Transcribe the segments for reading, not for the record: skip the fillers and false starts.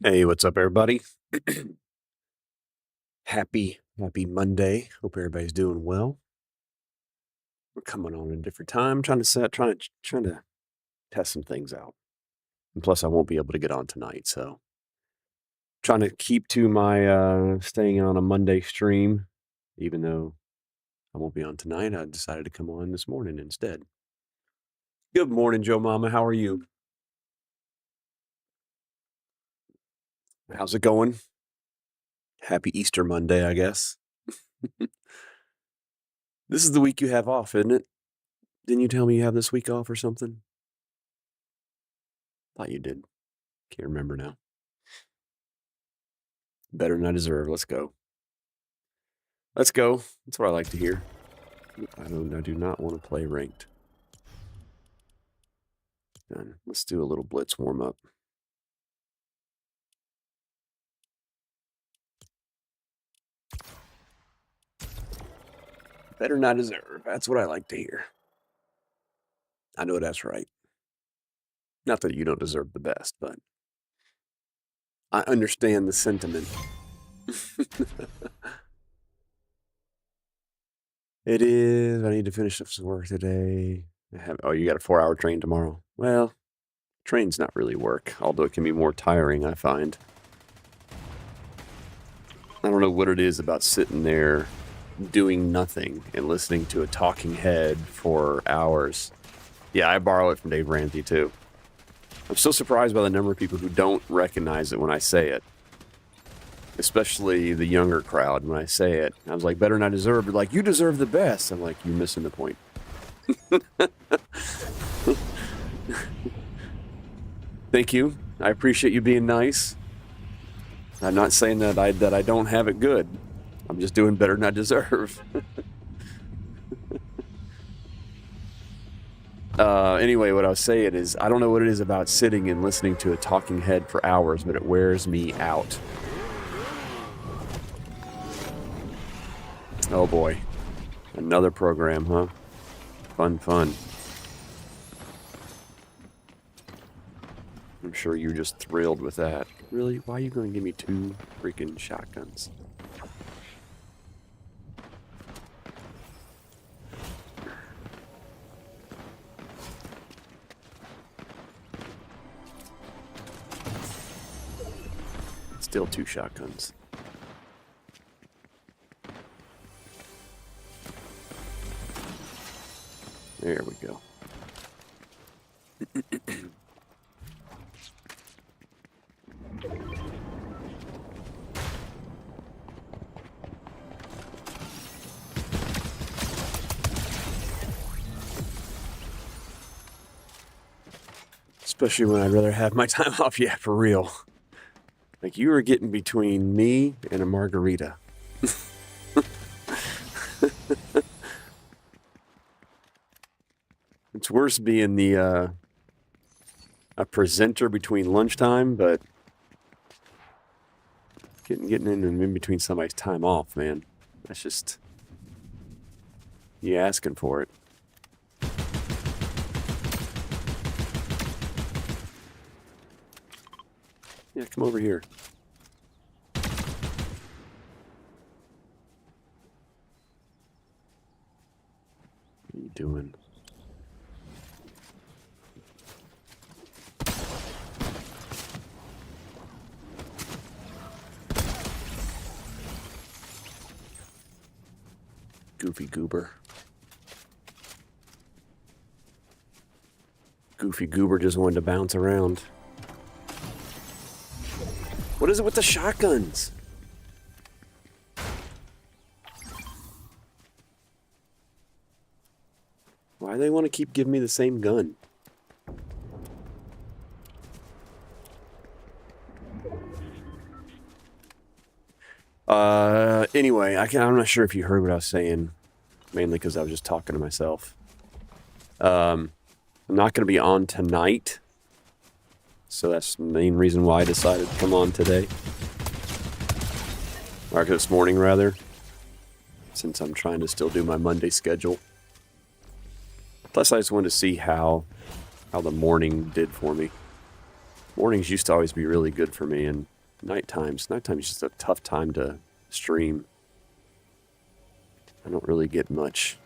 Hey, what's up, everybody? Happy Monday. Hope everybody's doing well. We're coming on a different time, trying to test some things out. And plus, I won't be able to get on tonight, so trying to keep to my staying on a Monday stream, even though I won't be on tonight. I decided to come on this morning instead. Good morning, Joe Mama. How are you? How's it going? Happy Easter Monday, I guess. This is the week you have off, isn't it? Didn't you tell me you have this week off or something? Thought you did. Can't remember now. Better than I deserve. Let's go. Let's go. That's what I like to hear. I do not want to play ranked. Done. Let's do a little blitz warm up. Better than I deserve. That's what I like to hear. I know that's right. Not that you don't deserve the best, but I understand the sentiment. It is. I need to finish up some work today. You got a 4-hour train tomorrow. Well, train's not really work, although it can be more tiring, I find. I don't know what it is about sitting there doing nothing and listening to a talking head for hours. Yeah, I borrow it from Dave Ramsey too. I'm so surprised by the number of people who don't recognize it when I say it. Especially the younger crowd when I say it. I was like, better than I deserve. They're like, you deserve the best. I'm like, you're missing the point. Thank you. I appreciate you being nice. I'm not saying that I don't have it good. I'm just doing better than I deserve. Anyway, what I was saying is, I don't know what it is about sitting and listening to a talking head for hours, but it wears me out. Oh boy. Another program, huh? Fun. I'm sure you're just thrilled with that. Really? Why are you going to give me 2 freaking shotguns? Still 2 shotguns. There we go. Especially when I'd rather have my time off. Yeah, for real. Like, you were getting between me and a margarita. It's worse being a presenter between lunchtime, but getting in between somebody's time off, man. That's just you asking for it. Yeah, come over here. What are you doing? Goofy goober. Goofy goober just wanted to bounce around. What is it with the shotguns? Why do they want to keep giving me the same gun? Anyway, I'm not sure if you heard what I was saying, mainly because I was just talking to myself. I'm not going to be on tonight, so that's the main reason why I decided to come on today. Or this morning, rather, since I'm trying to still do my Monday schedule. Plus, I just wanted to see how the morning did for me. Mornings used to always be really good for me, and nighttime's just a tough time to stream. I don't really get much.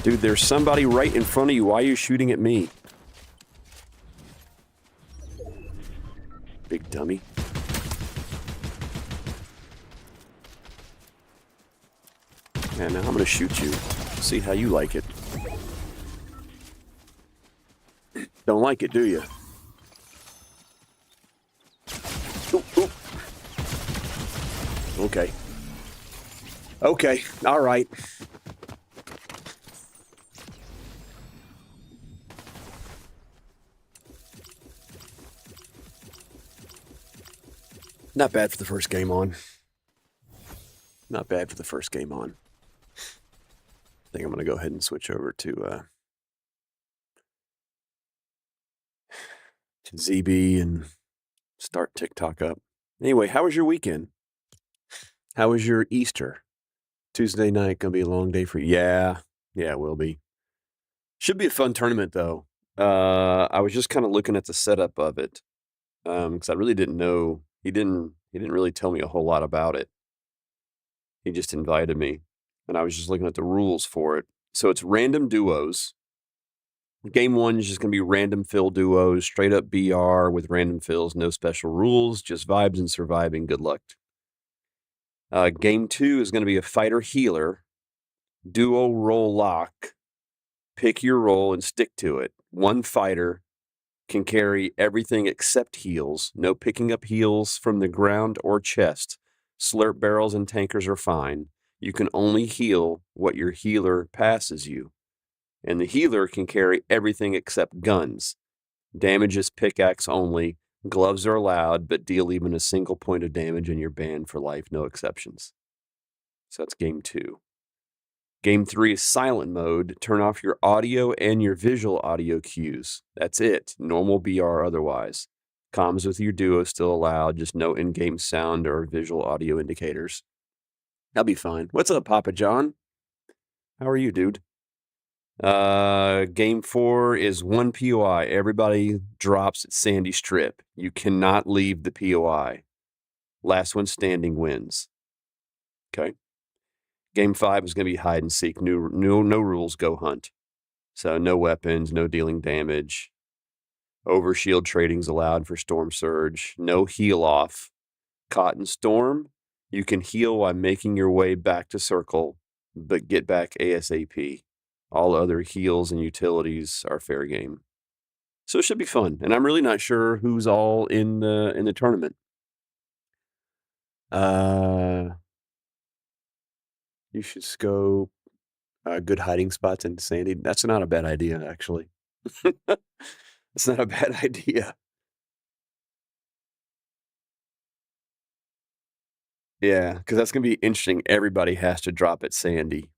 Dude, there's somebody right in front of you. Why are you shooting at me? Big dummy. Yeah, now I'm gonna shoot you. See how you like it. Don't like it, do you? Ooh, ooh. Okay. Okay, all right. Not bad for the first game on. Not bad for the first game on. I think I'm going to go ahead and switch over to ZB and start TikTok up. Anyway, how was your weekend? How was your Easter? Tuesday night going to be a long day for you. Yeah, it will be. Should be a fun tournament, though. I was just kind of looking at the setup of it because I really didn't know. He didn't really tell me a whole lot about it. He just invited me, and I was just looking at the rules for it. So it's random duos. Game 1 is just going to be random fill duos, straight up BR with random fills, no special rules, just vibes and surviving. Good luck. Game 2 is going to be a fighter healer, duo role lock. Pick your role and stick to it. One fighter can carry everything except heals. No picking up heals from the ground or chest. Slurp barrels and tankers are fine. You can only heal what your healer passes you. And the healer can carry everything except guns. Damage is pickaxe only. Gloves are allowed, but deal even a single point of damage and you're banned for life, no exceptions. So that's game 2. Game 3 is silent mode. Turn off your audio and your visual audio cues. That's it. Normal BR otherwise. Comms with your duo still allowed, just no in-game sound or visual audio indicators. That'll be fine. What's up, Papa John? How are you, dude? Game 4 is 1 POI. Everybody drops at Sandy Strip. You cannot leave the POI. Last one standing wins. Okay. Game 5 is going to be hide and seek. No rules, go hunt. So no weapons, no dealing damage. Overshield trading's allowed for Storm Surge. No heal off. Caught in Storm, you can heal while making your way back to Circle, but get back ASAP. All other heals and utilities are fair game. So it should be fun. And I'm really not sure who's all in the tournament. You should scope good hiding spots in Sandy. That's not a bad idea, actually. It's not a bad idea. Yeah, because that's going to be interesting. Everybody has to drop at Sandy.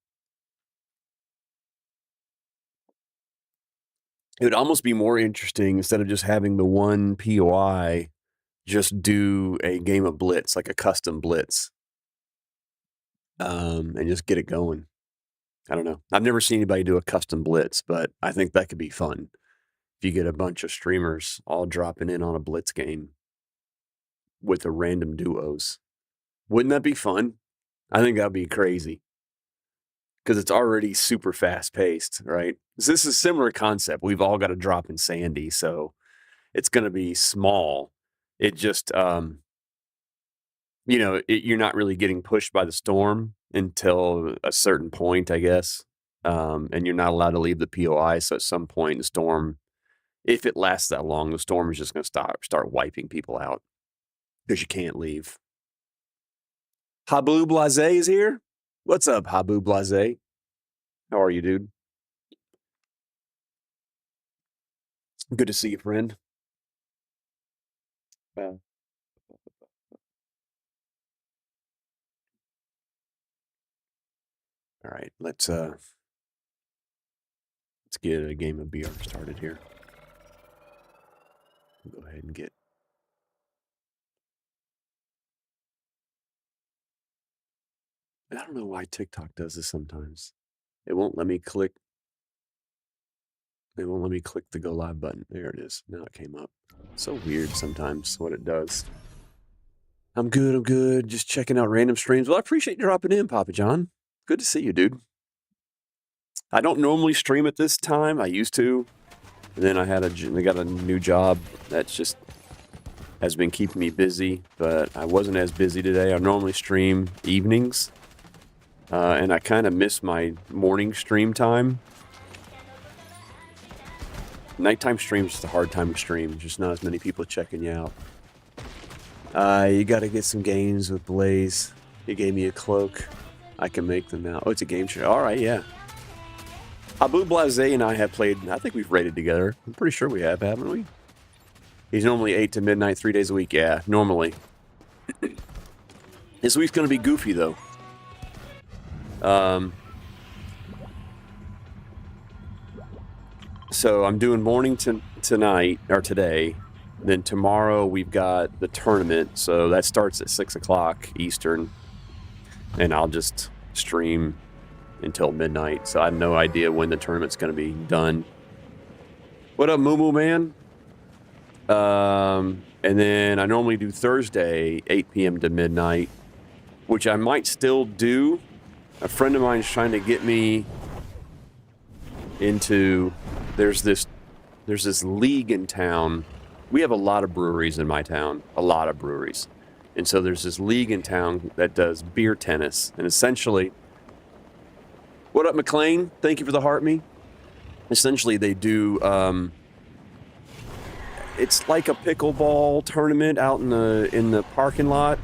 It would almost be more interesting instead of just having the one POI, just do a game of Blitz, like a custom Blitz, and just get it going. I don't know. I've never seen anybody do a custom Blitz, but I think that could be fun. If you get a bunch of streamers all dropping in on a Blitz game with the random duos. Wouldn't that be fun? I think that'd be crazy. Because it's already super fast paced, right? So this is a similar concept. We've all got to drop in Sandy, so it's going to be small. It just, you're not really getting pushed by the storm until a certain point, I guess. And you're not allowed to leave the POI. So at some point, the storm, if it lasts that long, the storm is just going to start wiping people out because you can't leave. Habu Blase is here. What's up, Habu Blase? How are you, dude? Good to see you, friend. All right, let's get a game of BR started here. Go ahead and get. I don't know why TikTok does this sometimes. It won't let me click. It won't let me click the go live button. There it is. Now it came up. So weird sometimes what it does. I'm good. I'm good. Just checking out random streams. Well, I appreciate you dropping in, Papa John. Good to see you, dude. I don't normally stream at this time. I used to. And then I got a new job that's just has been keeping me busy, but I wasn't as busy today. I normally stream evenings, and I kind of miss my morning stream time. Nighttime stream is just a hard time to stream. Just not as many people checking you out. You got to get some games with Blaze. He gave me a cloak. I can make them now. Oh, it's a game show. All right, yeah. Abu Blaze and I have played. I think we've raided together. I'm pretty sure we have, haven't we? He's normally 8 to midnight, 3 days a week. Yeah, normally. This week's going to be goofy, though. So I'm doing morning tonight, or today. Then tomorrow we've got the tournament. So that starts at 6 o'clock Eastern. And I'll just stream until midnight. So I have no idea when the tournament's going to be done. What up, Moo Moo Man? And then I normally do Thursday, 8 p.m. to midnight, which I might still do. A friend of mine is trying to get me into, there's this league in town. We have a lot of breweries in my town, a lot of breweries. And so there's this league in town that does beer tennis. And essentially, what up, McLean? Thank you for the heart me. Essentially, they do, it's like a pickleball tournament out in the parking lot,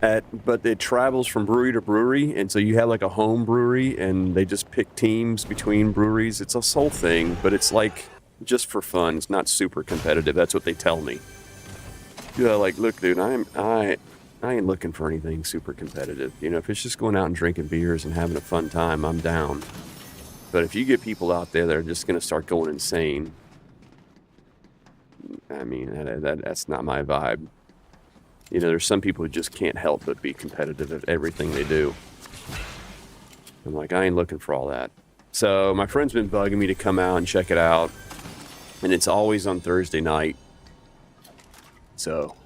but it travels from brewery to brewery, and so you have like a home brewery, and they just pick teams between breweries. It's a whole thing, but it's like just for fun. It's not super competitive. That's what they tell me. Yeah, like, look, dude, I ain't looking for anything super competitive. You know, if it's just going out and drinking beers and having a fun time, I'm down. But if you get people out there that are just going to start going insane, I mean, that's not my vibe. You know, there's some people who just can't help but be competitive at everything they do. I'm like, I ain't looking for all that. So my friend's been bugging me to come out and check it out. And it's always on Thursday night. So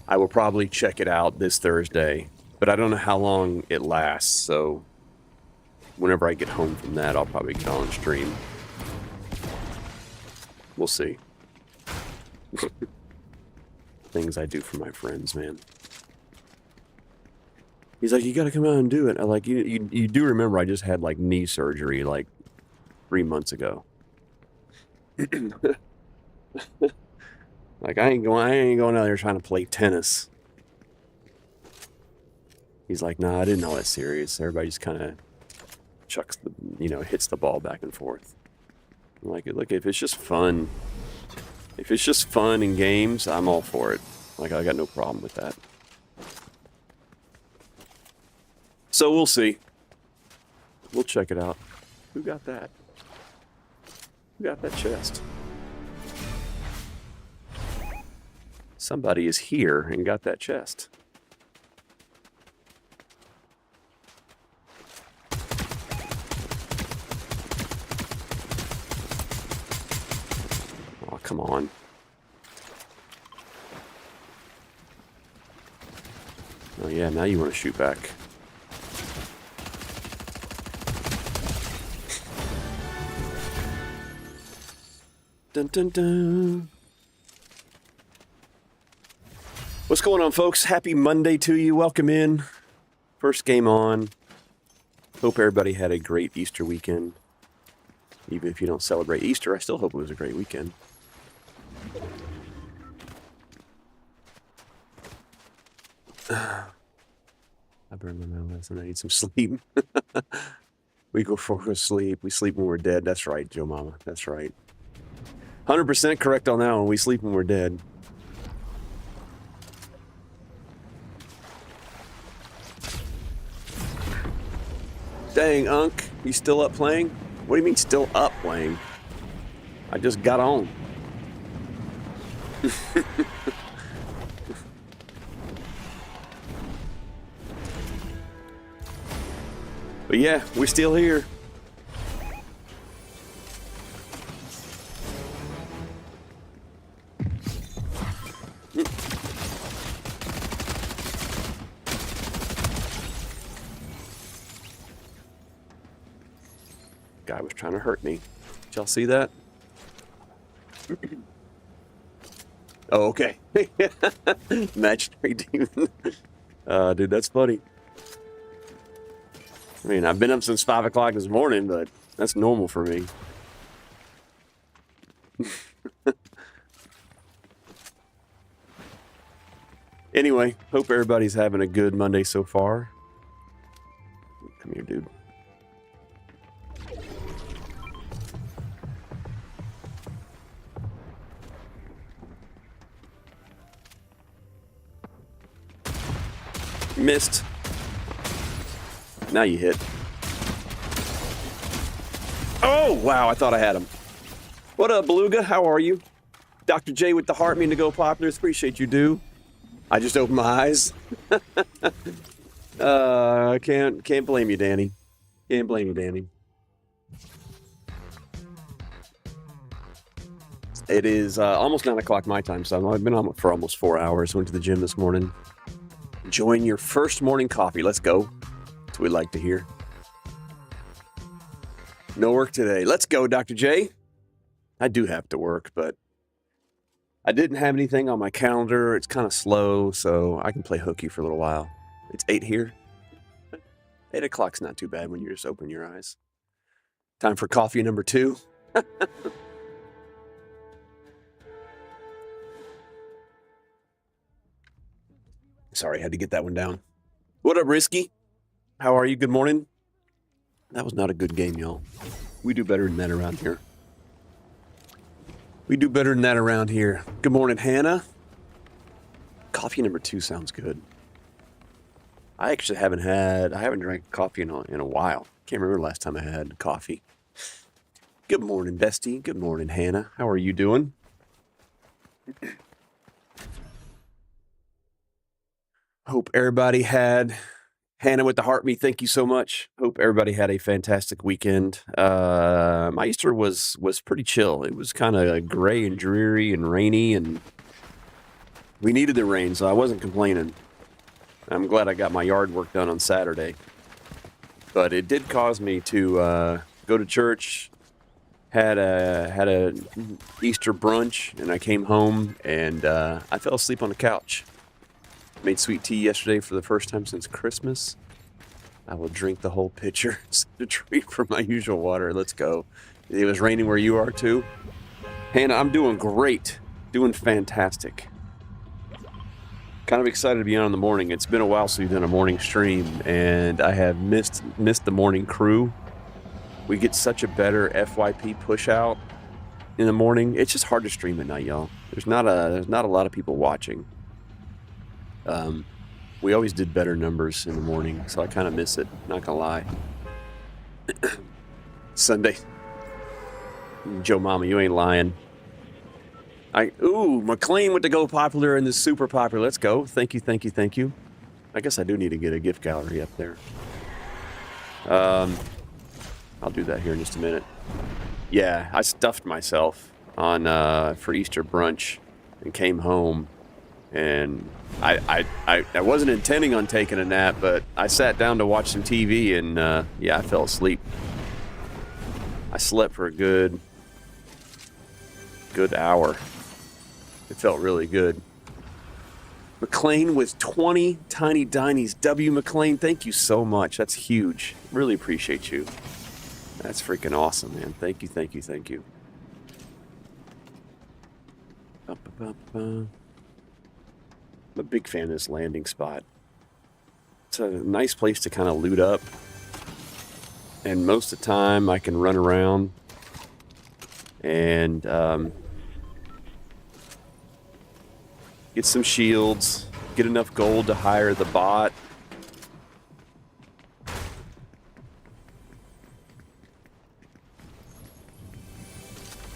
I will probably check it out this Thursday. But I don't know how long it lasts. So whenever I get home from that, I'll probably get on stream. We'll see. Things I do for my friends, man. He's like, you gotta come out and do it. I'm like, you do remember I just had like knee surgery like 3 months ago. Like I ain't going out there trying to play tennis. He's like, nah, I didn't know that serious. Everybody just kind of chucks hits the ball back and forth. I'm like, look, if it's just fun in games, I'm all for it. Like, I got no problem with that. So we'll see. We'll check it out. Who got that? Who got that chest? Somebody is here and got that chest. Oh, come on. Oh yeah, now you want to shoot back. Dun dun dun. What's going on, folks? Happy Monday to you. Welcome in. First game on. Hope everybody had a great Easter weekend. Even if you don't celebrate Easter, I still hope it was a great weekend. I burned my mouth and I need some sleep. We go for sleep. We sleep when we're dead. That's right, Joe Mama. That's right. 100% correct on that one. We sleep when we're dead. Dang, Unc. You still up playing? What do you mean still up playing? I just got on. But But yeah, we're still here. Guy was trying to hurt me. Did y'all see that? Oh, okay. Imaginary demon. Dude, that's funny. I mean, I've been up since 5 o'clock this morning, but that's normal for me. Anyway, hope everybody's having a good Monday so far. Come here, dude. Missed. Now you hit. Oh, wow, I thought I had him. What up, Beluga? How are you? Dr. J with the heart mean to go populars. Appreciate you, do. I just opened my eyes. Can't blame you, Danny. Can't blame you, Danny. It is almost 9 o'clock my time, so I've been on for almost 4 hours. Went to the gym this morning. Enjoying your first morning coffee. Let's go. That's what we like to hear. No work today. Let's go, Dr. J. I do have to work, but I didn't have anything on my calendar. It's kind of slow, so I can play hooky for a little while. It's 8 here. 8 o'clock's not too bad when you just open your eyes. Time for coffee number 2. Sorry, I had to get that one down. What up, Risky? How are you? Good morning. That was not a good game, y'all. We do better than that around here. We do better than that around here. Good morning, Hannah. Coffee number 2 sounds good. I actually haven't drank coffee in a while. Can't remember the last time I had coffee. Good morning, Bestie. Good morning, Hannah. How are you doing? Hope everybody had... Hannah with the heart me, thank you so much. Hope everybody had a fantastic weekend. My Easter was pretty chill. It was kind of gray and dreary and rainy, and we needed the rain, so I wasn't complaining. I'm glad I got my yard work done on Saturday. But it did cause me to go to church, had a Easter brunch, and I came home, and I fell asleep on the couch. Made sweet tea yesterday for the first time since Christmas. I will drink the whole pitcher. It's a treat for my usual water. Let's go. It was raining where you are too. Hannah, I'm doing great. Doing fantastic. Kind of excited to be on in the morning. It's been a while since we've done a morning stream, and I have missed the morning crew. We get such a better FYP push out in the morning. It's just hard to stream at night, y'all. There's not a lot of people watching. We always did better numbers in the morning, so I kind of miss it, not gonna lie. Sunday. Joe Mama, you ain't lying. McLean with the go popular and the super popular. Let's go. Thank you, thank you, thank you. I guess I do need to get a gift gallery up there. I'll do that here in just a minute. Yeah, I stuffed myself on for Easter brunch and came home. And I wasn't intending on taking a nap, but I sat down to watch some TV, and yeah, I fell asleep. I slept for a good hour. It felt really good. McLean with 20 tiny dinies. W. McLean, thank you so much. That's huge. Really appreciate you. That's freaking awesome, man. Thank you, thank you, thank you. I'm a big fan of this landing spot. It's a nice place to kind of loot up. And most of the time I can run around and get some shields, get enough gold to hire the bot.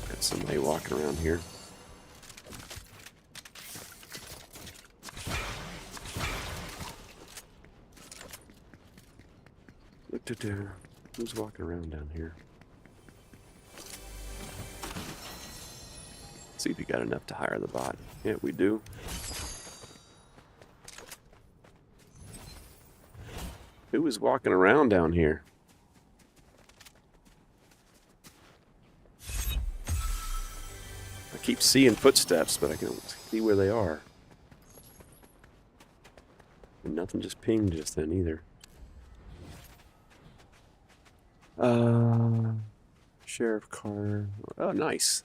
Got somebody walking around here. Who's walking around down here? See if you got enough to hire the bot. Yeah, we do. Who was walking around down here? I keep seeing footsteps, but I can't see where they are. And nothing just pinged just then either. Sheriff car. Oh, nice.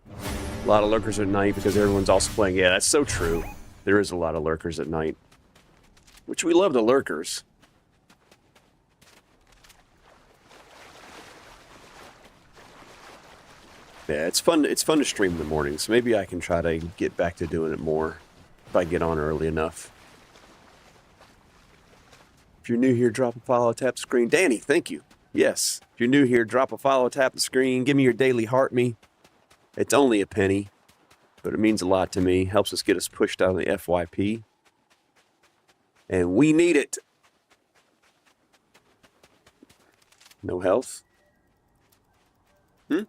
A lot of lurkers at night because everyone's also playing. Yeah, that's so true. There is a lot of lurkers at night. Which we love the lurkers. Yeah, it's fun to stream in the mornings. Maybe I can try to get back to doing it more if I get on early enough. If you're new here, drop a follow, tap the screen. Danny, thank you. Yes. If you're new here, drop a follow, tap the screen. Give me your daily heart me. It's only a penny, but it means a lot to me. Helps us get us pushed out of the FYP. And we need it. No health? Oh,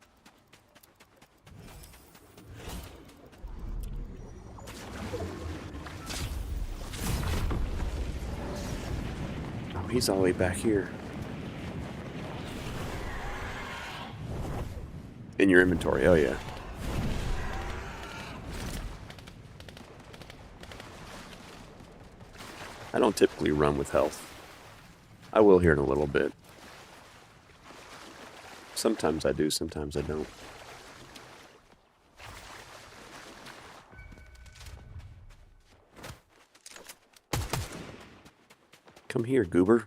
he's all the way back here. In your inventory, oh yeah. I don't typically run with health. I will here in a little bit. Sometimes I do, sometimes I don't. Come here, goober.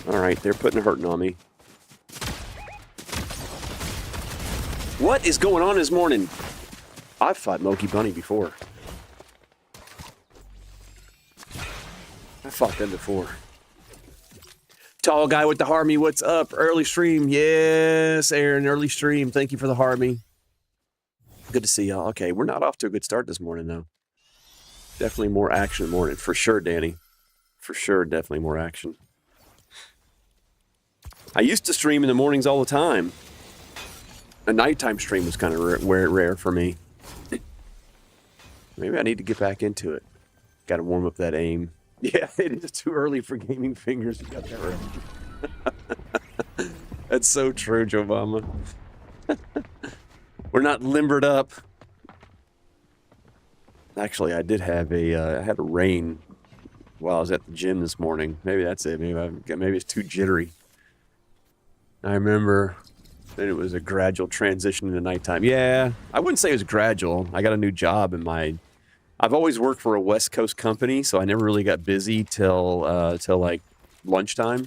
Alright, they're putting a hurting on me. What is going on this morning? I've fought Moki Bunny before. I fought them before. Tall guy with the Harmy, what's up? Early stream. Yes, Aaron, early stream. Thank you for the Harmy. Good to see y'all. Okay, we're not off to a good start this morning, though. Definitely more action in the morning. For sure, Danny. For sure, definitely more action. I used to stream in the mornings all the time. A nighttime stream was kind of rare for me. Maybe I need to get back into it. Got to warm up that aim. Yeah, it is too early for gaming fingers. You got that right. That's so true, Joe Obama. We're not limbered up. Actually, I did have I had a rain while I was at the gym this morning. Maybe that's it. Maybe it's too jittery. I remember then it was a gradual transition into nighttime. Yeah, I wouldn't say it was gradual. I got a new job in I've always worked for a West Coast company, so I never really got busy till like lunchtime.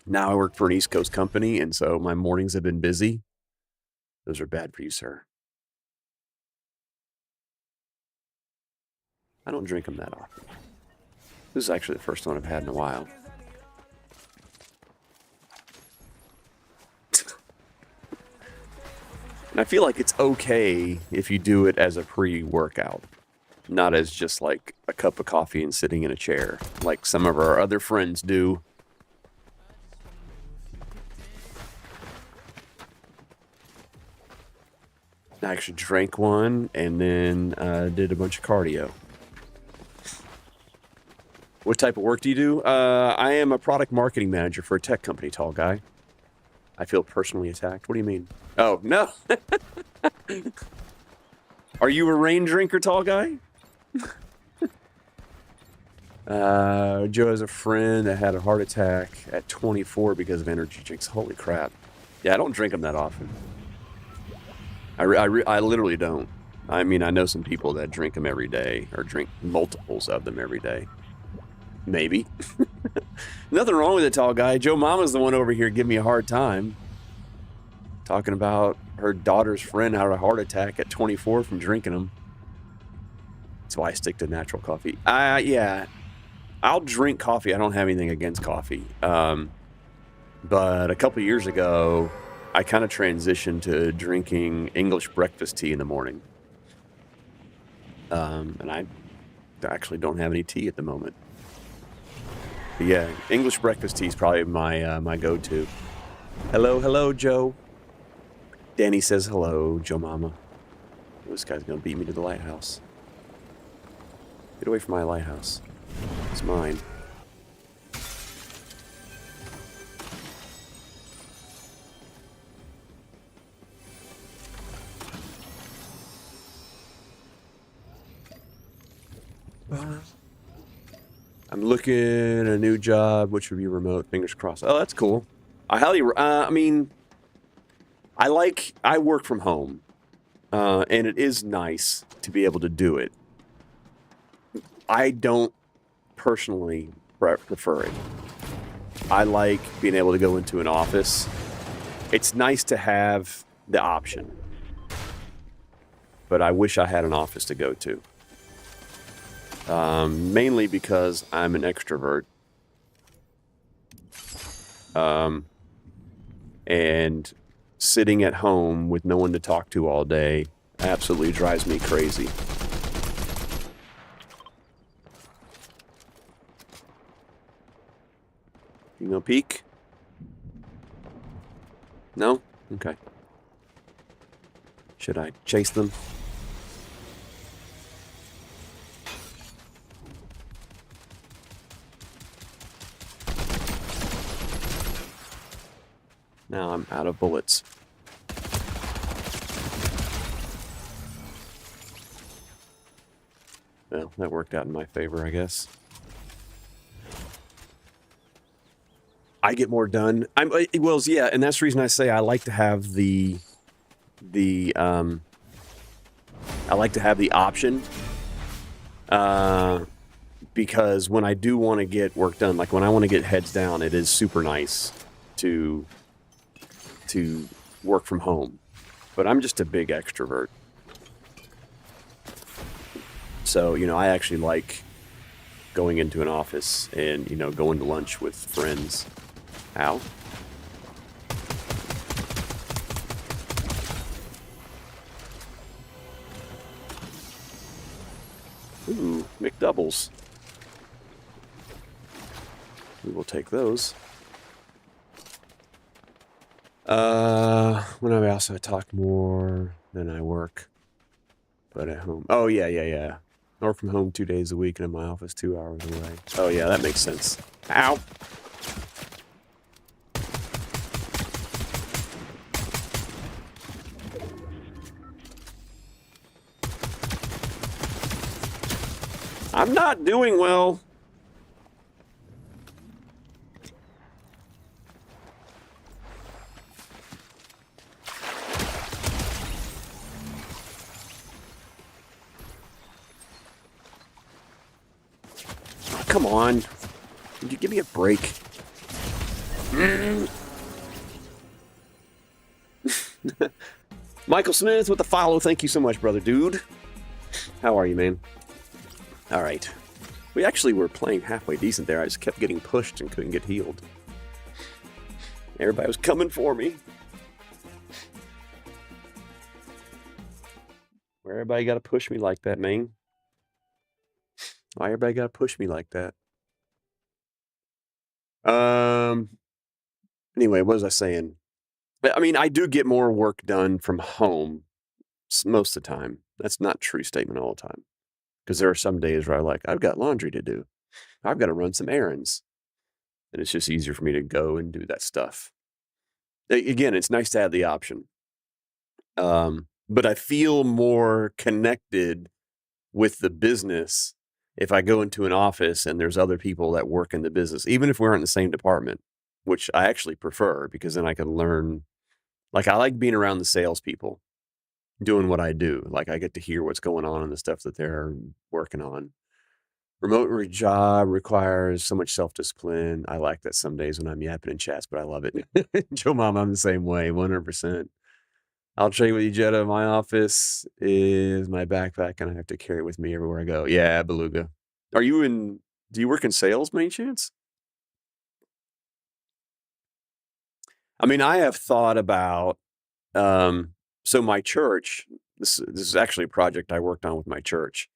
Now I work for an East Coast company, and so my mornings have been busy. Those are bad for you, sir. I don't drink them that often. This is actually the first one I've had in a while. And I feel like it's okay if you do it as a pre-workout. Not as just like a cup of coffee and sitting in a chair, like some of our other friends do. I actually drank one and then did a bunch of cardio. What type of work do you do? I am a product marketing manager for a tech company, tall guy. I feel personally attacked. What do you mean? Oh, no. Are you a rain drinker, tall guy? Joe has a friend that had a heart attack at 24 because of energy drinks. Holy crap. Yeah, I don't drink them that often. I literally don't. I mean, I know some people that drink them every day or drink multiples of them every day. Maybe. Nothing wrong with it, tall guy. Joe Mama's the one over here giving me a hard time. Talking about her daughter's friend had a heart attack at 24 from drinking them. That's why I stick to natural coffee. Yeah, I'll drink coffee. I don't have anything against coffee. But a couple years ago, I kind of transitioned to drinking English breakfast tea in the morning. And I actually don't have any tea at the moment. But yeah, English breakfast tea is probably my go-to. Hello, Joe. Danny says hello, Joe Mama. This guy's gonna beat me to the lighthouse. Get away from my lighthouse. It's mine. I'm looking at a new job, which would be remote. Fingers crossed. Oh, that's cool. I mean, I work from home, and it is nice to be able to do it. I don't personally prefer it. I like being able to go into an office. It's nice to have the option, but I wish I had an office to go to. Mainly because I'm an extrovert. And sitting at home with no one to talk to all day absolutely drives me crazy. You know, peek? No? Okay. Should I chase them? Now I'm out of bullets. Well, that worked out in my favor, I guess. I get more done. Yeah, and that's the reason I say I like to have the option. Because when I do want to get work done, like when I want to get heads down, it is super nice to work from home. But I'm just a big extrovert. So, I actually like going into an office and, going to lunch with friends. Ow. Ooh, McDoubles. We will take those. When I also talk more than I work, but at home. Oh, yeah. I work from home 2 days a week and in my office 2 hours away. Oh, yeah, that makes sense. Ow! I'm not doing well. Come on. Would you give me a break? Michael Smith with the follow. Thank you so much, brother dude. How are you, man? All right. We actually were playing halfway decent there. I just kept getting pushed and couldn't get healed. Everybody was coming for me. Where everybody got to push me like that, man? Why everybody got to push me like that? Anyway, what was I saying? I mean, I do get more work done from home most of the time. That's not a true statement all the time. Because there are some days where I've got laundry to do. I've got to run some errands. And it's just easier for me to go and do that stuff. Again, it's nice to have the option. But I feel more connected with the business if I go into an office and there's other people that work in the business, even if we're in the same department, which I actually prefer because then I can learn. Like, I like being around the salespeople doing what I do. Like, I get to hear what's going on and the stuff that they're working on. Remote job requires so much self-discipline. I like that some days when I'm yapping in chats, but I love it. Joe Mom, I'm the same way, 100%. I'll trade with you, Jetta. My office is my backpack, and I have to carry it with me everywhere I go. Yeah, Beluga. Do you work in sales, by any chance? I mean, I have thought about, so my church, this is actually a project I worked on with my church.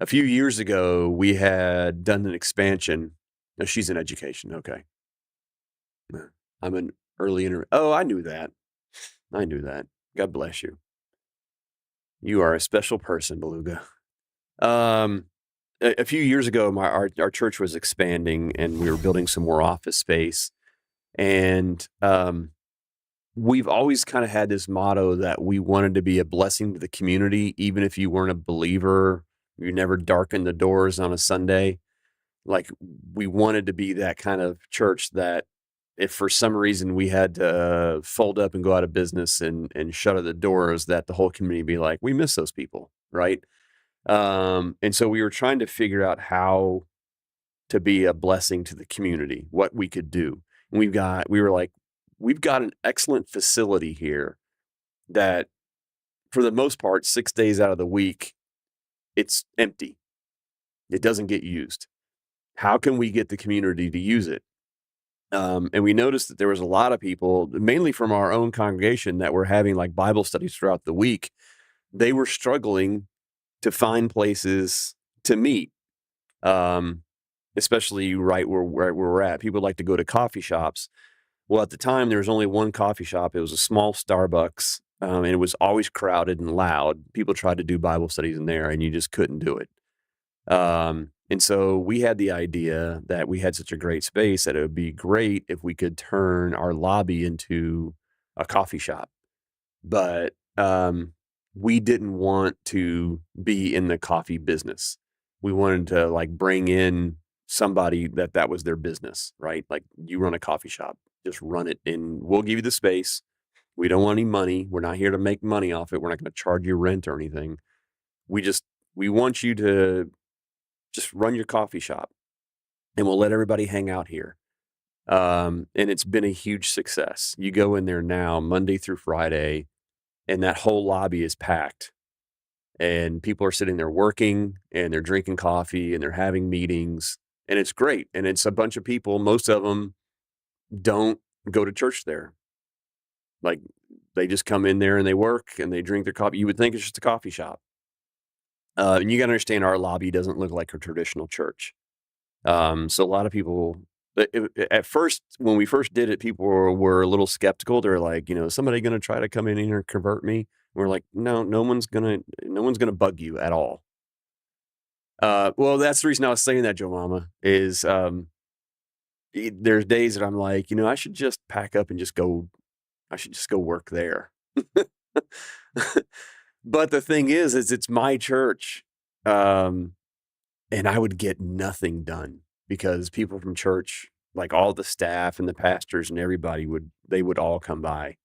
A few years ago, we had done an expansion. No, she's in education. Okay. Uh, I'm an early inter. Oh, I knew that. I knew that. God bless you. You are a special person, Beluga. Um, a few years ago, our church was expanding, and we were building some more office space. And we've always kind of had this motto that we wanted to be a blessing to the community, even if you weren't a believer. You never darkened the doors on a Sunday. Like, we wanted to be that kind of church that if for some reason we had to fold up and go out of business and shutter the doors, that the whole community be like, we miss those people, right? And so we were trying to figure out how to be a blessing to the community, what we could do. And we were like, we've got an excellent facility here that, for the most part, 6 days out of the week, it's empty. It doesn't get used. How can we get the community to use it? And we noticed that there was a lot of people, mainly from our own congregation, that were having like Bible studies throughout the week. They were struggling to find places to meet, um, especially right where we're at. People like to go to coffee shops. Well, at the time, there was only one coffee shop. It was a small Starbucks, and it was always crowded and loud. People tried to do Bible studies in there, and you just couldn't do it. And so we had the idea that we had such a great space that it would be great if we could turn our lobby into a coffee shop. But we didn't want to be in the coffee business. We wanted to like bring in somebody that was their business, right? Like, you run a coffee shop, just run it, and we'll give you the space. We don't want any money. We're not here to make money off it. We're not going to charge you rent or anything. We want you to just run your coffee shop, and we'll let everybody hang out here. And it's been a huge success. You go in there now, Monday through Friday, and that whole lobby is packed. And people are sitting there working, and they're drinking coffee, and they're having meetings, and it's great. And it's a bunch of people. Most of them don't go to church there. Like, they just come in there and they work and they drink their coffee. You would think it's just a coffee shop. And you got to understand, our lobby doesn't look like a traditional church. So a lot of people, at first, when we first did it, people were a little skeptical. They're like, is somebody going to try to come in here and convert me? We're like, no one's gonna bug you at all. Well, that's the reason I was saying that, Joe Mama, is there's days that I'm like, I should just pack up and I should just go work there. But the thing is it's my church. And I would get nothing done because people from church, like all the staff and the pastors and everybody they would all come by.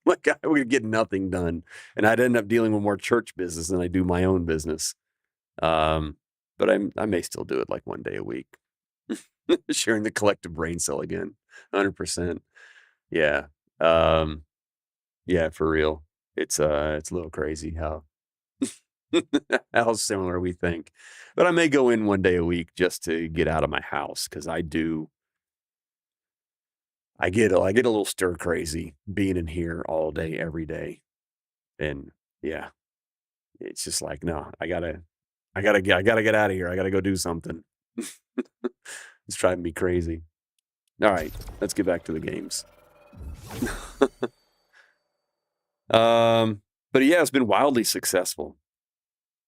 Like, I would get nothing done, and I'd end up dealing with more church business than I do my own business. But I may still do it like one day a week. Sharing the collective brain cell again. 100%. Yeah. Yeah, for real. It's a little crazy how how similar we think. But I may go in one day a week just to get out of my house, because I get a little stir crazy being in here all day, every day. And yeah, it's just like, no, I gotta get out of here. I gotta go do something. It's driving me crazy. All right, let's get back to the games. But yeah, it's been wildly successful.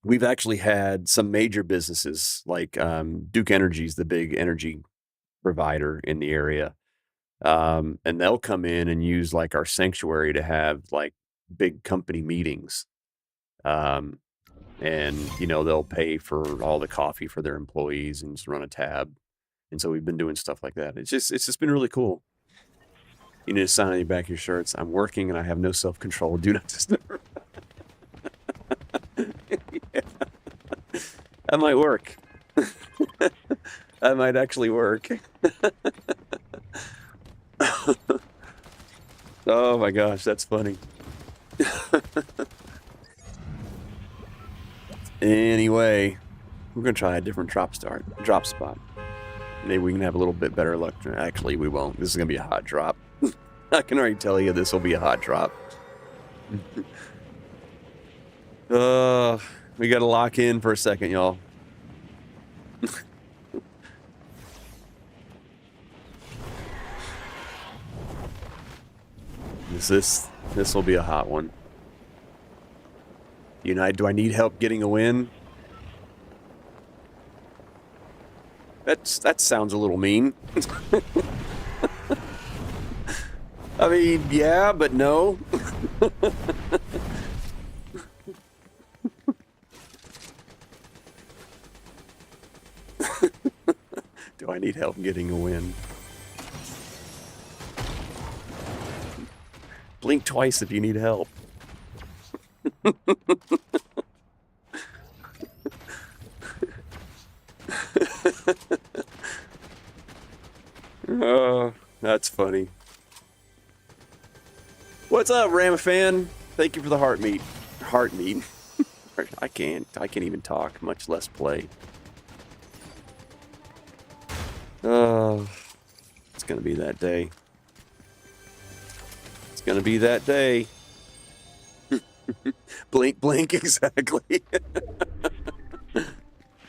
We've actually had some major businesses like Duke Energy's the big energy provider in the area. And they'll come in and use like our sanctuary to have like big company meetings. Um, and they'll pay for all the coffee for their employees and just run a tab. And so we've been doing stuff like that. It's just been really cool. You need to sign on the back of your shirts. I'm working and I have no self-control. Do not disturb. Yeah. That might work. That might actually work. Oh my gosh, that's funny. Anyway, we're gonna try a different drop spot. Maybe we can have a little bit better luck. Actually, we won't. This is gonna be a hot drop. I can already tell you this will be a hot drop. We gotta lock in for a second, y'all. This will be a hot one. Do I need help getting a win? That sounds a little mean. I mean, yeah, but no. Do I need help getting a win? Blink twice if you need help. Oh, that's funny. What's up, Ramafan? Thank you for the heart meat. Heart meat. I can't even talk, much less play. Oh, it's gonna be that day. It's gonna be that day. Blink, blink, exactly.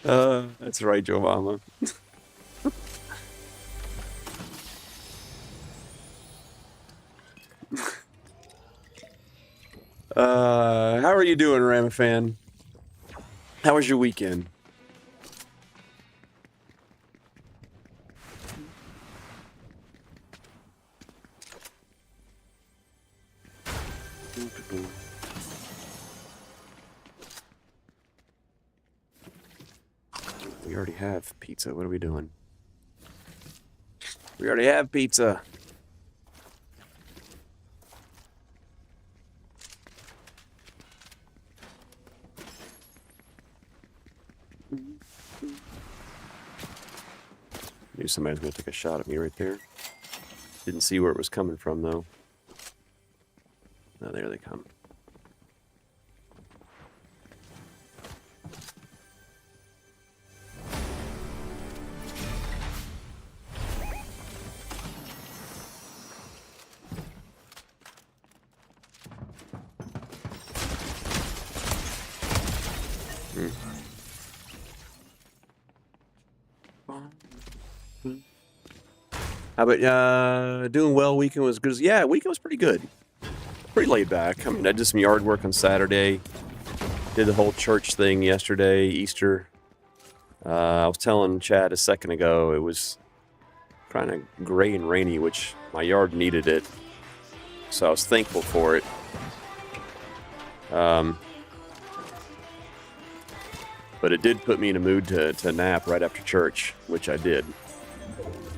That's right, Joe Mama. How are you doing, Ramafan? How was your weekend? We already have pizza. What are we doing? We already have pizza. Knew somebody was going to take a shot at me right there. Didn't see where it was coming from, though. Oh, there they come. How about, doing well? Weekend was good. Yeah, weekend was pretty good. Pretty laid back. I mean, I did some yard work on Saturday. Did the whole church thing yesterday, Easter. I was telling Chad a second ago, it was kind of gray and rainy, which my yard needed it. So I was thankful for it. But it did put me in a mood to nap right after church, which I did.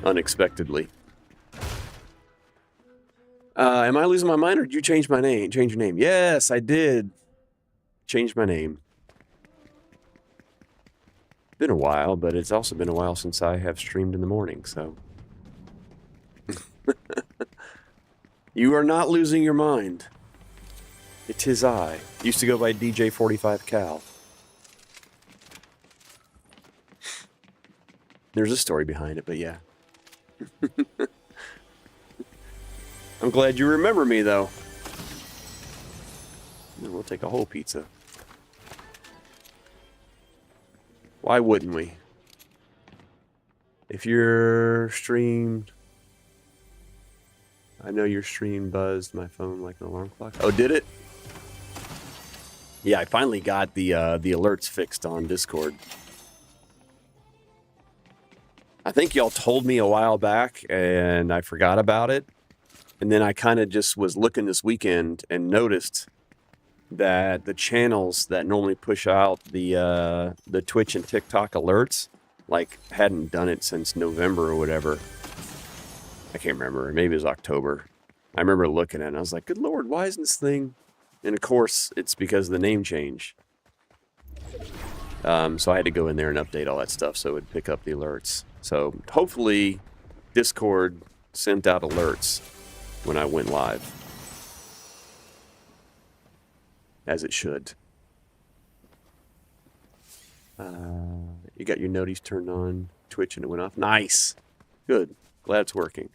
Unexpectedly. Am I losing my mind, or did you change my name? Change your name? Yes, I did. Change my name. Been a while, but it's also been a while since I have streamed in the morning, so. You are not losing your mind. It is I. Used to go by DJ 45 Cal. There's a story behind it, but yeah. I'm glad you remember me, though. And we'll take a whole pizza. Why wouldn't we? If you're streamed... I know your stream buzzed my phone like an alarm clock. Oh, did it? Yeah, I finally got the alerts fixed on Discord. I think y'all told me a while back, and I forgot about it. And then I kind of just was looking this weekend and noticed that the channels that normally push out the Twitch and TikTok alerts, like, hadn't done it since November or whatever. I can't remember. Maybe it was October. I remember looking at it, and I was like, good Lord, why isn't this thing? And, of course, it's because of the name change. So I had to go in there and update all that stuff so it would pick up the alerts. So hopefully Discord sent out alerts when I went live. As it should. You got your noties turned on Twitch and it went off. Nice. Good. Glad it's working.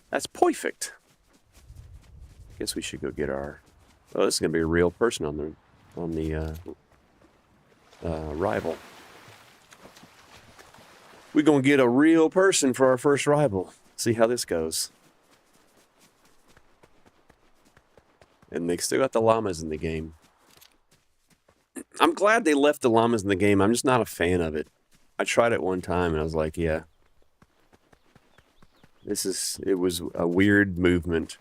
That's perfect. Guess we should go get our... Oh, this is going to be a real person on the rival. We're going to get a real person for our first rival. See how this goes. still got the llamas in the game. I'm glad they left the llamas in the game. I'm just not a fan of it. I tried it one time and I was like, yeah. It was a weird movement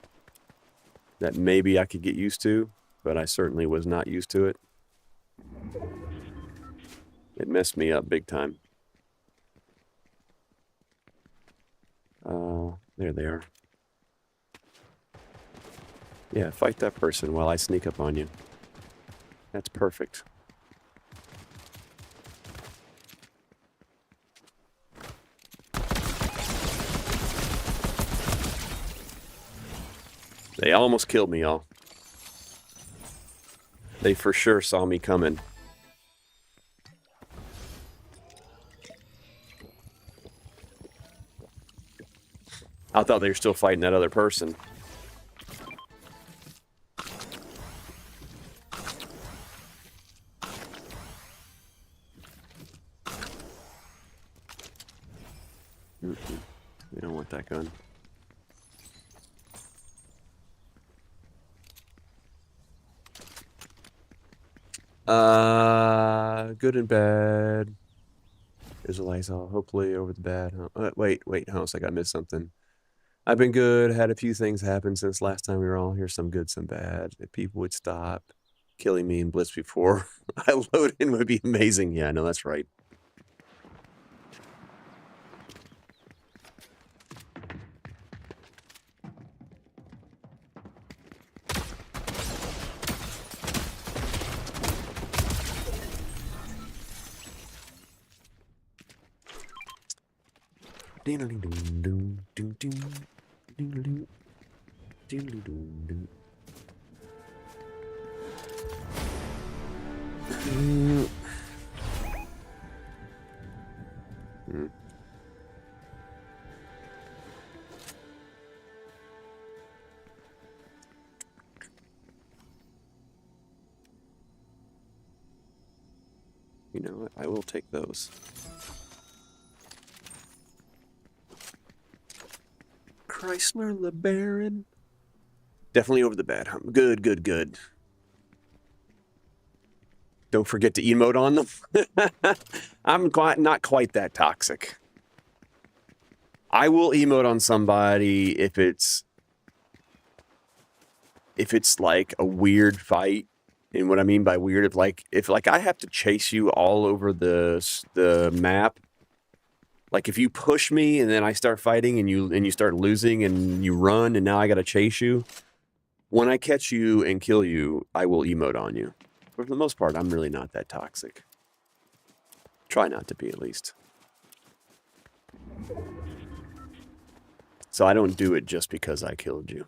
that maybe I could get used to, but I certainly was not used to it. It messed me up big time. There they are. Yeah, fight that person while I sneak up on you. That's perfect. They almost killed me, y'all. They for sure saw me coming. I thought they were still fighting that other person. We don't want that gun. Good and bad. There's a Lysol, hopefully over the bad. Wait, House, I missed something. I've been good, had a few things happen since last time we were all here, some good, some bad. If people would stop killing me in Blitz before I load in would be amazing. Yeah, no, that's right. You know what? I will take those. Chrysler LeBaron. Definitely over the bad hump. Good, good, good. Don't forget to emote on them. I'm not quite that toxic. I will emote on somebody if it's like a weird fight. And what I mean by weird, if I have to chase you all over the map, like if you push me and then I start fighting and you start losing and you run and now I gotta chase you, when I catch you and kill you, I will emote on you. But for the most part, I'm really not that toxic. Try not to be, at least. So I don't do it just because I killed you.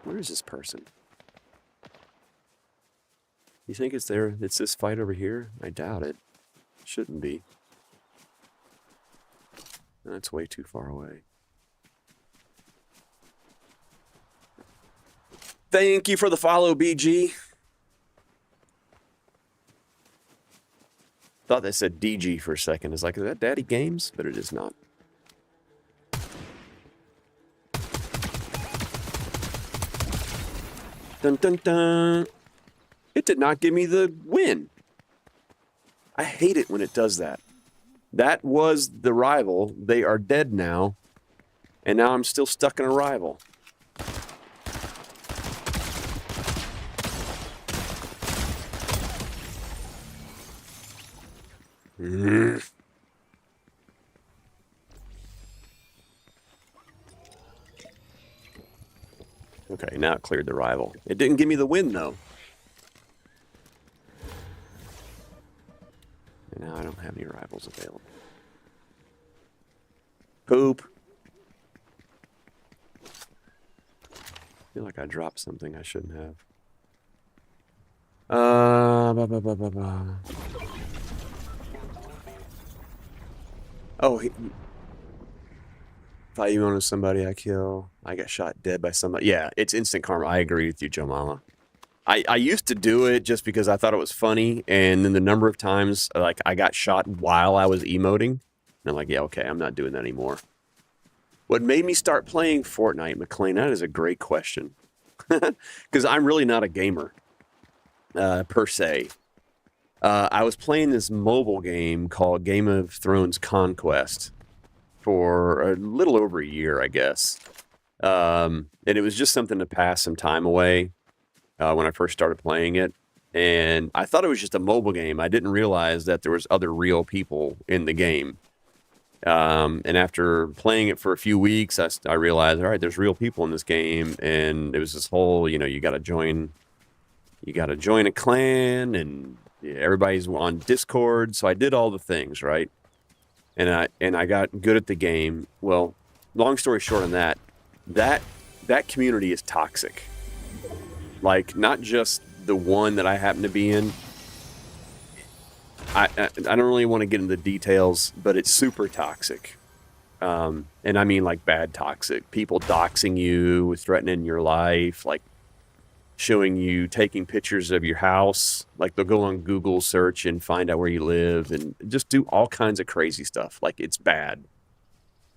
Where is this person? You think it's there? It's this fight over here? I doubt it. Shouldn't be. That's way too far away. Thank you for the follow, BG. Thought they said DG for a second. It's like, is that Daddy Games? But it is not. Dun dun dun. It did not give me the win. I hate it when it does that. That was the rival. They are dead now. And now I'm still stuck in a rival. Okay, now it cleared the rival. It didn't give me the win, though. And now I don't have any rivals available. Poop. I feel like I dropped something I shouldn't have. Oh, if I emote somebody I kill, I get shot dead by somebody. Yeah, it's instant karma. I agree with you, Joe Mama. I used to do it just because I thought it was funny, and then the number of times like I got shot while I was emoting, and I'm like, yeah, okay, I'm not doing that anymore. What made me start playing Fortnite, McLean? That is a great question, because I'm really not a gamer per se. I was playing this mobile game called Game of Thrones Conquest for a little over a year, I guess, and it was just something to pass some time away. When I first started playing it, and I thought it was just a mobile game. I didn't realize that there was other real people in the game. And after playing it for a few weeks, I realized, all right, there's real people in this game, and it was this whole, you got to join a clan, and everybody's on Discord. So I did all the things, right? And I got good at the game. Well, long story short on that community is toxic. Like, not just the one that I happen to be in. I don't really want to get into the details, but it's super toxic. And I mean, like, bad toxic. People doxing you, threatening your life, like showing you, taking pictures of your house. Like, they'll go on Google search and find out where you live and just do all kinds of crazy stuff. Like, it's bad,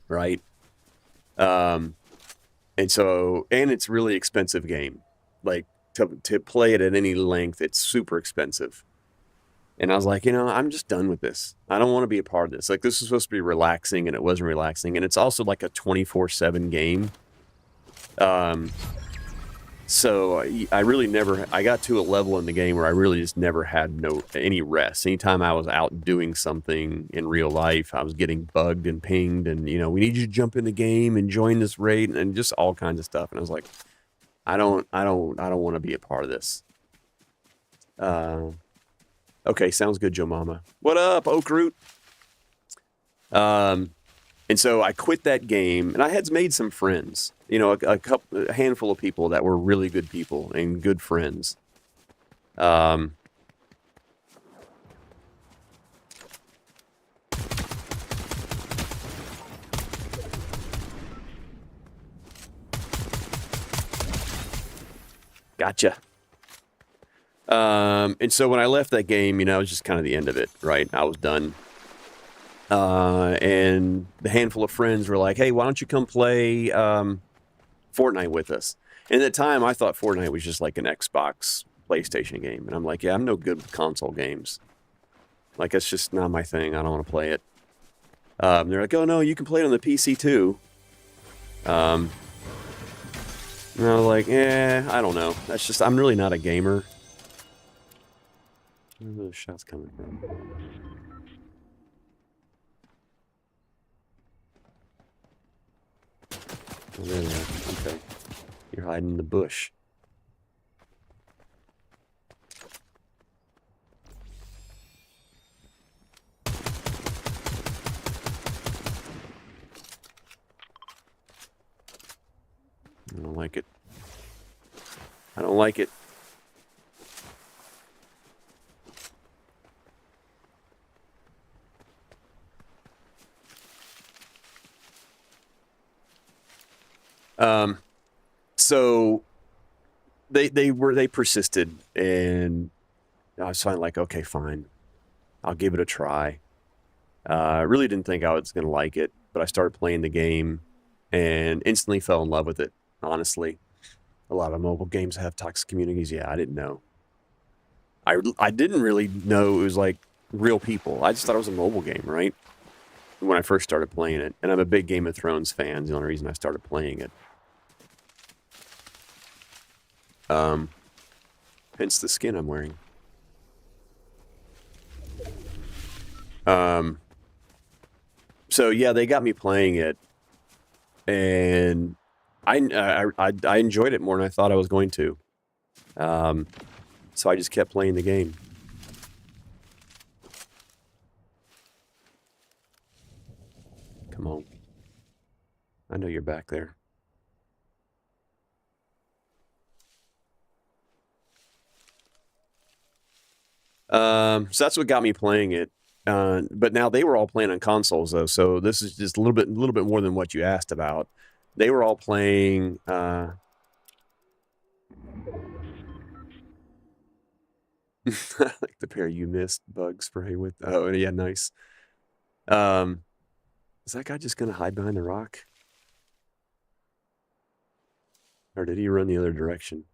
right? And it's really expensive game. Like, to play it at any length, it's super expensive. And I was like, I'm just done with this. I don't want to be a part of this. Like, this is supposed to be relaxing, and it wasn't relaxing. And it's also like a 24/7 game. So I really I got to a level in the game where I really just never had any rest. Anytime I was out doing something in real life, I was getting bugged and pinged, and we need you to jump in the game and join this raid, and just all kinds of stuff. And I was like, I don't want to be a part of this. Okay, sounds good, Joe Mama. What up, Oak Root? And so I quit that game, and I had made some friends. A handful of people that were really good people and good friends. Gotcha. And so when I left that game, it was just kind of the end of it, right? I was done. And the handful of friends were like, hey, why don't you come play Fortnite with us? And at the time, I thought Fortnite was just like an Xbox, PlayStation game. And I'm like, yeah, I'm no good with console games. Like, it's just not my thing. I don't want to play it. They're like, oh, no, you can play it on the PC too. And I was like, I don't know. That's just, I'm really not a gamer. Where are those shots coming from? Oh, there they are. Okay. You're hiding in the bush. I don't like it. I don't like it. So they persisted, and I was finally like, okay, fine, I'll give it a try. I really didn't think I was going to like it, but I started playing the game and instantly fell in love with it, honestly. A lot of mobile games have toxic communities. Yeah, I didn't know. I didn't really know it was like real people. I just thought it was a mobile game, right? When I first started playing it. And I'm a big Game of Thrones fan. The only reason I started playing it. Hence the skin I'm wearing. So yeah, they got me playing it, and I enjoyed it more than I thought I was going to. So I just kept playing the game. Come on. I know you're back there. So that's what got me playing it. But now they were all playing on consoles though, so this is just a little bit more than what you asked about. They were all playing Like the pair you missed bug spray with. Oh, yeah, nice. Um, is that guy just gonna hide behind the rock? Or did he run the other direction?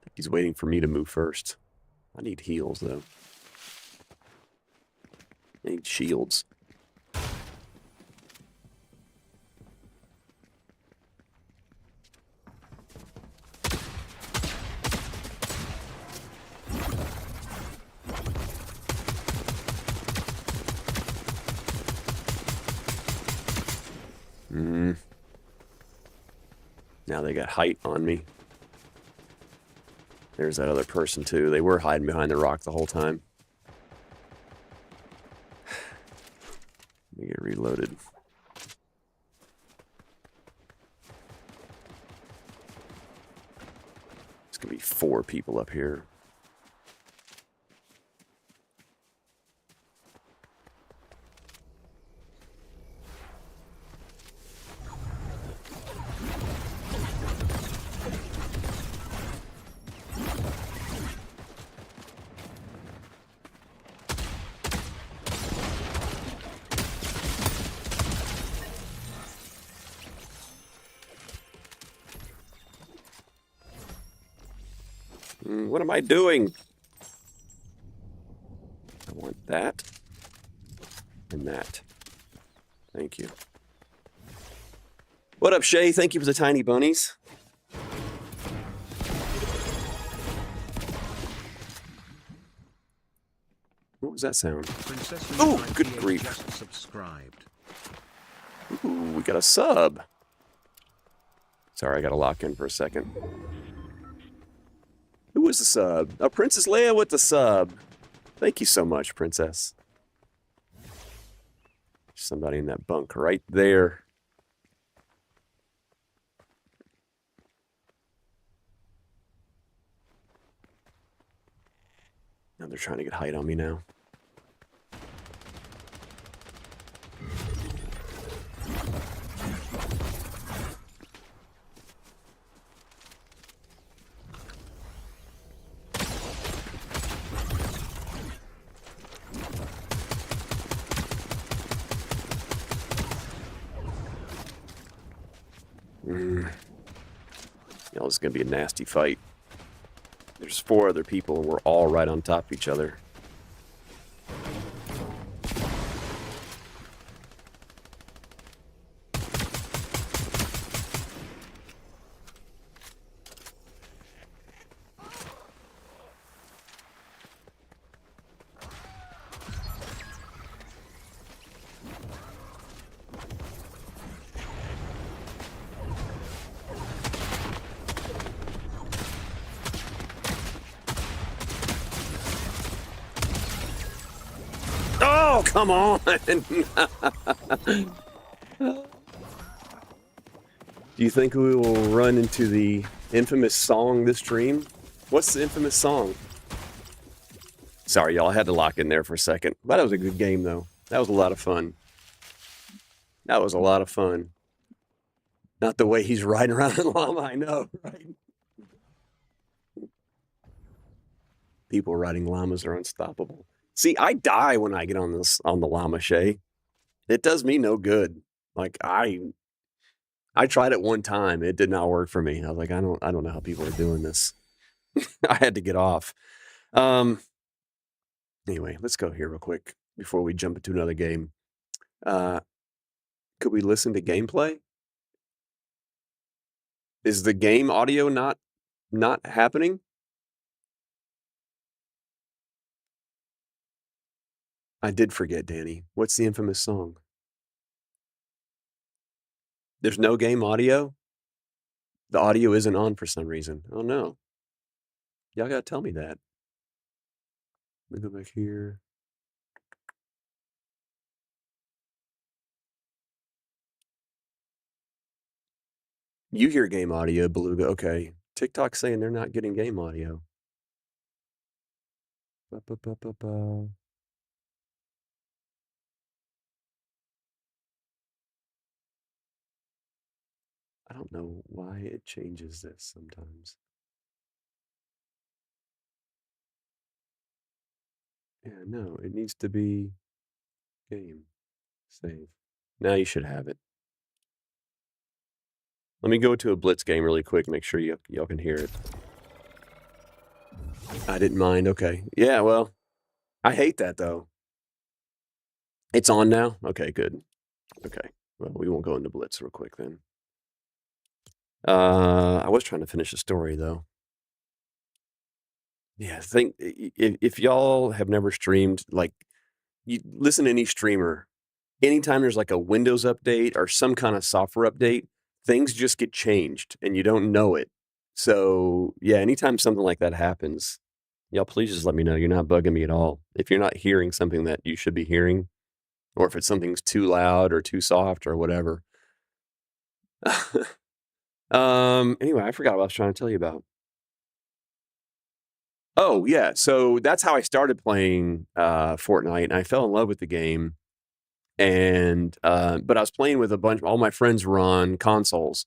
I think he's waiting for me to move first. I need heals, though. I need shields. Now they got height on me. There's that other person, too. They were hiding behind the rock the whole time. Let me get reloaded. There's going to be 4 people up here. What am I doing? I want that. And that. Thank you. What up, Shay? Thank you for the tiny bunnies. What was that sound? Oh, good grief. Subscribed. Ooh, we got a sub. Sorry, I got to lock in for a second. Who was the sub? Oh, Princess Leia with the sub. Thank you so much, Princess. Somebody in that bunk right there. Now they're trying to get height on me now. Y'all, this is going to be a nasty fight. There's 4 other people, and we're all right on top of each other. Oh, come on! Do you think we will run into the infamous song this stream? What's the infamous song? Sorry, y'all. I had to lock in there for a second. But that was a good game, though. That was a lot of fun. That was a lot of fun. Not the way he's riding around in llama, I know, right? People riding llamas are unstoppable. See, I die when I get on the llama, Shay. It does me no good. Like I tried it one time. It did not work for me. I was like, I don't know how people are doing this. I had to get off. Anyway, let's go here real quick before we jump into another game. Could we listen to gameplay? Is the game audio not happening? I did forget, Danny. What's the infamous song? There's no game audio? The audio isn't on for some reason. Oh no. Y'all gotta tell me that. Let me go back here. You hear game audio, Beluga. Okay. TikTok's saying they're not getting game audio. Ba-ba-ba-ba-ba. I don't know why it changes this sometimes. Yeah, no, it needs to be game save. Now you should have it. Let me go to a Blitz game really quick, make sure y'all can hear it. I didn't mind, okay. Yeah, well, I hate that, though. It's on now? Okay, good. Okay. Well, we won't go into Blitz real quick then. I was trying to finish the story, though. Yeah, think if y'all have never streamed, like, you listen to any streamer, anytime there's, like, a Windows update or some kinda software update, things just get changed, and you don't know it. So, yeah, anytime something like that happens, y'all please just let me know. You're not bugging me at all. If you're not hearing something that you should be hearing, or if it's something's too loud or too soft or whatever. Anyway, I forgot what I was trying to tell you about. Oh, yeah, so that's how I started playing, Fortnite, and I fell in love with the game, and, but I was playing with a bunch all my friends were on consoles.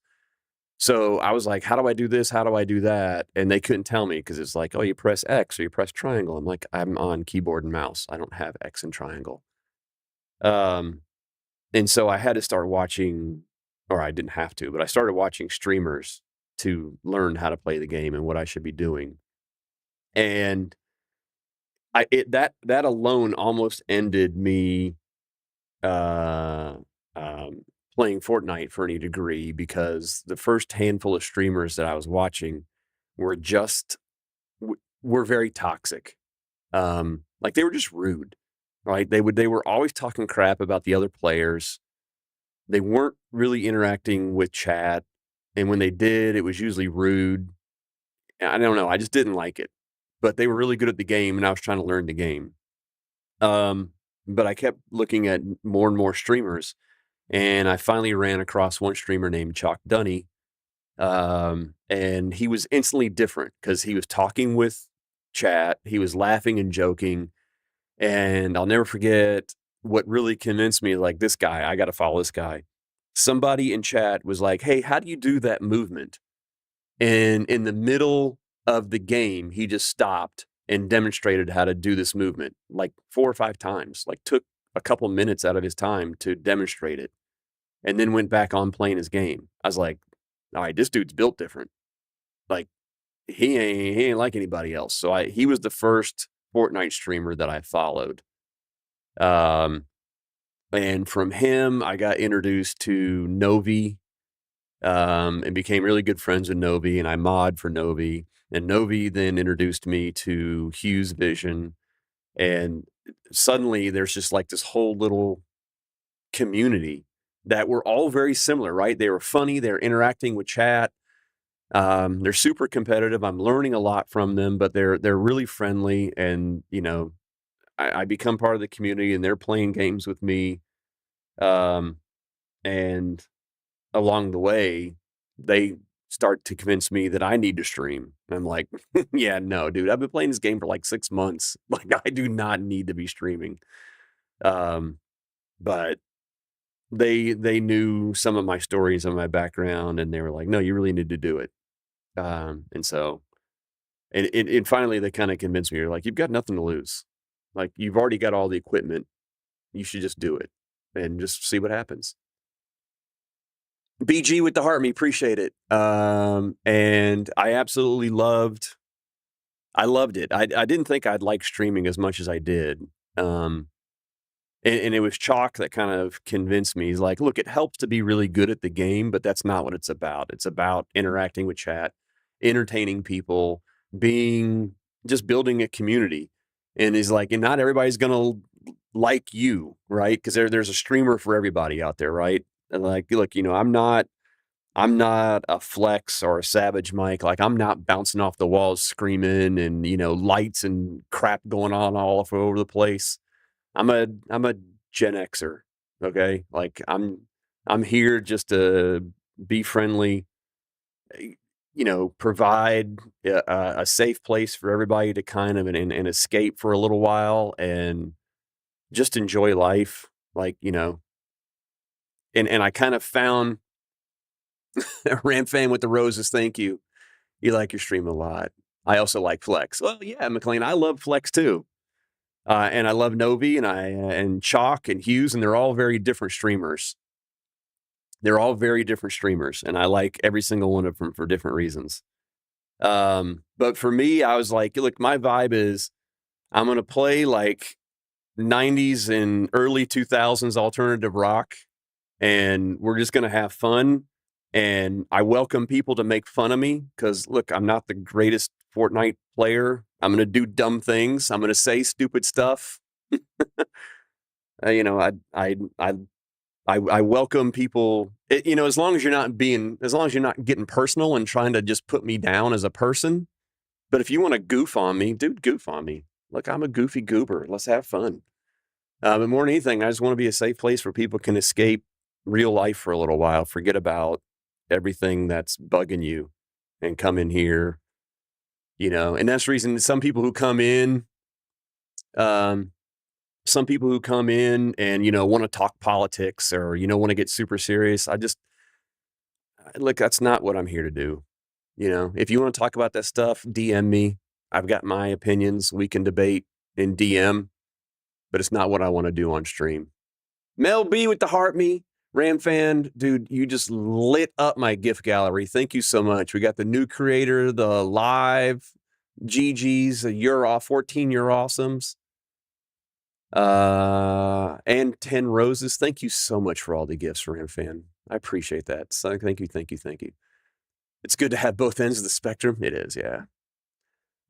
So I was like, "How do I do this? How do I do that?" And they couldn't tell me because it's like, "Oh, you press X or you press triangle." I'm like, "I'm on keyboard and mouse. I don't have X and triangle." Um, and so I had to start watching, or I didn't have to, but I started watching streamers to learn how to play the game and what I should be doing. And that alone almost ended me uh, um, playing Fortnite for any degree because the first handful of streamers that I was watching were just were very toxic. Like they were just rude, right? They were always talking crap about the other players. They weren't really interacting with chat, and when they did, it was usually rude. I don't know. I just didn't like it, but they were really good at the game, and I was trying to learn the game. Um, but I kept looking at more and more streamers, and I finally ran across one streamer named Chalk Dunny, and he was instantly different because he was talking with chat, he was laughing and joking, and I'll never forget what really convinced me, like, this guy, I gotta follow this guy. Somebody in chat was like, "Hey, how do you do that movement?" And in the middle of the game, he just stopped and demonstrated how to do this movement, like 4 or 5 times, like, took a couple minutes out of his time to demonstrate it, and then went back on playing his game. I was like, "Alright, this dude's built different." Like, he ain't like anybody else. So he was the first Fortnite streamer that I followed. Um, and from him, I got introduced to Novi, and became really good friends with Novi, and I mod for Novi. And Novi then introduced me to Hughes Vision, and suddenly there's just like this whole little community that were all very similar, right? They were funny, they're interacting with chat. They're super competitive. I'm learning a lot from them, but they're really friendly, and I become part of the community, and they're playing games with me. Um, and along the way, they start to convince me that I need to stream. And I'm like, yeah, no, dude, I've been playing this game for like 6 months. Like, I do not need to be streaming. Um, but they knew some of my stories and my background, and they were like, no, you really need to do it. And so and finally, they kinda convinced me, they're like, "You've got nothing to lose. Like, you've already got all the equipment. You should just do it and just see what happens." BG with the heart me, appreciate it. And I loved it. I didn't think I'd like streaming as much as I did. Um and it was Chalk that kind of convinced me. He's like, "Look, it helps to be really good at the game, but that's not what it's about. It's about interacting with chat, entertaining people, being just building a community." And he's like, "And not everybody's gonna like you, right? Because there's a streamer for everybody out there, right?" And like, look, I'm not a Flex or a Savage Mike. Like, I'm not bouncing off the walls screaming and lights and crap going on all over the place. I'm a Gen Xer, okay? Like, I'm here just to be friendly, provide a safe place for everybody to kind of and escape for a little while and just enjoy life, like, and I kind of found Ram fan with the roses, thank you. You like your stream a lot. I also like Flex. Well, yeah, McLean, I love Flex too. And I love Novi and Chalk and Hughes, and they're all very different streamers. They're all very different streamers, and I like every single one of them for different reasons. But for me, I was like, look, my vibe is I'm gonna play like 90s and early 2000s alternative rock, and we're just gonna have fun. And I welcome people to make fun of me because look, I'm not the greatest Fortnite player. I'm gonna do dumb things. I'm gonna say stupid stuff. You know, I welcome people. You know, as long as you're not getting personal and trying to just put me down as a person. But if you want to goof on me, dude, goof on me. Look, I'm a goofy goober. Let's have fun. But more than anything, I just want to be a safe place where people can escape real life for a little while, forget about everything that's bugging you, and come in here. You know, and that's the reason some people who come in, um, and want to talk politics or want to get super serious. Look, that's not what I'm here to do. If you want to talk about that stuff, DM me. I've got my opinions. We can debate in DM, but it's not what I want to do on stream. Mel B with the heart me. Ram fan, dude, you just lit up my gift gallery. Thank you so much. We got the new creator, the live GGs, you're off, 14 you're awesomes. And 10 roses. Thank you so much for all the gifts, Ram fan. I appreciate that. So thank you. It's good to have both ends of the spectrum. It is, yeah.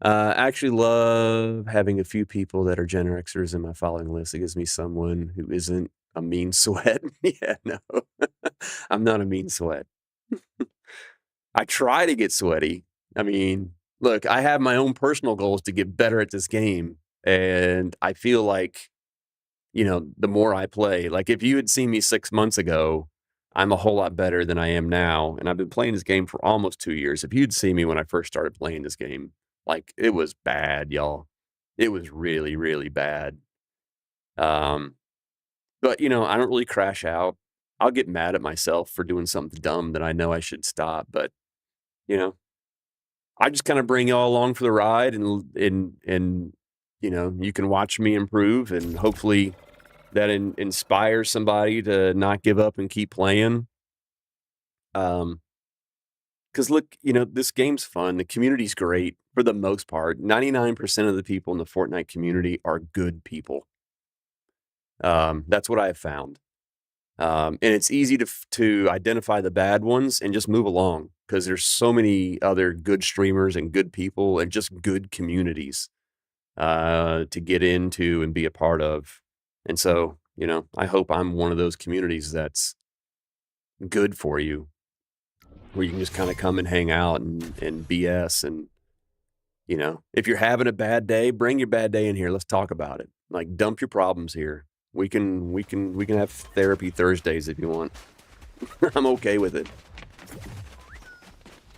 I actually love having a few people that are Gen Xers in my following list. It gives me someone who isn't a mean sweat. Yeah, no, I'm not a mean sweat. I try to get sweaty. I mean, look, I have my own personal goals to get better at this game. And I feel like, the more I play, like if you had seen me 6 months ago, I'm a whole lot better than I am now. And I've been playing this game for almost 2 years. If you'd seen me when I first started playing this game, like it was bad, y'all. It was really, really bad. But I don't really crash out. I'll get mad at myself for doing something dumb that I know I should stop. But, I just kind of bring y'all along for the ride and you can watch me improve, and hopefully that inspires somebody to not give up and keep playing. Because look, this game's fun. The community's great for the most part. 99% of the people in the Fortnite community are good people. That's what I have found. And it's easy to identify the bad ones and just move along because there's so many other good streamers and good people and just good communities to get into and be a part of. And so, I hope I'm one of those communities that's good for you, where you can just kind of come and hang out and BS. And, if you're having a bad day, bring your bad day in here. Let's talk about it. Like, dump your problems here. We can have therapy Thursdays if you want. I'm okay with it.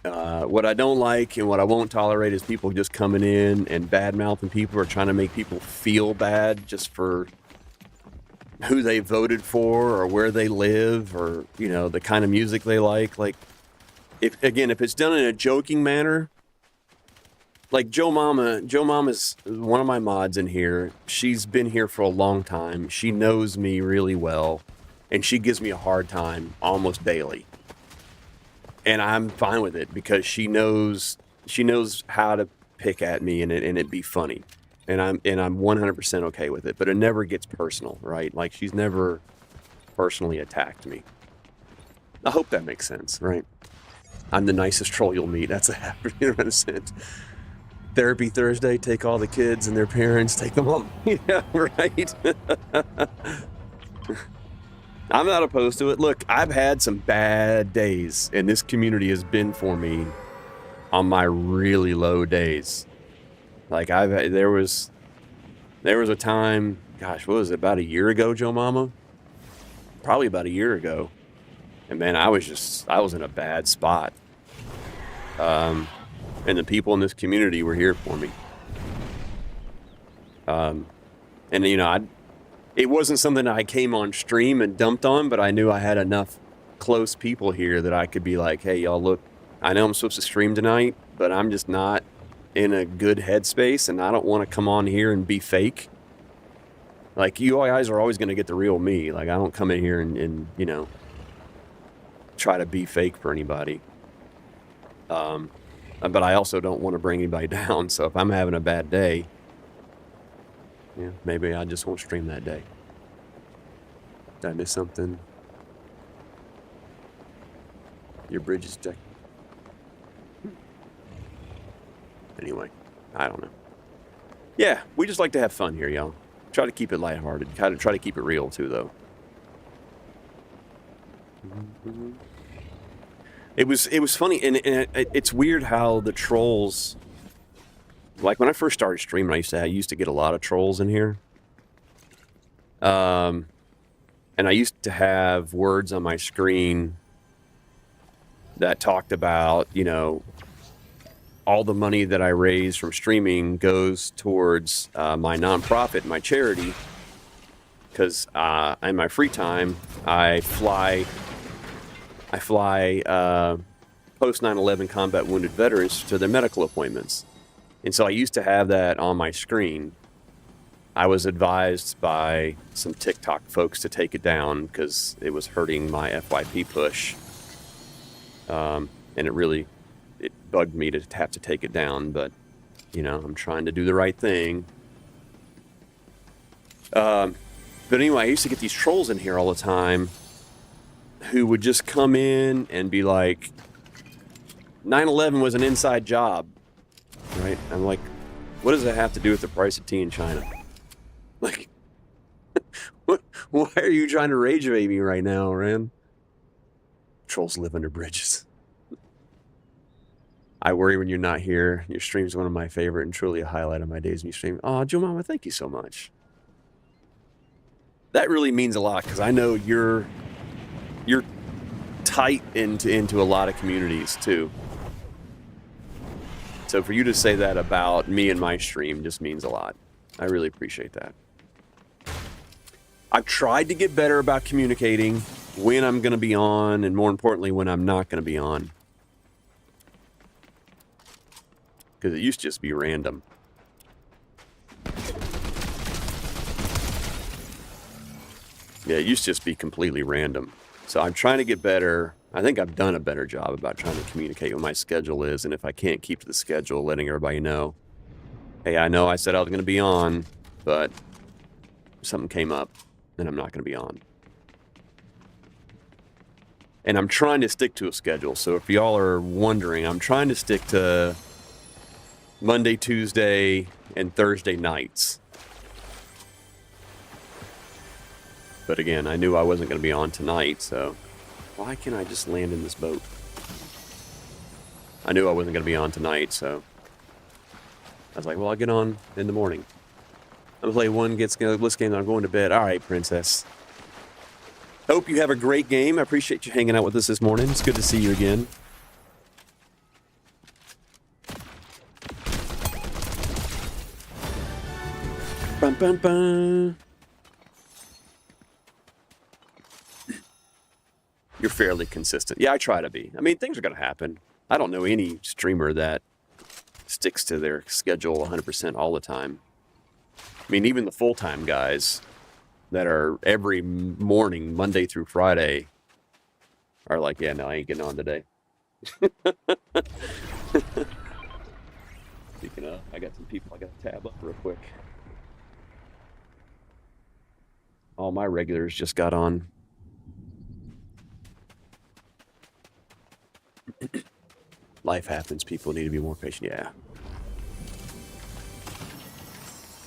What I don't like and what I won't tolerate is people just coming in and bad-mouthing people or trying to make people feel bad just for who they voted for or where they live or, the kind of music they like. Like, if it's done in a joking manner, like Joe Mama's one of my mods in here. She's been here for a long time. She knows me really well, and she gives me a hard time almost daily. And I'm fine with it because she knows how to pick at me and it be funny. And I'm 100% okay with it, but it never gets personal, right? Like, she's never personally attacked me. I hope that makes sense, right? I'm the nicest troll you'll meet. That's a happy 100%. Therapy Thursday, take all the kids and their parents, take them home. Yeah, right. I'm not opposed to it. Look, I've had some bad days, and this community has been for me on my really low days. Like, there was a time, gosh, what was it, about a year ago, Joe Mama? Probably about a year ago. And man, I was in a bad spot. And the people in this community were here for me. And it wasn't something I came on stream and dumped on, but I knew I had enough close people here that I could be like, hey, y'all, look, I know I'm supposed to stream tonight, but I'm just not in a good headspace, and I don't want to come on here and be fake. Like, you guys are always going to get the real me. Like, I don't come in here and you know, try to be fake for anybody. But I also don't want to bring anybody down. So if I'm having a bad day, yeah, maybe I just won't stream that day. Did I miss something? Your bridge is decked. Anyway, I don't know. Yeah, we just like to have fun here, y'all. Try to keep it lighthearted. Try to keep it real, too, though. It was funny, and it's weird how the trolls... Like, when I first started streaming, I used to get a lot of trolls in here. And I used to have words on my screen that talked about, you know, all the money that I raise from streaming goes towards my nonprofit, my charity, because in my free time, I fly post 9/11 combat wounded veterans to their medical appointments. And so I used to have that on my screen. I was advised by some TikTok folks to take it down because it was hurting my FYP push. And it bugged me to have to take it down, but, you know, I'm trying to do the right thing. But anyway, I used to get these trolls in here all the time who would just come in and be like, 9/11 was an inside job, right? I'm like, what does that have to do with the price of tea in China? Like, why are you trying to rage bait me right now, man? Trolls live under bridges. I worry when you're not here. Your stream's one of my favorite and truly a highlight of my days when you stream. Oh, Joe Mama, thank you so much. That really means a lot because I know you're tight into a lot of communities too. So for you to say that about me and my stream just means a lot. I really appreciate that. I've tried to get better about communicating when I'm going to be on and more importantly when I'm not going to be on. Because it used to just be random. Yeah, it used to just be completely random. So I'm trying to get better. I think I've done a better job about trying to communicate what my schedule is. And if I can't keep to the schedule, letting everybody know, hey, I know I said I was going to be on, but something came up and I'm not going to be on. And I'm trying to stick to a schedule. So if y'all are wondering, I'm trying to stick to Monday, Tuesday, and Thursday nights. But again, I knew I wasn't going to be on tonight, so why can't I just land in this boat? I knew I wasn't going to be on tonight, so I was like, well, I'll get on in the morning. I'm going to play one Blitz game, and I'm going to bed. All right, princess. Hope you have a great game. I appreciate you hanging out with us this morning. It's good to see you again. Bum, bum, bum. You're fairly consistent. Yeah, I try to be. I mean, things are going to happen. I don't know any streamer that sticks to their schedule 100% all the time. I mean, even the full-time guys that are every morning, Monday through Friday, are like, yeah, no, I ain't getting on today. Speaking of, I got some people I got to tab up real quick. All my regulars just got on. Life happens. People need to be more patient. Yeah.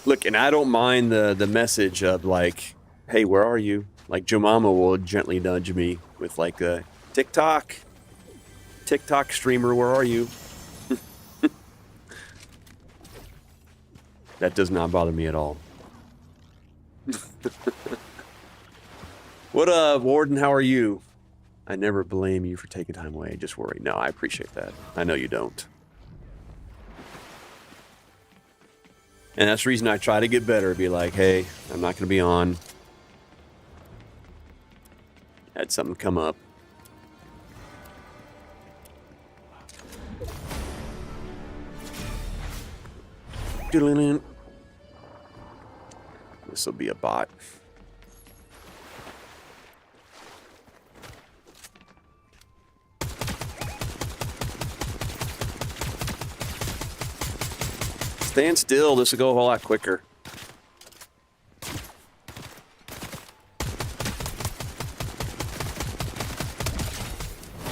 Look, and I don't mind the message of like, hey, where are you? Like, Joe Mama will gently nudge me with like a TikTok streamer, where are you? That does not bother me at all. What up, Warden? How are you? I never blame you for taking time away. Just worry. No, I appreciate that. I know you don't. And that's the reason I try to get better. Be like, hey, I'm not going to be on. Had something come up. Let's this will be a bot. Stand still. This will go a whole lot quicker.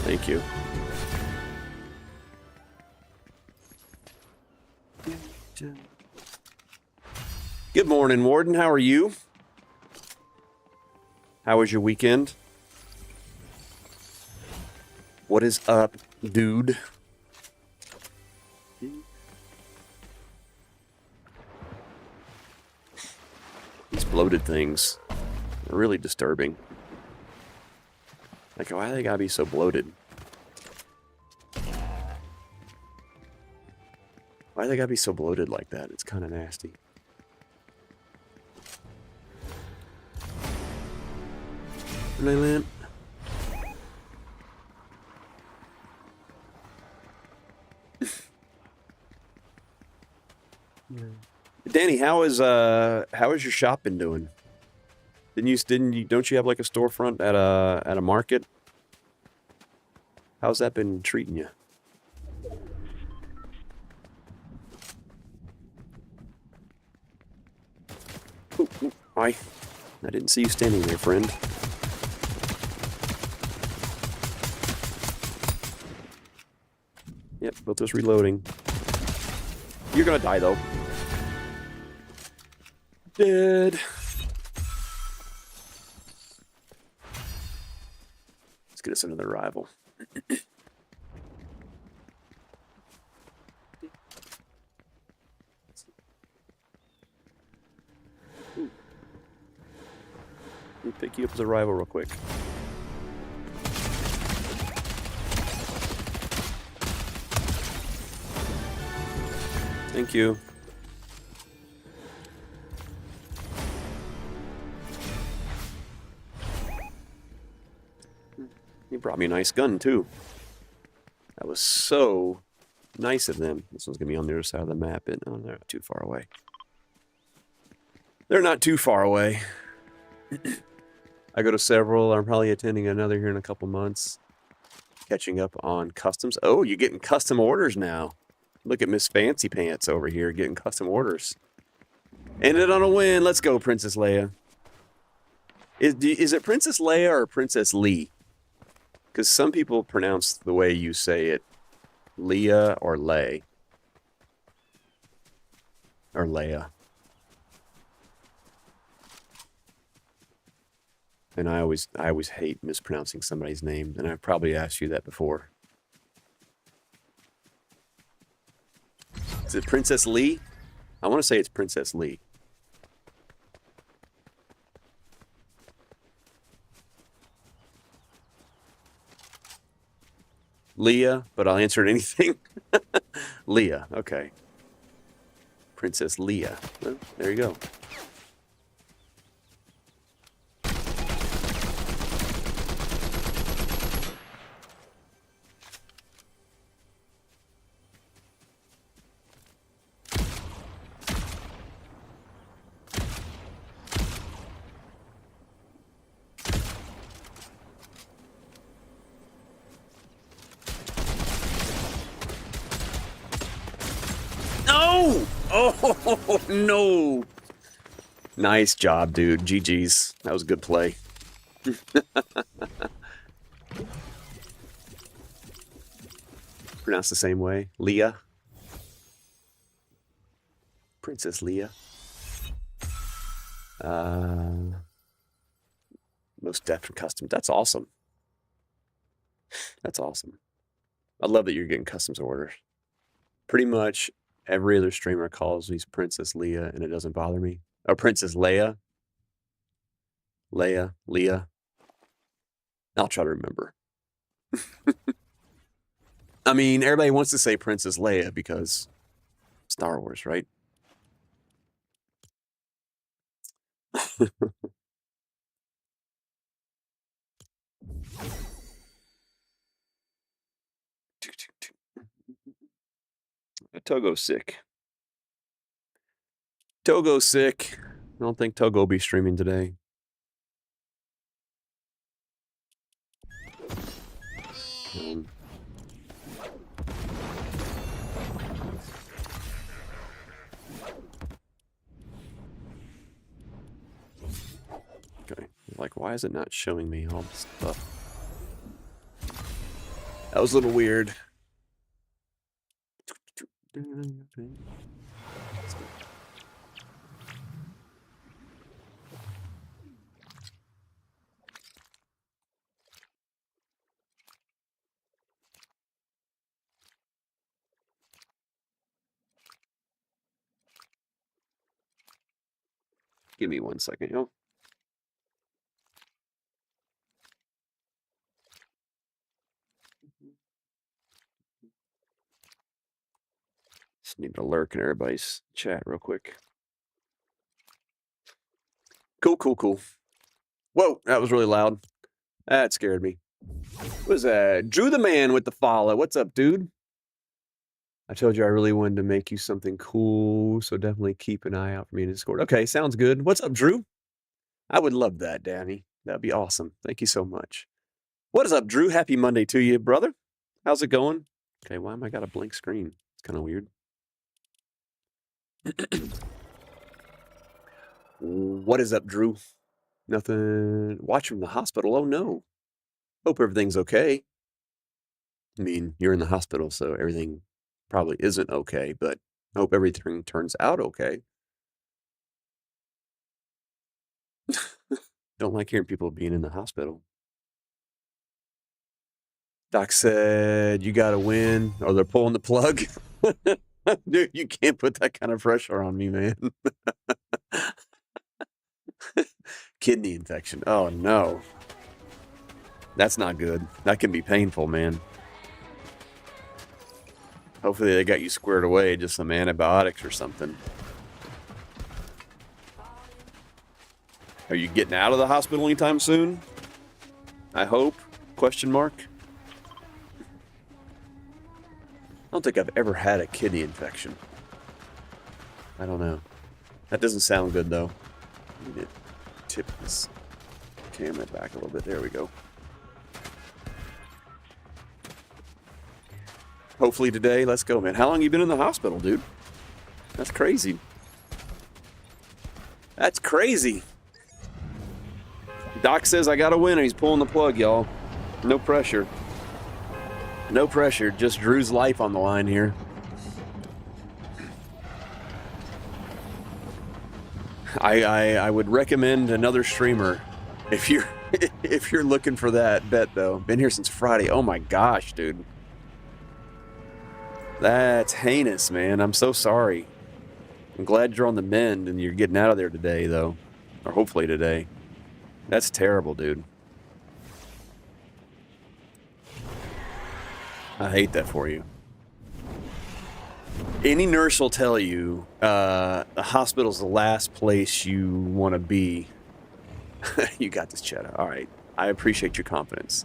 Thank you. Good morning, Warden. How are you? How was your weekend? What is up, dude? These bloated things are really disturbing. Like, why they gotta be so bloated? Why they gotta be so bloated like that? It's kind of nasty. Lamp. Danny, how is your shop been doing? Don't you have like a storefront at a market? How's that been treating you? Ooh, hi. I didn't see you standing there, friend. Yep, both those reloading. You're gonna die though. Dead. Let's get us another rival. Let me pick you up as a rival real quick. Thank you. You brought me a nice gun, too. That was so nice of them. This one's going to be on the other side of the map. Oh, they're not too far away. They're not too far away. I go to several. I'm probably attending another here in a couple months. Catching up on customs. Oh, you're getting custom orders now. Look at Miss Fancy Pants over here getting custom orders. Ended on a win. Let's go, Princess Leia. Is it Princess Leia or Princess Lee? Because some people pronounce the way you say it, Leah or Lay. Or Leia. And I always hate mispronouncing somebody's name, and I've probably asked you that before. Is it Princess Lee? I want to say it's Princess Lee. Leah, but I'll answer anything. Leah, okay. Princess Leia. Well, there you go. Oh, no. Nice job, dude. GG's. That was a good play. Pronounced the same way. Leah. Princess Leia. Most depth from custom. That's awesome. That's awesome. I love that you're getting customs orders. Pretty much every other streamer calls me Princess Leia, and it doesn't bother me. Oh, Princess Leia. Leah. I'll try to remember. I mean, everybody wants to say Princess Leia because Star Wars, right? Togo's sick. Togo's sick. I don't think Togo will be streaming today. Okay, like, why is it not showing me all this stuff? That was a little weird. Give me 1 second, yo. Just need to lurk in everybody's chat real quick. Cool. Whoa, that was really loud. That scared me. What was that? Drew the man with the follow. What's up, dude? I told you I really wanted to make you something cool, so definitely keep an eye out for me in Discord. Okay, sounds good. What's up, Drew? I would love that, Danny. That'd be awesome. Thank you so much. What is up, Drew? Happy Monday to you, brother. How's it going? Okay, why am I got a blank screen? It's kind of weird. What is up, Drew? Nothing. Watch from the hospital. Oh, no. Hope everything's okay. I mean, you're in the hospital, so everything probably isn't okay, but I hope everything turns out okay. Don't like hearing people being in the hospital. Doc said, you got to win, or they're pulling the plug. Dude, you can't put that kind of pressure on me, man. Kidney infection. Oh, no. That's not good. That can be painful, man. Hopefully they got you squared away, just some antibiotics or something. Are you getting out of the hospital anytime soon? I hope? Question mark. I don't think I've ever had a kidney infection. I don't know. That doesn't sound good, though. I need to tip this camera back a little bit. There we go. Hopefully today. Let's go, man. How long you been in the hospital, dude? That's crazy. That's crazy. Doc says I got a winner. He's pulling the plug, y'all. No pressure. No pressure. Just Drew's life on the line here. I would recommend another streamer if you're looking for that bet, though. Been here since Friday. Oh my gosh, dude. That's heinous, man. I'm so sorry. I'm glad you're on the mend and you're getting out of there today, though. Or hopefully today. That's terrible, dude. I hate that for you. Any nurse will tell you the hospital's the last place you want to be. You got this, Cheddar. All right. I appreciate your confidence.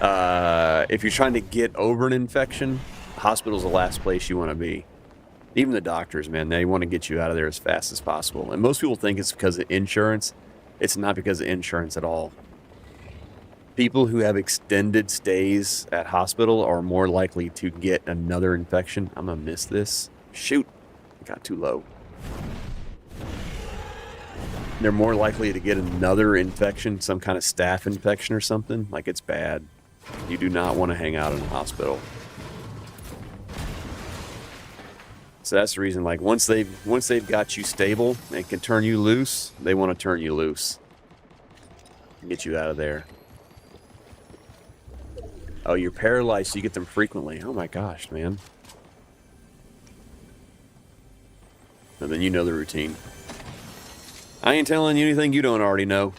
If you're trying to get over an infection, the hospital's the last place you want to be. Even the doctors, man, they want to get you out of there as fast as possible. And most people think it's because of insurance. It's not because of insurance at all. People who have extended stays at hospital are more likely to get another infection. I'm going to miss this. Shoot. I got too low. They're more likely to get another infection, some kind of staph infection or something. Like, it's bad. You do not want to hang out in a hospital. So that's the reason, like, once they've got you stable and can turn you loose, they want to turn you loose. Get you out of there. Oh, you're paralyzed, so you get them frequently. Oh my gosh, man. And then you know the routine. I ain't telling you anything you don't already know.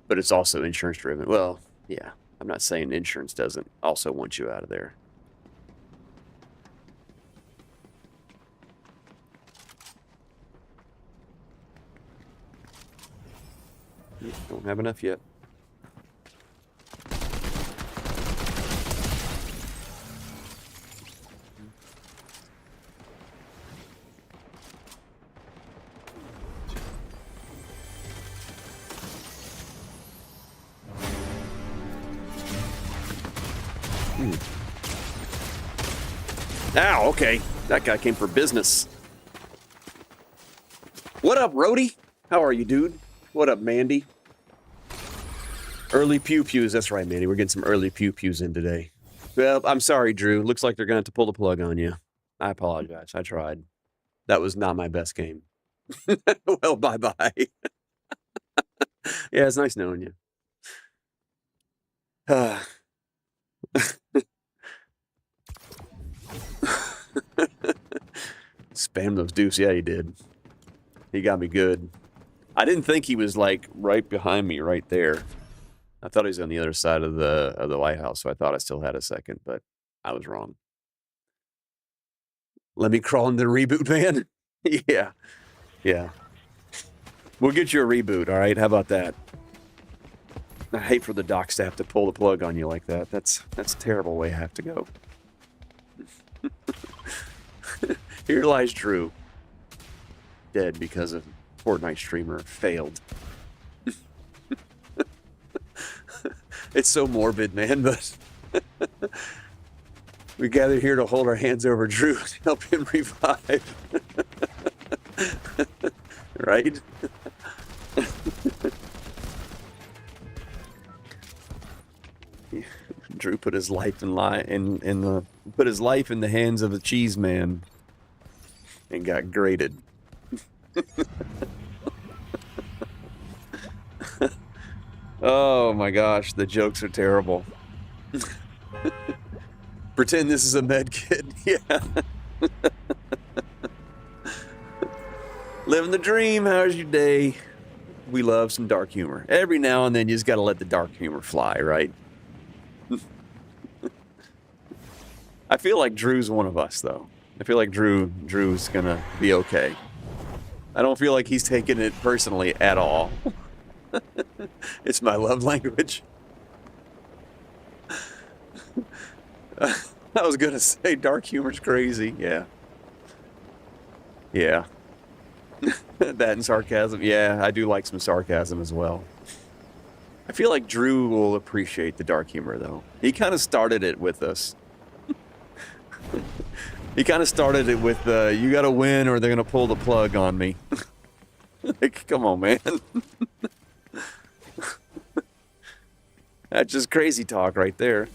But it's also insurance driven. Well, yeah. I'm not saying insurance doesn't also want you out of there. Don't have enough yet. Ow, okay. That guy came for business. What up, Rhodey? How are you, dude? What up, Mandy? Early pew-pews. That's right, Mandy. We're getting some early pew-pews in today. Well, I'm sorry, Drew. Looks like they're going to have to pull the plug on you. I apologize. I tried. That was not my best game. Well, bye-bye. Yeah, it's nice knowing you. Spam those deuce. Yeah, he did. He got me good. I didn't think he was, like, right behind me right there. I thought he was on the other side of the lighthouse, so I thought I still had a second, but I was wrong. Let me crawl into the reboot, man. Yeah. Yeah. We'll get you a reboot, all right? How about that? I hate for the dock staff to pull the plug on you like that. That's a terrible way to have to go. Here lies Drew. Dead because a Fortnite streamer failed. It's so morbid, man, but we gather here to hold our hands over Drew to help him revive. Right? Drew put his life in the hands of the cheese man and got grated. Oh my gosh, the jokes are terrible. Pretend this is a med kit. Yeah. Living the dream. How's your day? We love some dark humor. Every now and then you just gotta let the dark humor fly, right? I feel like Drew's one of us, though. I feel like Drew's gonna be okay. I don't feel like he's taking it personally at all. It's my love language. I was gonna say dark humor's crazy. Yeah. Yeah. That and sarcasm. Yeah, I do like some sarcasm as well. I feel like Drew will appreciate the dark humor, though. He kind of started it with us. He kind of started it with, you gotta win or they're gonna pull the plug on me. Like, come on, man. That's just crazy talk right there.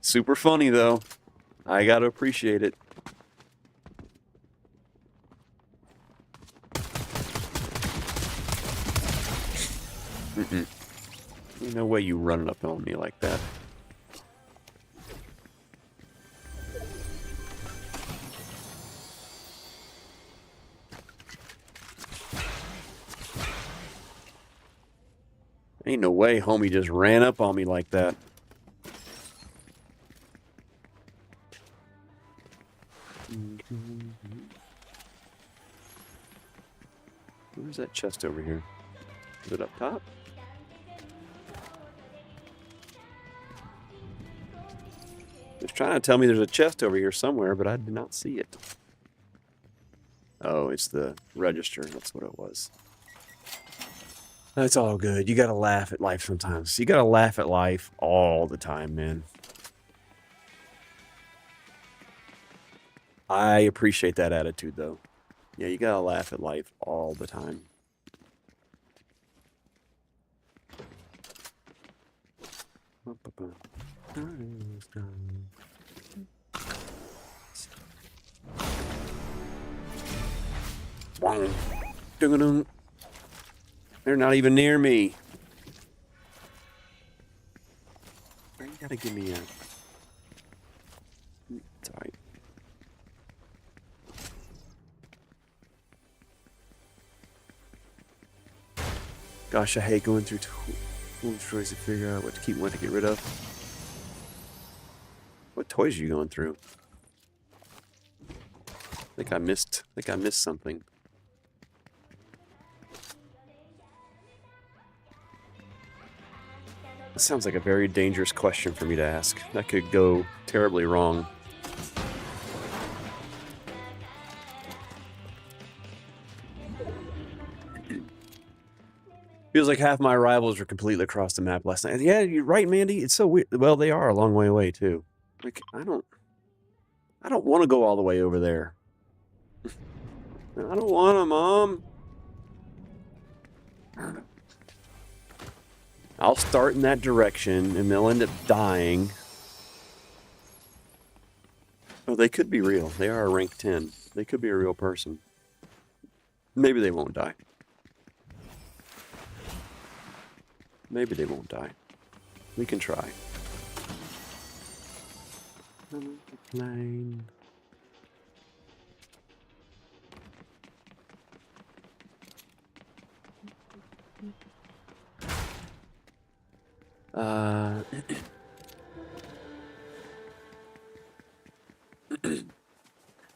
Super funny, though. I gotta appreciate it. No way you running up on me like that. Ain't no way homie just ran up on me like that. Where's that chest over here? Is it up top? It's trying to tell me there's a chest over here somewhere, but I did not see it. Oh, it's the register. That's what it was. That's all good. You gotta laugh at life sometimes. You gotta laugh at life all the time, man. I appreciate that attitude, though. Yeah, you gotta laugh at life all the time. They're not even near me. You gotta give me a... It's alright. Gosh, I hate going through toys to figure out what to keep and what to get rid of. What toys are you going through? think I missed something. That sounds like a very dangerous question for me to ask. That could go terribly wrong. Feels like half my rivals were completely across the map last night. Yeah, you're right, Mandy. It's so weird. Well, they are a long way away too. Like I don't want to go all the way over there. I don't want to, Mom. I'll start in that direction, and they'll end up dying. Oh, they could be real. They are a rank 10. They could be a real person. Maybe they won't die. Maybe they won't die. We can try. Plane.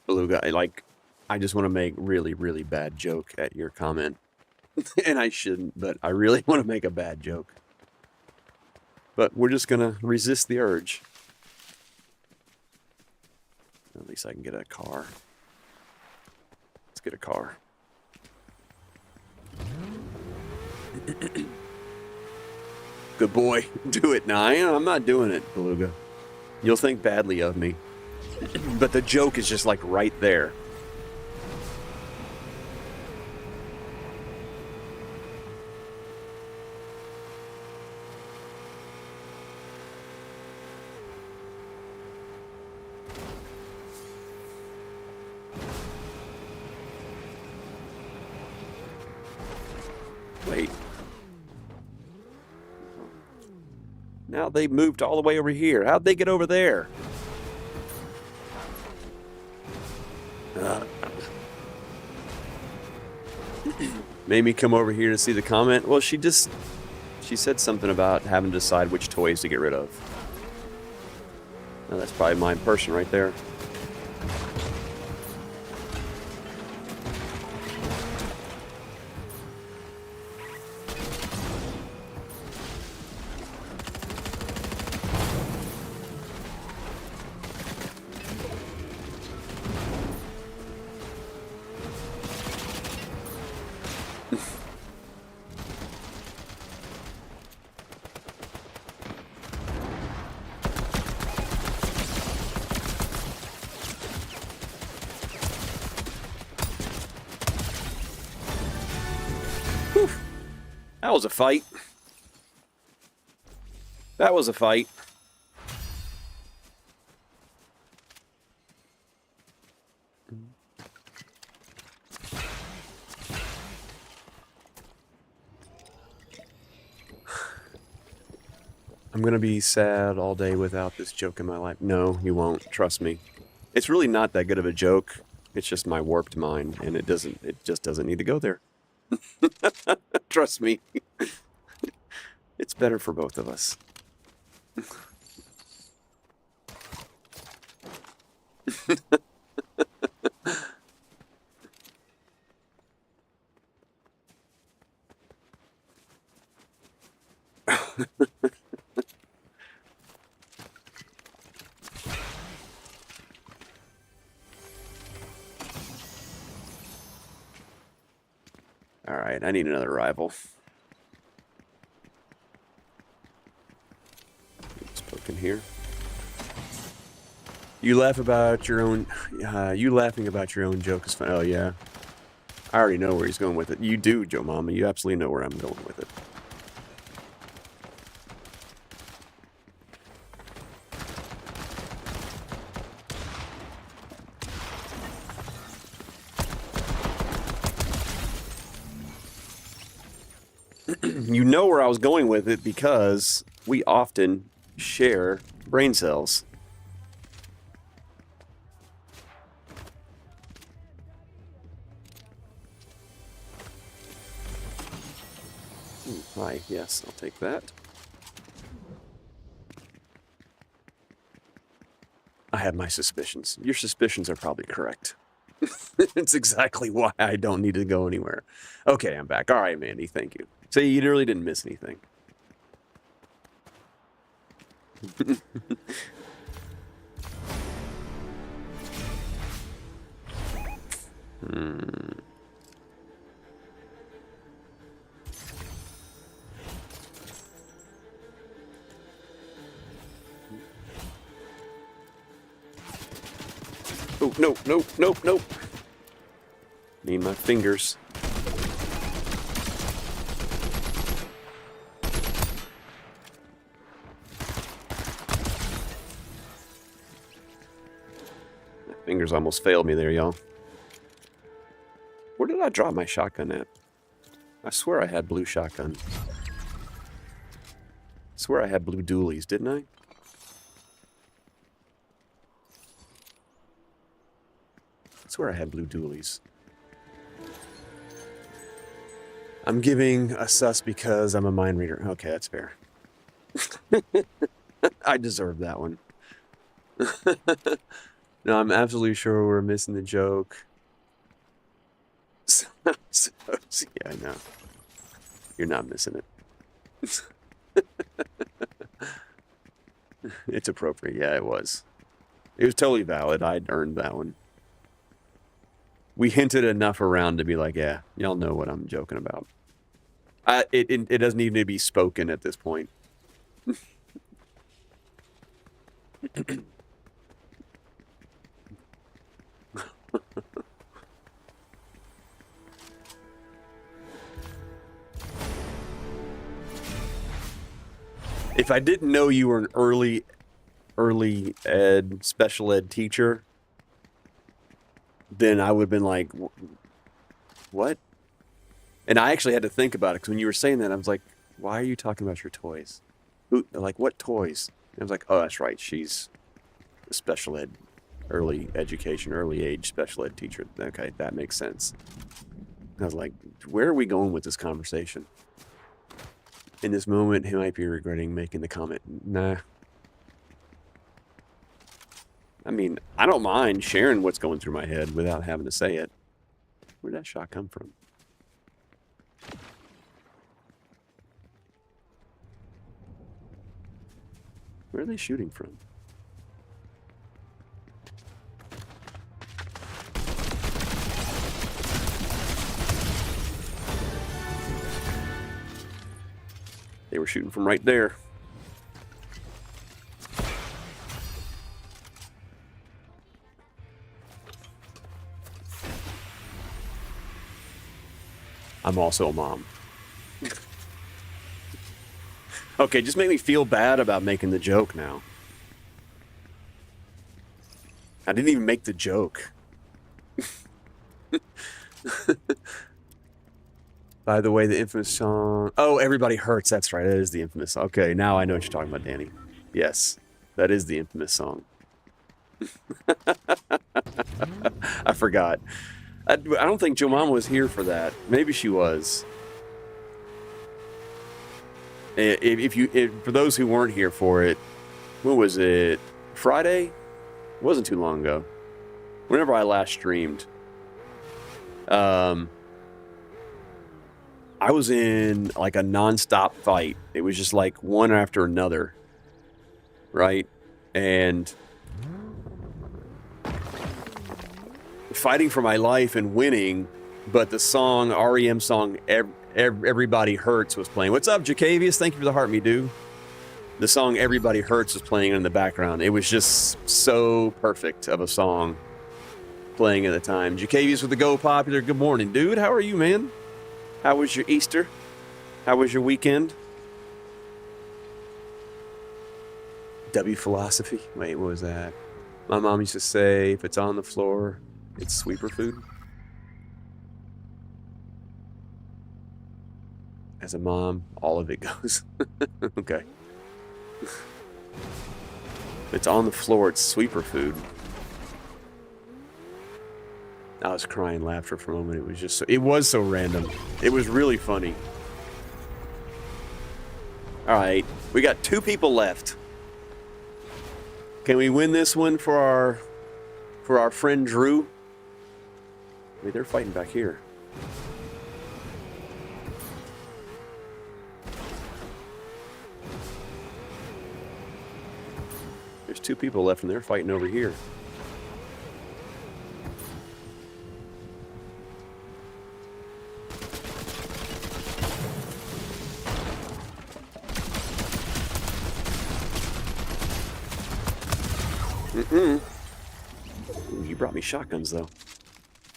Beluga, I just want to make really, really bad joke at your comment. And I shouldn't, but I really want to make a bad joke. But we're just going to resist the urge. At least I can get a car. Let's get a car. Good boy. Do it now. I'm not doing it, Beluga. You'll think badly of me. But the joke is just like right there. Wait. Now they moved all the way over here. How'd they get over there? Made me come over here to see the comment. Well, she said something about having to decide which toys to get rid of. Now, that's probably my person right there. That was a fight. That was a fight. I'm gonna be sad all day without this joke in my life. No, you won't. Trust me. It's really not that good of a joke. It's just my warped mind, and it just doesn't need to go there. Trust me. It's better for both of us. Alright, I need another rival. Let's poke in here. You laugh about your own... you laughing about your own joke is fun. Oh, yeah. I already know where he's going with it. You do, Joe Mama. You absolutely know where I'm going with it. You know where I was going with it because we often share brain cells. Hi, yes, I'll take that. I have my suspicions. Your suspicions are probably correct. It's exactly why I don't need to go anywhere. Okay, I'm back. All right, Mandy, thank you. So you really didn't miss anything. Oh, no, no, nope, nope. Need my fingers. My fingers almost failed me there, y'all. Where did I drop my shotgun at? I swear I had blue shotgun. I swear I had blue dualies, didn't I? I swear I had blue dualies. I'm giving a sus because I'm a mind reader. Okay, that's fair. I deserve that one. No, I'm absolutely sure we're missing the joke. Yeah, I know. You're not missing it. It's appropriate. Yeah, it was. It was totally valid. I'd earned that one. We hinted enough around to be like, yeah, y'all know what I'm joking about. It doesn't need to be spoken at this point. If I didn't know you were an early ed, special ed teacher, then I would have been like, what? And I actually had to think about it, because when you were saying that, I was like, why are you talking about your toys? Who, like, what toys? And I was like, oh, that's right, she's a special ed, early education, early age special ed teacher. Okay, that makes sense. I was like, where are we going with this conversation? In this moment, he might be regretting making the comment. Nah. I mean, I don't mind sharing what's going through my head without having to say it. Where'd that shot come from? Where are they shooting from? They were shooting from right there. I'm also a mom. Okay, just make me feel bad about making the joke now. I didn't even make the joke. By the way, the infamous song... Oh, Everybody Hurts. That's right. That is the infamous song. Okay, now I know what you're talking about, Danny. Yes, that is the infamous song. I forgot. I don't think Joe Mama was here for that. Maybe she was. For those who weren't here for it, when was it? Friday? It wasn't too long ago. Whenever I last streamed. I was in like a non-stop fight. It was just like one after another. Right? And fighting for my life and winning, but the song, REM song, Everybody Hurts was playing. What's up, Jacavius? Thank you for the heart, me dude. The song Everybody Hurts was playing in the background. It was just so perfect of a song playing at the time. Jacavius with the Go Popular. Good morning, dude. How are you, man? How was your Easter? How was your weekend? W philosophy. Wait, what was that? My mom used to say, if it's on the floor, it's sweeper food. As a mom, all of it goes. Okay. If it's on the floor, it's sweeper food. I was crying laughter for a moment. It was just so, it was so random. It was really funny. All right, we got 2 people left. Can we win this one for our friend Drew? I mean, they're fighting back here. There's 2 people left, and they're fighting over here. Ooh, you brought me shotguns, though.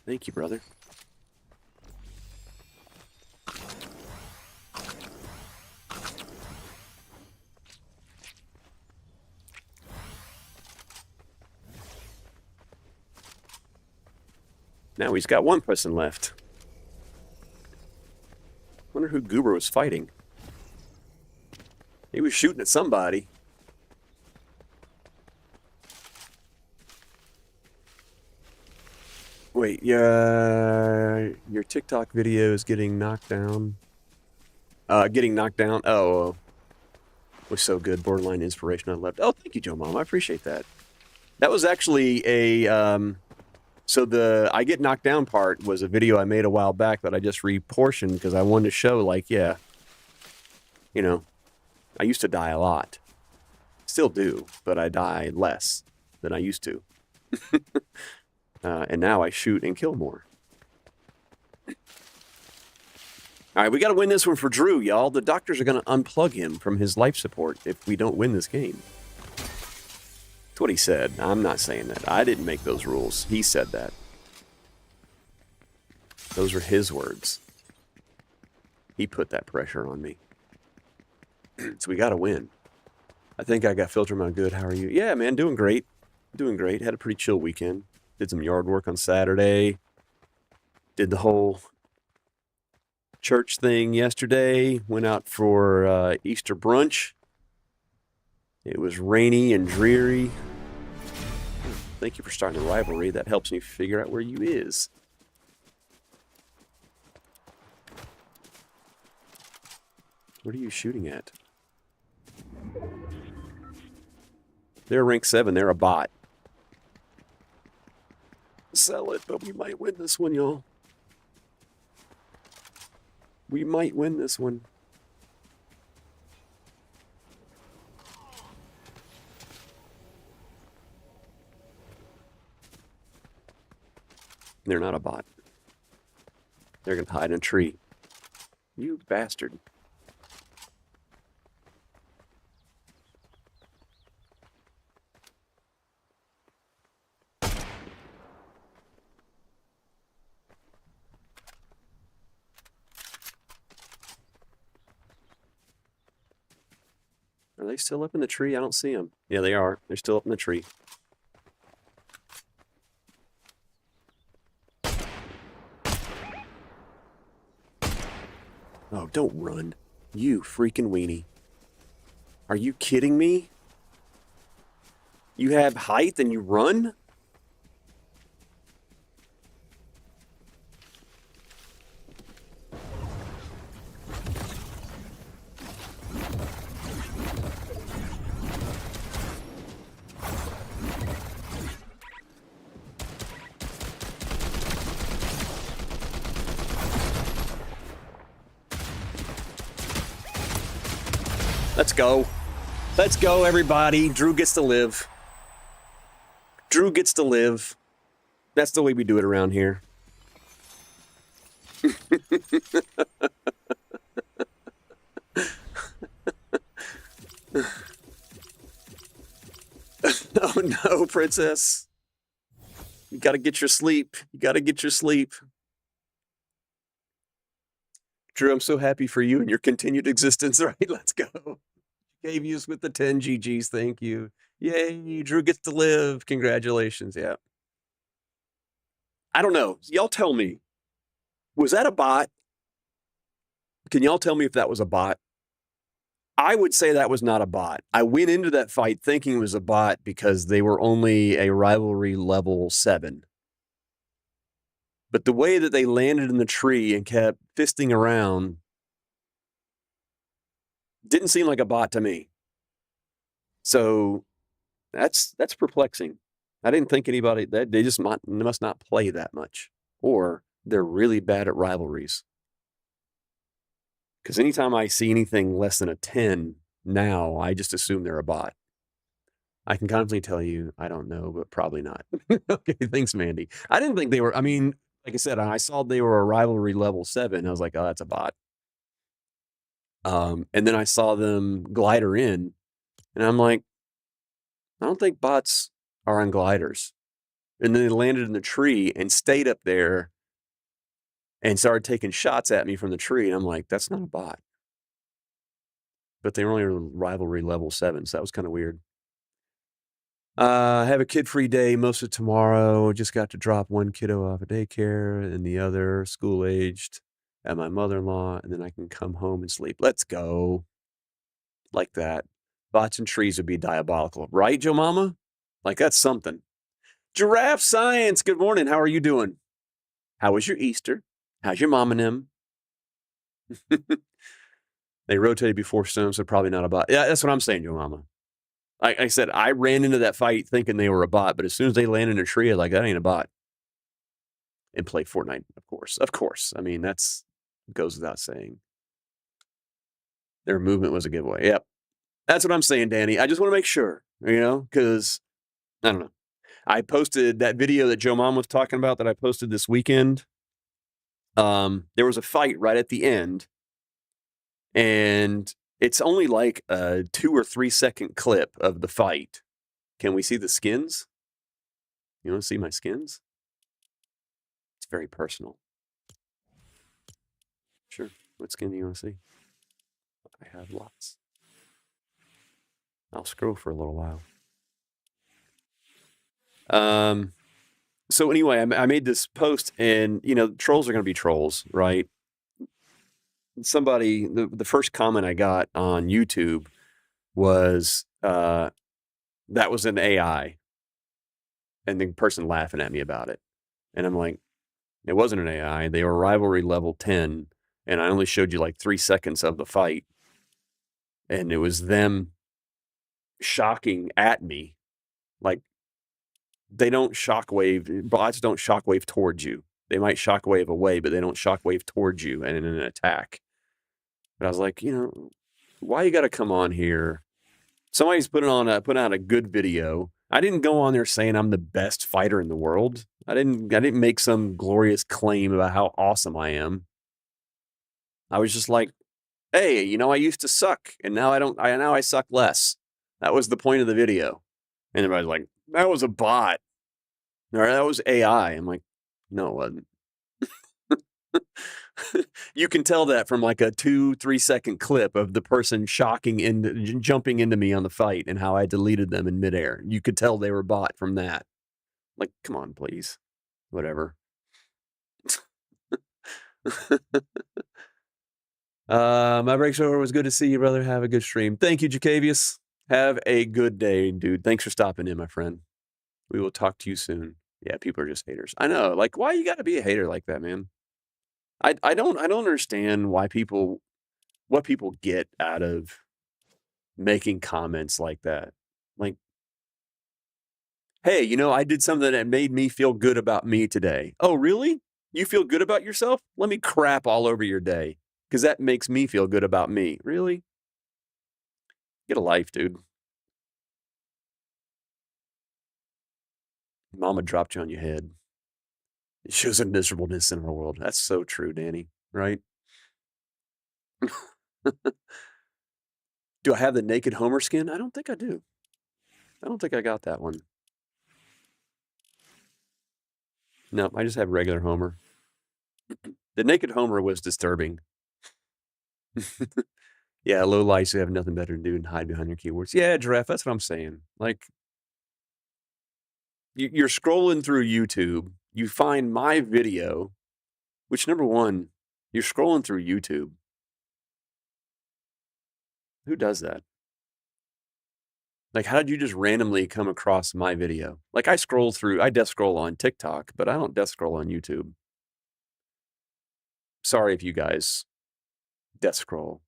Thank you, brother. Now he's got 1 person left. Wonder who Goober was fighting. He was shooting at somebody. Wait, yeah, your TikTok video is getting knocked down. Getting knocked down. Oh, was so good. Borderline inspiration. I loved. Oh, thank you, Joe Mom. I appreciate that. That was actually a. So the I get knocked down part was a video I made a while back that I just reportioned because I wanted to show, like, yeah, you know, I used to die a lot. Still do, but I die less than I used to. And now I shoot and kill more. All right, we got to win this one for Drew, y'all. The doctors are going to unplug him from his life support if we don't win this game. That's what he said. I'm not saying that. I didn't make those rules. He said that. Those are his words. He put that pressure on me. So we got to win. I think I got Filter Mount good. How are you? Yeah, man, doing great. Doing great. Had a pretty chill weekend. Did some yard work on Saturday. Did the whole church thing yesterday. Went out for Easter brunch. It was rainy and dreary. Thank you for starting the rivalry. That helps me figure out where you is. What are you shooting at? They're rank 7. They're a bot. Sell it, but we might win this one, y'all. We might win this one. They're not a bot. They're going to hide in a tree. You bastard. Are they still up in the tree? I don't see them. Yeah, they are. They're still up in the tree. Oh, don't run. You freaking weenie. Are you kidding me? You have height and you run? Let's go. Let's go, everybody. Drew gets to live. Drew gets to live. That's the way we do it around here. Oh no, princess. You gotta get your sleep. You gotta get your sleep. Drew, I'm so happy for you and your continued existence. All right, let's go. Gave you with the 10 GGs. Thank you. Yay, Drew gets to live. Congratulations. Yeah. I don't know. Y'all tell me. Was that a bot? Can y'all tell me if that was a bot? I would say that was not a bot. I went into that fight thinking it was a bot because they were only a rivalry level 7. But the way that they landed in the tree and kept fisting around didn't seem like a bot to me. So that's perplexing. I didn't think anybody that they just must not play that much. or they're really bad at rivalries. Because anytime I see anything less than a 10 now, I just assume they're a bot. I can confidently tell you, I don't know, but probably not. Okay, thanks, Mandy. I didn't think they were. I mean, like I said, I saw they were a rivalry level 7. I was like, oh, that's a bot. And then I saw them glider in, and I'm like, I don't think bots are on gliders. And then they landed in the tree and stayed up there and started taking shots at me from the tree. And I'm like, that's not a bot. But they were only rivalry level 7, so that was kind of weird. I have a kid-free day most of tomorrow. Just got to drop one kiddo off at daycare and the other school-aged at my mother-in-law, and then I can come home and sleep. Let's go. Like that. Bots and trees would be diabolical. Right, Joe Mama? Like, that's something. Giraffe Science, good morning. How are you doing? How was your Easter? How's your mom and them? They rotated before Stone, so probably not a bot. Yeah, that's what I'm saying, Joe Mama. Like I said, I ran into that fight thinking they were a bot, but as soon as they landed in a tree, I'm like, that ain't a bot. And play Fortnite, of course. Of course. I mean, that's goes without saying. Their movement was a giveaway. Yep. That's what I'm saying, Danny. I just want to make sure, because I don't know. I posted that video that Joe Mom was talking about that I posted this weekend. There was a fight right at the end, and it's only like a 2 or 3 second clip of the fight. Can we see the skins? You want to see my skins? It's very personal. Sure. What skin do you want to see? I have lots. I'll scroll for a little while. So anyway, I made this post, and trolls are going to be trolls, right? Somebody, the first comment I got on YouTube was that was an AI, and the person laughing at me about it, and I'm like, it wasn't an AI. They were rivalry level 10, and I only showed you like 3 seconds of the fight, and it was them shocking at me. Like, they don't shockwave. Bots don't shockwave towards you. They might shockwave away, but they don't shockwave towards you and in an attack. But I was like, why you got to come on here? Somebody's putting out a good video. I didn't go on there saying I'm the best fighter in the world. I didn't make some glorious claim about how awesome I am. I was just like, hey, I used to suck, and now I don't. Now I suck less. That was the point of the video. And everybody's like, that was a bot. Or that was AI. I'm like, no, it wasn't. You can tell that from like a 2-3 second clip of the person jumping into me on the fight and how I deleted them in midair. You could tell they were bot from that. Like, come on, please. Whatever. My break's over. It was good to see you, brother. Have a good stream. Thank you, Jacavius. Have a good day, dude. Thanks for stopping in, my friend. We will talk to you soon. Yeah, people are just haters. I know. Like, why you got to be a hater like that, man? I don't understand what people get out of making comments like that. Like, hey, I did something that made me feel good about me today. Oh, really? You feel good about yourself? Let me crap all over your day because that makes me feel good about me. Really? Get a life, dude. Mama dropped you on your head. It shows a miserableness in our world. That's so true, Danny, right? Do I have the naked Homer skin? I don't think I do. I don't think I got that one. No, I just have regular Homer. The naked Homer was disturbing. Yeah, low lights who have nothing better to do than hide behind your keyboards. Yeah, Giraffe, that's what I'm saying. Like, you're scrolling through YouTube, you find my video, which, number one, you're scrolling through YouTube. Who does that? Like, how did you just randomly come across my video? Like, I death scroll on TikTok, but I don't death scroll on YouTube. Sorry if you guys death scroll.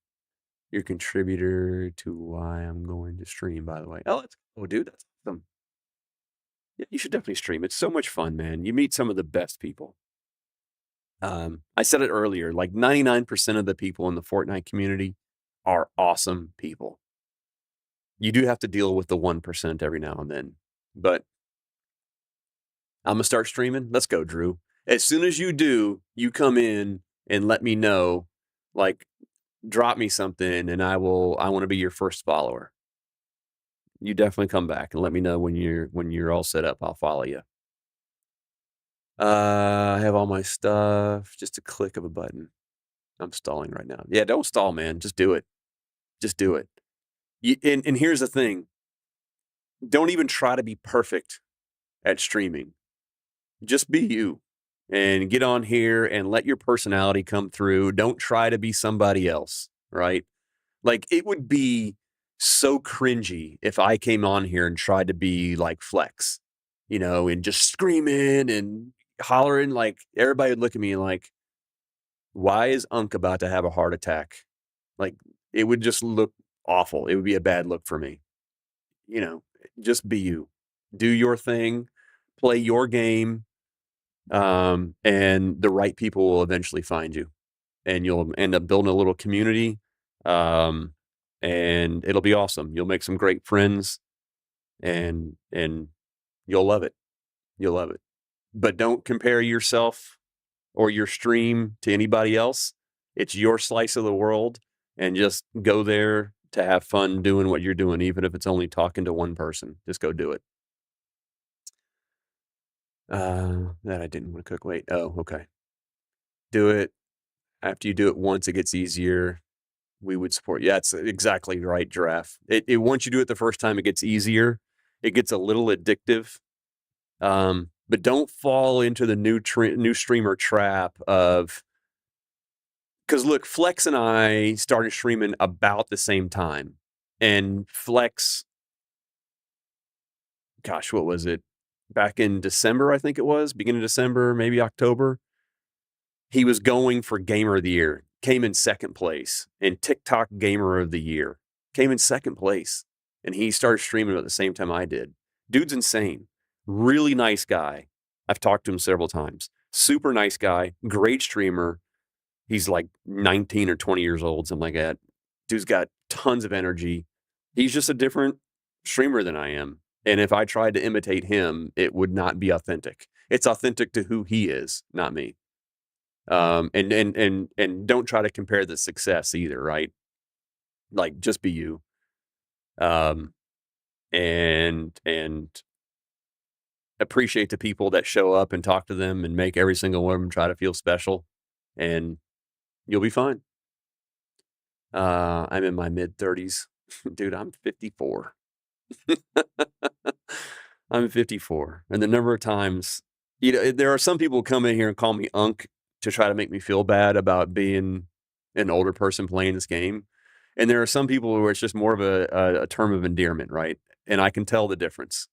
Your contributor to why I'm going to stream, by the way. Oh, dude, that's awesome. Yeah, you should definitely stream. It's so much fun, man. You meet some of the best people. I said it earlier, like 99% of the people in the Fortnite community are awesome people. You do have to deal with the 1% every now and then, but I'm gonna start streaming. Let's go, Drew. As soon as you do, you come in and let me know, like drop me something and I want to be your first follower. You definitely come back and let me know when you're all set up. I'll follow you. I have all my stuff. Just a click of a button. I'm stalling right now. Yeah, don't stall, man. Just do it. Just do it. And here's the thing. Don't even try to be perfect at streaming. Just be you and get on here and let your personality come through. Don't try to be somebody else, right? Like it would be so cringy if I came on here and tried to be like Flex, and just screaming and hollering. Like everybody would look at me like, why is Unc about to have a heart attack? Like it would just look awful. It would be a bad look for me. You know, just be you. Do your thing, play your game, and the right people will eventually find you, and you'll end up building a little community, um, and it'll be awesome. You'll make some great friends, and you'll love it. You'll love it. But don't compare yourself or your stream to anybody else. It's your slice of the world, and just go there to have fun doing what you're doing, even if it's only talking to one person. Just go do it. That I didn't want to cook. Wait. Oh, okay. Do it. After you do it once, it gets easier. We would support. Yeah, it's exactly right, Giraffe. It once you do it the first time, it gets easier. It gets a little addictive. But don't fall into the new streamer trap of, because look, Flex and I started streaming about the same time, and Flex, gosh, what was it? Back in December, I think it was beginning of December, maybe October. He was going for Gamer of the Year, came in second place, and TikTok Gamer of the Year came in second place. And he started streaming at the same time I did. Dude's insane. Really nice guy. I've talked to him several times. Super nice guy, great streamer. He's like 19 or 20 years old, something like that. Dude's got tons of energy. He's just a different streamer than I am. And if I tried to imitate him, it would not be authentic. It's authentic to who he is, not me. And don't try to compare the success either, right? Like just be you. Um, and appreciate the people that show up and talk to them and make every single one of them try to feel special, and you'll be fine. I'm in my mid 30s. Dude, I'm 54. I'm 54. And the number of times, there are some people who come in here and call me Unc to try to make me feel bad about being an older person playing this game. And there are some people where it's just more of a term of endearment, right? And I can tell the difference.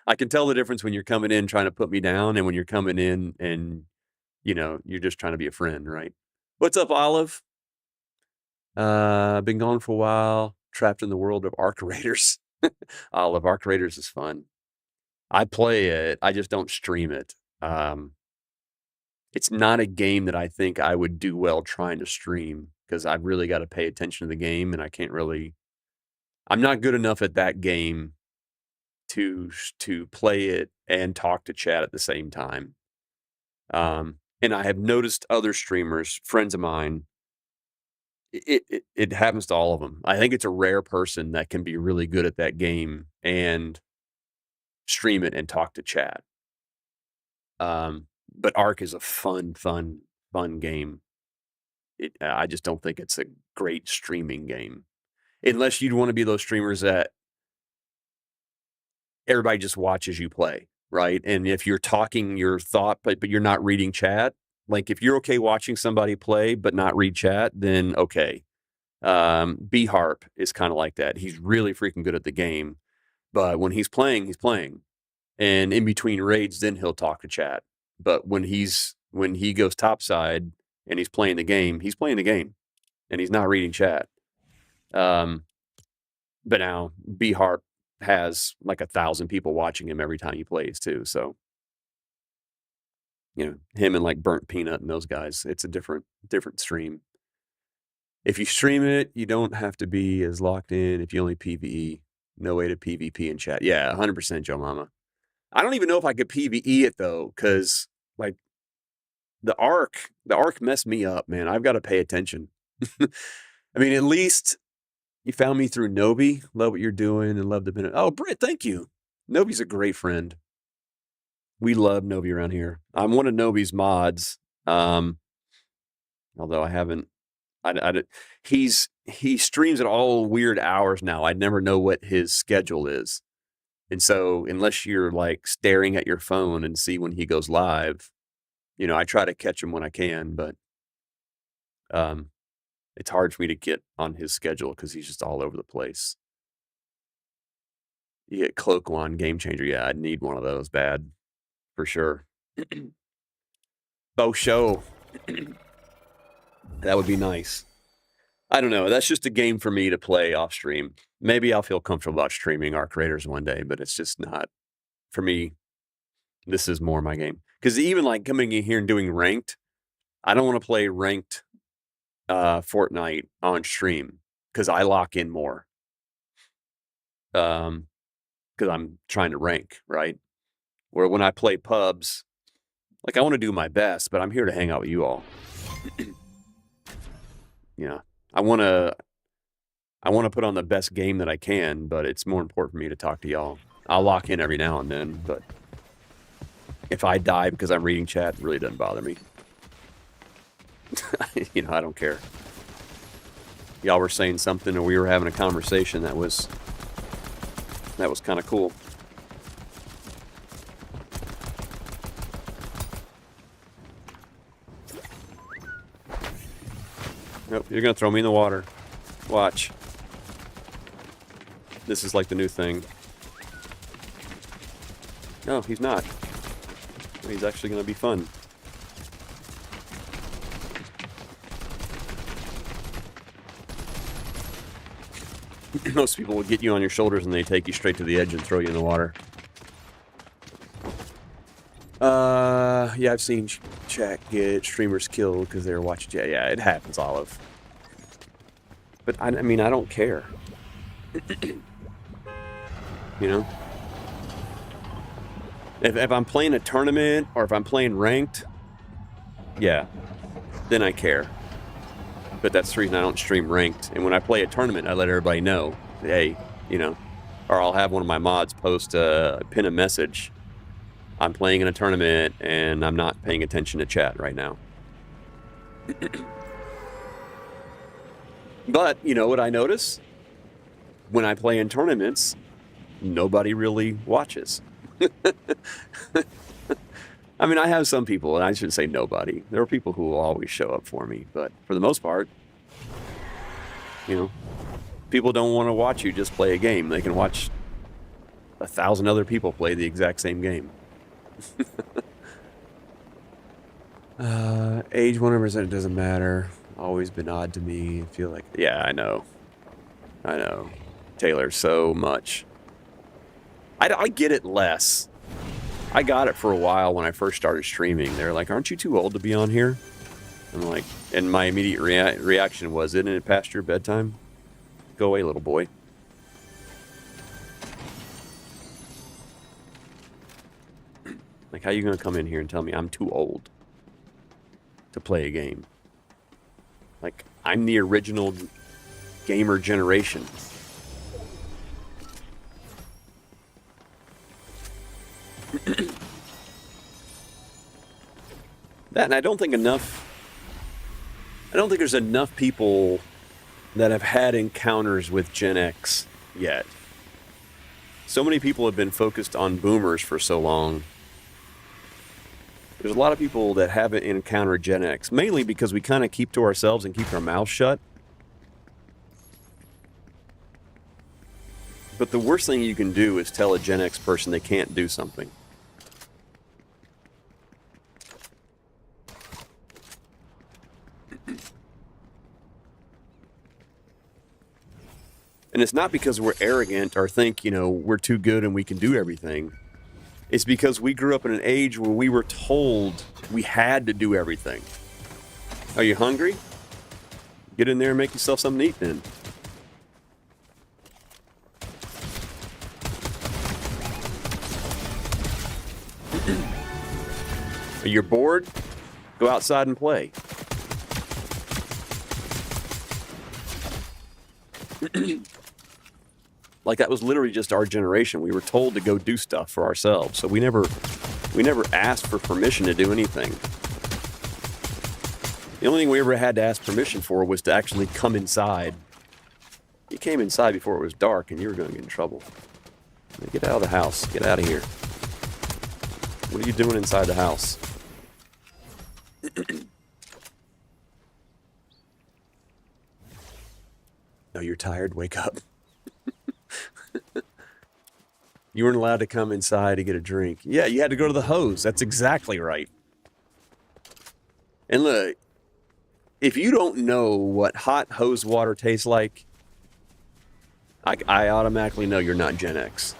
I can tell the difference when you're coming in trying to put me down and when you're coming in and, you're just trying to be a friend, right? What's up, Olive? Been gone for a while, trapped in the world of Arc Raiders. Olive, Arc Raiders is fun. I play it, I just don't stream it. It's not a game that I think I would do well trying to stream because I've really got to pay attention to the game, and I'm not good enough at that game to play it and talk to chat at the same time. And I have noticed other streamers, friends of mine, it happens to all of them. I think it's a rare person that can be really good at that game and stream it and talk to chat. But Ark is a fun game. I just don't think it's a great streaming game. Unless you'd want to be those streamers that everybody just watches you play, right? And if you're talking your thought, but you're not reading chat, like if you're okay watching somebody play but not read chat, then okay. B Harp is kind of like that. He's really freaking good at the game, but when he's playing, he's playing. And in between raids, then he'll talk to chat. But when he goes topside and he's playing the game, and he's not reading chat. But now B Harp has like 1,000 people watching him every time he plays too. So You know, him and like Burnt Peanut and those guys. It's a different stream. If you stream it, you don't have to be as locked in. If you only PvE, no way to PvP in chat. Yeah, 100% Joe Mama. I don't even know if I could PvE it though, because like the arc messed me up, man. I've got to pay attention. I mean, at least you found me through Nobi. Love what you're doing and love the benefit. Oh, Britt, thank you. Nobi's a great friend. We love Nobi around here. I'm one of Nobi's mods. Although I haven't, he streams at all weird hours now. I never know what his schedule is. And so unless you're like staring at your phone and see when he goes live, you know, I try to catch him when I can, but it's hard for me to get on his schedule because he's just all over the place. You get Cloak One, Game Changer. Yeah, I'd need one of those bad, for sure. Bo Show. That would be nice. I don't know. That's just a game for me to play off stream. Maybe I'll feel comfortable about streaming Arc Raiders one day, but it's just not, for me, this is more my game. Because even like coming in here and doing ranked, I don't want to play ranked Fortnite on stream because I lock in more. Because I'm trying to rank, right? Where when I play pubs, like I want to do my best, but I'm here to hang out with you all. Yeah. I want to put on the best game that I can, but it's more important for me to talk to y'all. I'll lock in every now and then, but if I die because I'm reading chat, it really doesn't bother me. You know, I don't care. Y'all were saying something or we were having a conversation that was kind of cool. Nope, you're going to throw me in the water. Watch. This is like the new thing. No, he's not. He's actually going to be fun. Most people will get you on your shoulders and they take you straight to the edge and throw you in the water. Yeah, I've seen chat get streamers killed because they were watching chat. Yeah, it happens, Olive. But I mean, I don't care. You know? If I'm playing a tournament or if I'm playing ranked, yeah, then I care. But that's the reason I don't stream ranked. And when I play a tournament, I let everybody know, hey, you know, or I'll have one of my mods post pin a message. I'm playing in a tournament and I'm not paying attention to chat right now. But you know what I notice? When I play in tournaments, nobody really watches. I mean, I have some people, and I shouldn't say nobody. There are people who will always show up for me, but for the most part, you know, people don't want to watch you just play a game. They can watch 1,000 other people play the exact same game. Age 100%, it doesn't matter. Always been odd to me. I feel like, yeah, I know. Taylor, so much. I get it less. I got it for a while when I first started streaming. They're like, aren't you too old to be on here? I'm like, and my immediate reaction was, isn't it past your bedtime? Go away, little boy. Like, how are you going to come in here and tell me I'm too old to play a game? Like, I'm the original gamer generation. That, and I don't think there's enough people that have had encounters with Gen X yet. So many people have been focused on boomers for so long. There's a lot of people that haven't encountered Gen X, mainly because we kind of keep to ourselves and keep our mouths shut. But the worst thing you can do is tell a Gen X person they can't do something. And it's not because we're arrogant or think, you know, we're too good and we can do everything. It's because we grew up in an age where we were told we had to do everything. Are you hungry? Get in there and make yourself something to eat then. Are you bored? Go outside and play. Like, that was literally just our generation. We were told to go do stuff for ourselves. So we never asked for permission to do anything. The only thing we ever had to ask permission for was to actually come inside. You came inside before it was dark and you were going to get in trouble. Get out of the house. Get out of here. What are you doing inside the house? No, you're tired? Wake up. You weren't allowed to come inside to get a drink. Yeah, you had to go to the hose. That's exactly right. And look, if you don't know what hot hose water tastes like, I automatically know you're not Gen X.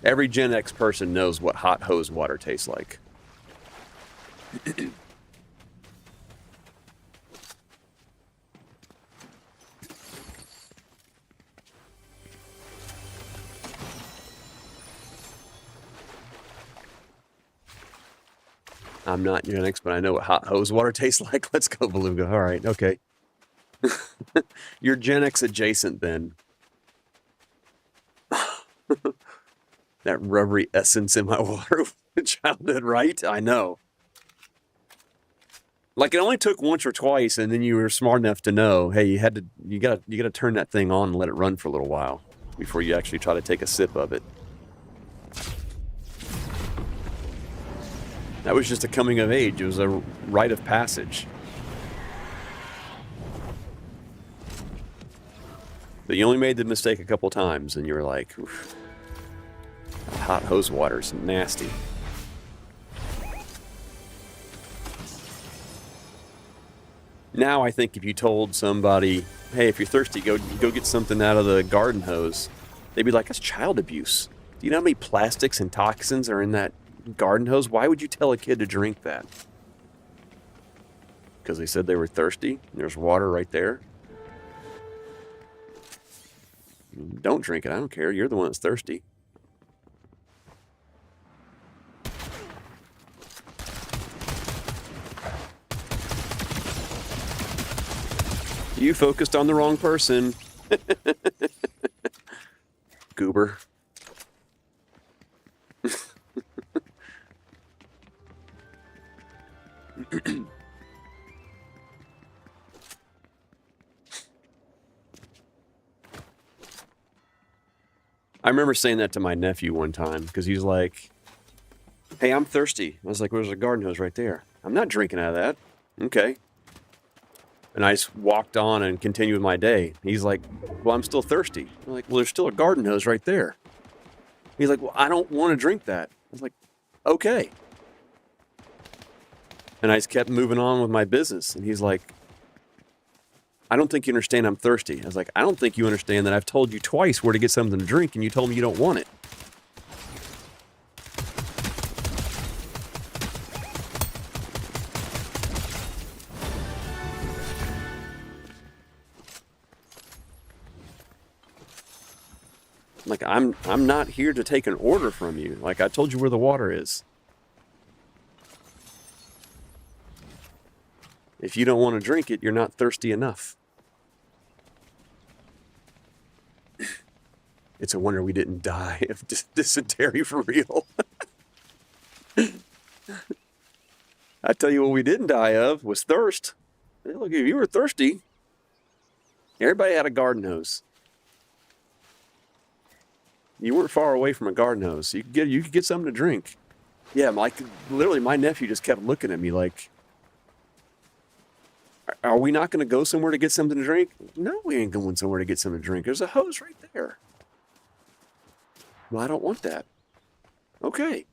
Every Gen X person knows what hot hose water tastes like. I'm not Gen X, but I know what hot hose water tastes like. Let's go, Beluga. All right, okay. You're Gen X adjacent then. That rubbery essence in my water childhood, right? I know. Like, it only took once or twice, and then you were smart enough to know, hey, you gotta turn that thing on and let it run for a little while before you actually try to take a sip of it. That was just a coming of age. It was a rite of passage. But you only made the mistake a couple times, and you were like, oof, hot hose water's nasty. Now I think if you told somebody, hey, if you're thirsty, go get something out of the garden hose, they'd be like, that's child abuse. Do you know how many plastics and toxins are in that garden hose? Why would you tell a kid to drink that? Because they said they were thirsty, and there's water right there. Don't drink it. I don't care. You're the one that's thirsty. You focused on the wrong person. Goober. I remember saying that to my nephew one time because he's like, hey, I'm thirsty. I was like, well, there's a garden hose right there. I'm not drinking out of that. Okay. And I just walked on and continued with my day. He's like, well, I'm still thirsty. I'm like, well, there's still a garden hose right there. He's like, well, I don't want to drink that. I was like, okay. And I just kept moving on with my business. And he's like, I don't think you understand I'm thirsty. I was like, I don't think you understand that I've told you twice where to get something to drink, and you told me you don't want it. Like, I'm not here to take an order from you. Like, I told you where the water is. If you don't want to drink it, you're not thirsty enough. It's a wonder we didn't die of dysentery for real. I tell you what we didn't die of was thirst. Hey, look, if you were thirsty, everybody had a garden hose. You weren't far away from a garden hose. You could get something to drink. Yeah, literally my nephew just kept looking at me like, are we not going to go somewhere to get something to drink? No, we ain't going somewhere to get something to drink. There's a hose right there. Well, I don't want that. Okay.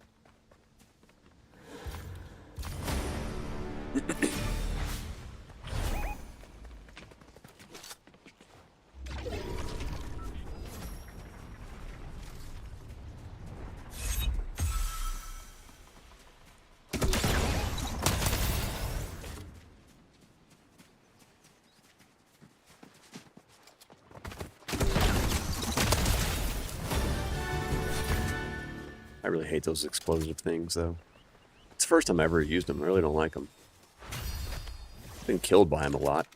really hate those explosive things, though. It's the first time I ever used them. I really don't like them. Been killed by them a lot.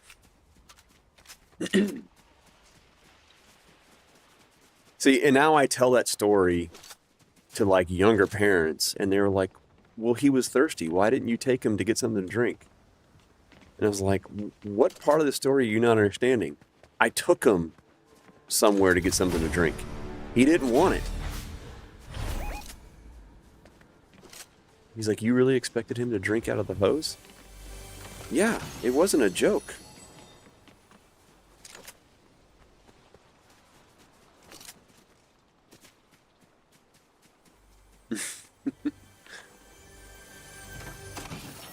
See, and now I tell that story to, like, younger parents, and they're like, well, he was thirsty. Why didn't you take him to get something to drink? And I was like, what part of the story are you not understanding? I took him somewhere to get something to drink. He didn't want it. He's like, you really expected him to drink out of the hose? Yeah, it wasn't a joke.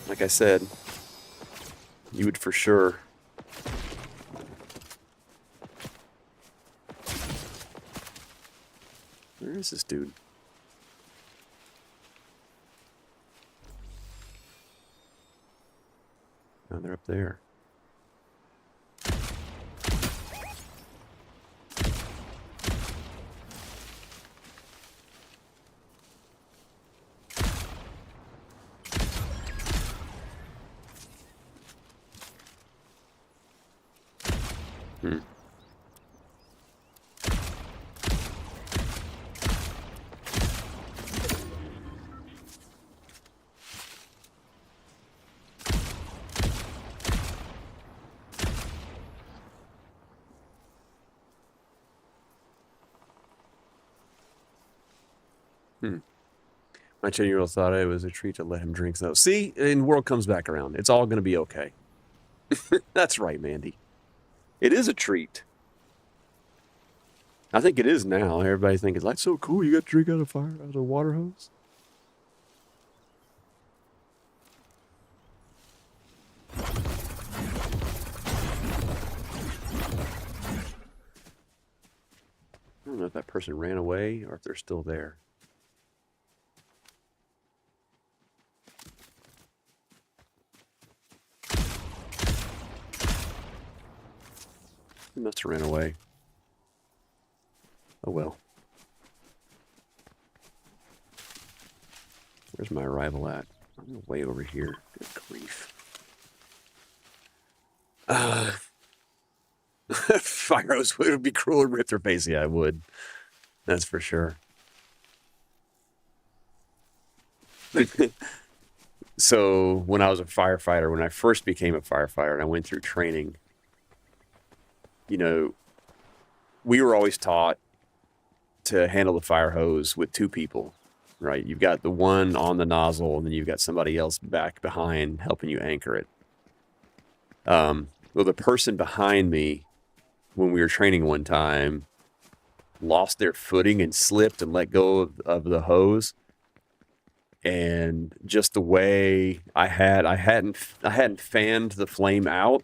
Like I said, you would for sure. Where is this dude? Oh, they're up there. Hmm. My 10-year-old thought it was a treat to let him drink those. See, and the world comes back around. It's all going to be okay. That's right, Mandy. It is a treat. I think it is now. Everybody thinks, that's so cool. You got to drink out of a water hose. I don't know if that person ran away or if they're still there. He must have ran away. Oh well. Where's my arrival at? I'm way over here. Good grief. Fire hose would be cruel and rip their face. Yeah, I would. That's for sure. So when I was a firefighter, when I first became a firefighter and I went through training, you know, we were always taught to handle the fire hose with two people, right? You've got the one on the nozzle and then you've got somebody else back behind helping you anchor it. Well, the person behind me, when we were training one time, lost their footing and slipped and let go of the hose. And just the way I hadn't fanned the flame out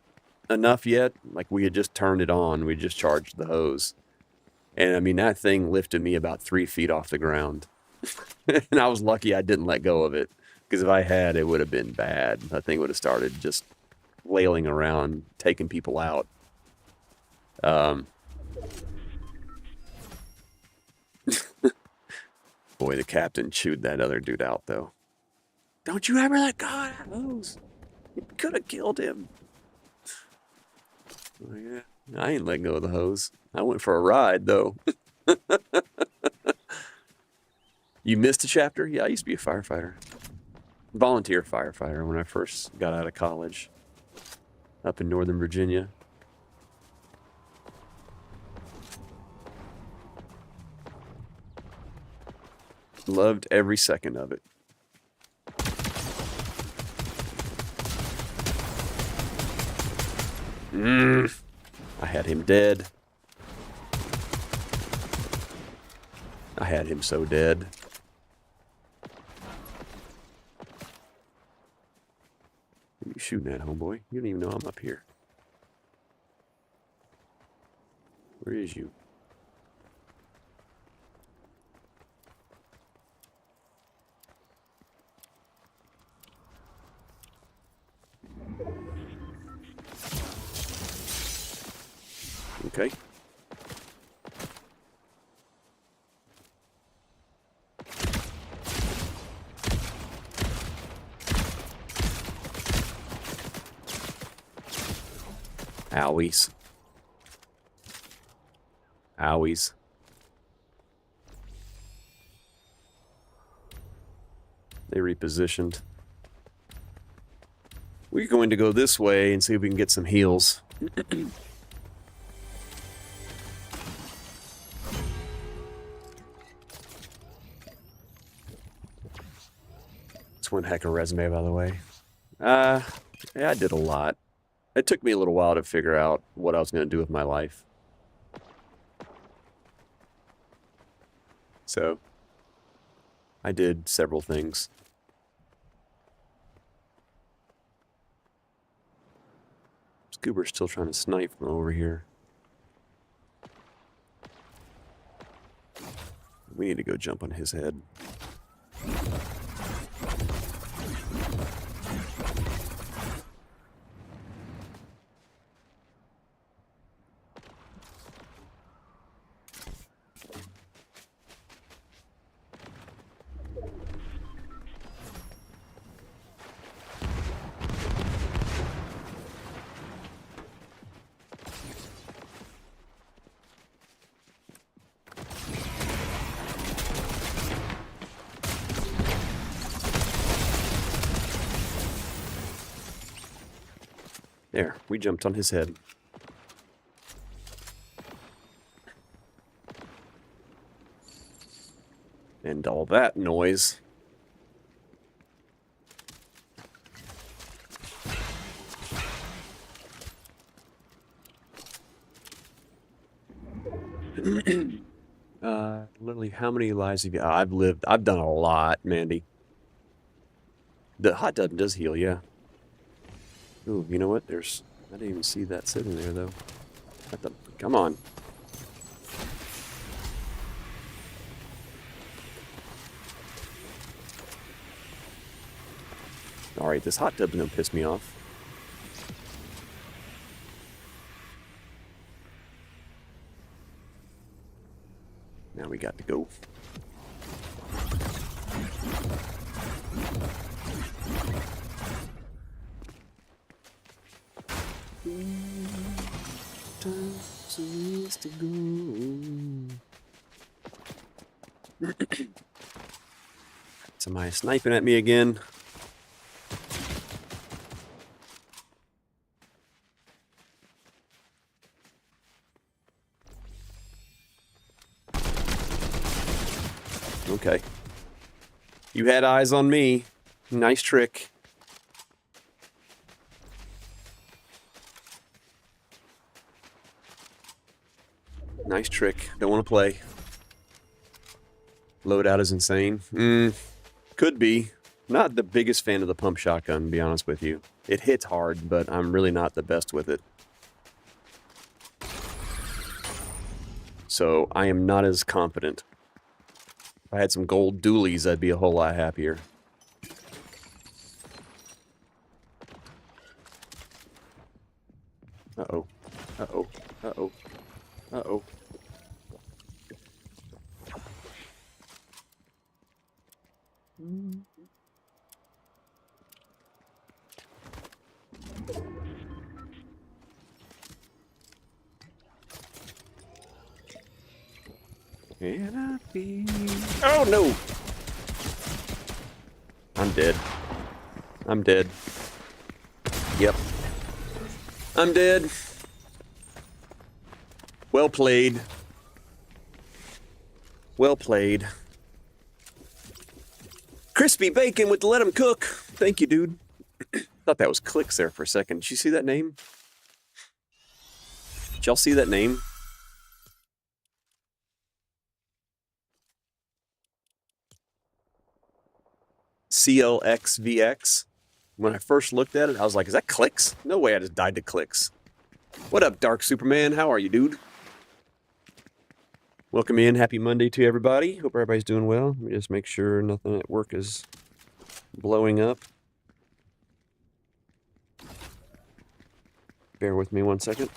enough yet. Like we had just turned it on. We just charged the hose. And I mean, that thing lifted me about 3 feet off the ground. And I was lucky I didn't let go of it. Because if I had, it would have been bad. That thing would have started just flailing around, taking people out. Boy, the captain chewed that other dude out, though. Don't you ever let go of that hose. You could have killed him. Oh, yeah. I ain't letting go of the hose. I went for a ride, though. You missed a chapter? Yeah, I used to be a firefighter. Volunteer firefighter when I first got out of college. Up in Northern Virginia. Loved every second of it. I had him dead. I had him so dead. What are you shooting at, homeboy? You don't even know I'm up here. Where is you? Okay. Owies. Owies. They repositioned. We're going to go this way and see if we can get some heals. It's one heck of a resume, by the way. Yeah, I did a lot. It took me a little while to figure out what I was going to do with my life. So, I did several things. Goober's still trying to snipe from over here. We need to go jump on his head. There, we jumped on his head. And all that noise. Literally, how many lives have you... I've done a lot, Mandy. The hot tub does heal, yeah. Ooh, you know what? I didn't even see that sitting there, though. Come on. Alright, this hot tub's gonna piss me off. Now we got to go. Somebody sniping at me again. Okay. You had eyes on me. Nice trick. Nice trick. Don't want to play. Loadout is insane. Could be. Not the biggest fan of the pump shotgun, to be honest with you. It hits hard, but I'm really not the best with it. So I am not as confident. If I had some gold dualies, I'd be a whole lot happier. Uh-oh. Uh-oh. Uh-oh. Uh-oh. Can I be... Oh, no! I'm dead. I'm dead. Yep. I'm dead. Well played. Well played. Crispy bacon with the let 'em cook. Thank you, dude. Thought that was Clicks there for a second. Did you see that name? Did y'all see that name? CLXVX. When I first looked at it, I was like, is that Clicks? No way I just died to Clicks. What up, Dark Superman? How are you, dude? Welcome in. Happy Monday to everybody. Hope everybody's doing well. Let me just make sure nothing at work is blowing up. Bear with me one second.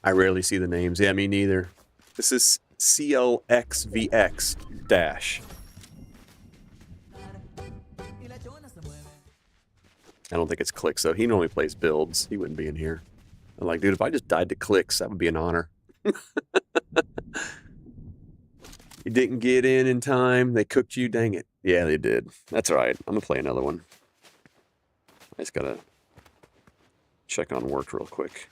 I rarely see the names. Yeah, me neither. This is CLXVX dash. I don't think it's clicks, though. He normally plays builds. He wouldn't be in here. I'm like, dude, if I just died to clicks, that would be an honor. You didn't get in time. They cooked you. Dang it. Yeah, they did. That's all right. I'm going to play another one. I just got to check on work real quick.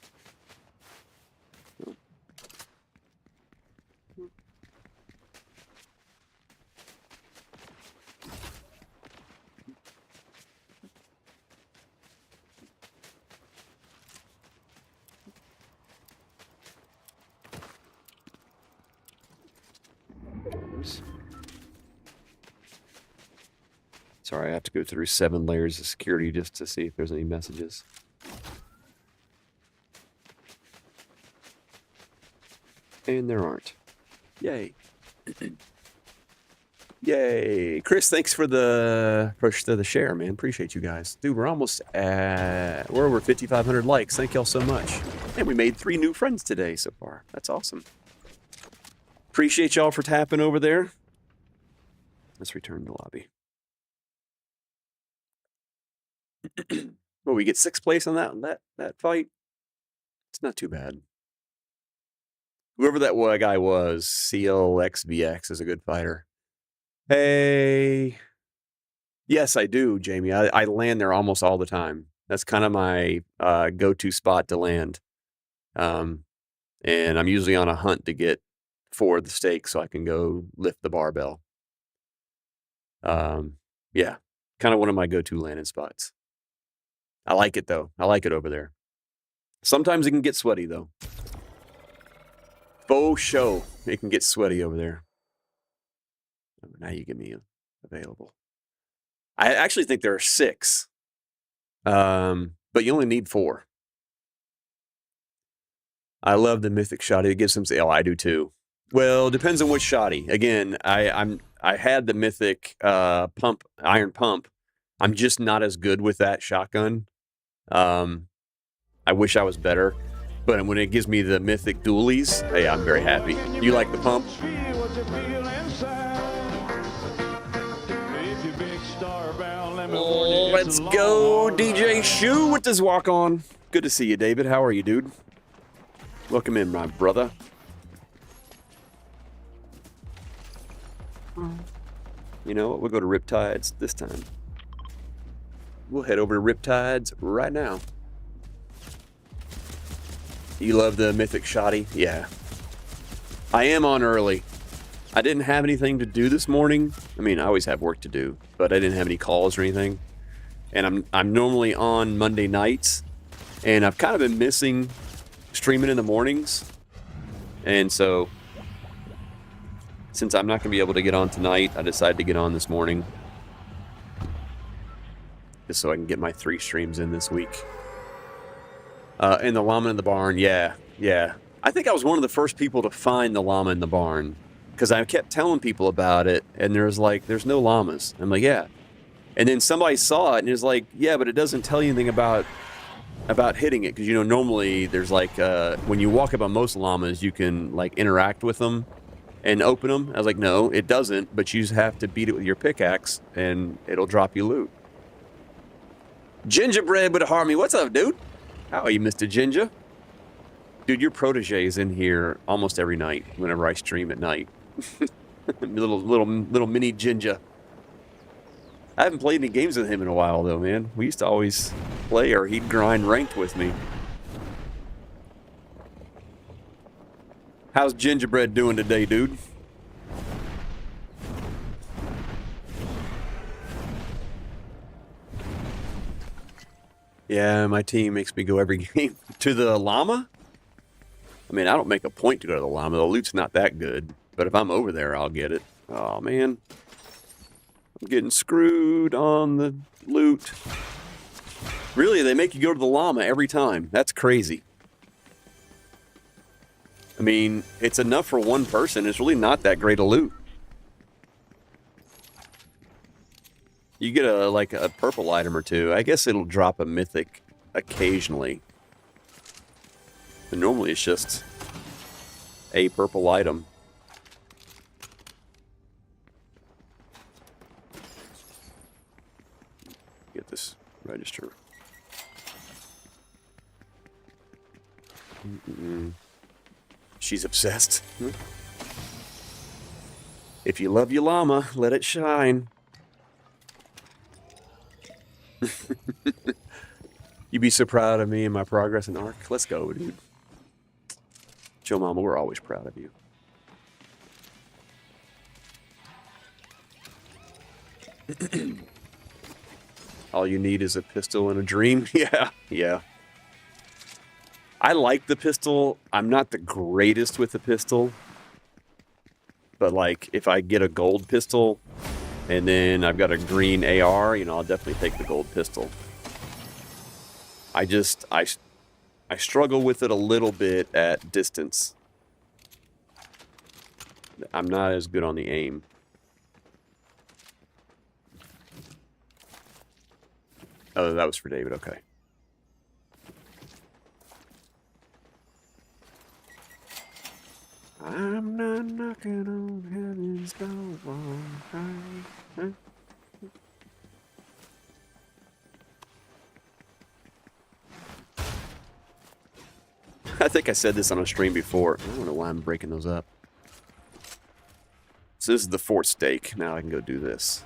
Sorry, I have to go through 7 layers of security just to see if there's any messages. And there aren't. Yay. Yay. Chris, thanks for the push to the share, man. Appreciate you guys. Dude, we're almost at... We're over 5,500 likes. Thank y'all so much. And we made 3 new friends today so far. That's awesome. Appreciate y'all for tapping over there. Let's return to the lobby. Well, we get 6th place on that fight. It's not too bad. Whoever that guy was, CLXVX, is a good fighter. Hey. Yes, I do, Jamie. I land there almost all the time. That's kind of my go-to spot to land. And I'm usually on a hunt to get 4 of the steaks so I can go lift the barbell. Yeah, kind of one of my go-to landing spots. I like it, though. I like it over there. Sometimes it can get sweaty, though. Faux show. It can get sweaty over there. Now you get me available. I actually think there are 6. But you only need 4. I love the mythic shoddy. It gives some... Oh, I do too. Well, depends on which shoddy. Again, I had the mythic iron pump. I'm just not as good with that shotgun. I wish I was better. But when it gives me the mythic dualies, hey, I'm very happy. You like the pump? Oh, let's go, DJ Shoe with this walk on. Good to see you, David. How are you, dude? Welcome in, my brother. You know what? We'll go to Riptides this time. We'll head over to Riptides right now. You love the mythic shoddy? Yeah. I am on early. I didn't have anything to do this morning. I mean, I always have work to do, but I didn't have any calls or anything. And I'm normally on Monday nights, and I've kind of been missing streaming in the mornings. And so, since I'm not going to be able to get on tonight, I decided to get on this morning. Just so I can get my 3 streams in this week. And the llama in the barn, yeah. I think I was one of the first people to find the llama in the barn. Because I kept telling people about it, and there's no llamas. I'm like, yeah. And then somebody saw it, and it's like, yeah, but it doesn't tell you anything about hitting it. Because, normally there's when you walk up on most llamas, you can, interact with them and open them. I was like, no, it doesn't, but you just have to beat it with your pickaxe, and it'll drop you loot. Gingerbread with a Harmony. What's up, dude? How are you, Mr. Ginger? Dude, your protege is in here almost every night whenever I stream at night. little mini Ginger. I haven't played any games with him in a while, though, man. We used to always play, or he'd grind ranked with me. How's Gingerbread doing today, dude? Yeah, my team makes me go every game. To the llama? I mean, I don't make a point to go to the llama. The loot's not that good. But if I'm over there, I'll get it. Oh, man. I'm getting screwed on the loot. Really, they make you go to the llama every time. That's crazy. I mean, it's enough for one person. It's really not that great a loot. You get a purple item or 2. I guess it'll drop a mythic occasionally. But normally it's just a purple item. Get this register She's obsessed. If you love your llama, let it shine. You be so proud of me and my progress in Ark. Let's go, dude. Joe Mama, we're always proud of you. All you need is a pistol and a dream. Yeah. I like the pistol. I'm not the greatest with the pistol. But, like, if I get a gold pistol and then I've got a green AR, you know, I'll definitely take the gold pistol. I struggle with it a little bit at distance. I'm not as good on the aim. Oh, that was for David, okay. I'm not knocking on heaven's door. I think I said this on a stream before. I don't know why I'm breaking those up. So this is the fourth stake. Now I can go do this.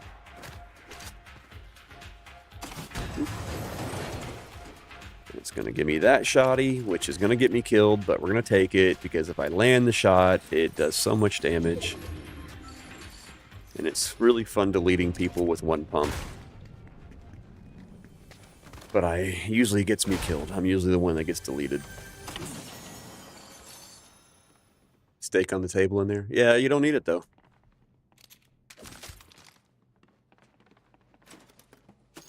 It's going to give me that shotty, which is going to get me killed, but we're going to take it because if I land the shot, it does so much damage. And it's really fun deleting people with one pump. But usually it gets me killed. I'm usually the one that gets deleted. Steak on the table in there? Yeah, you don't need it though.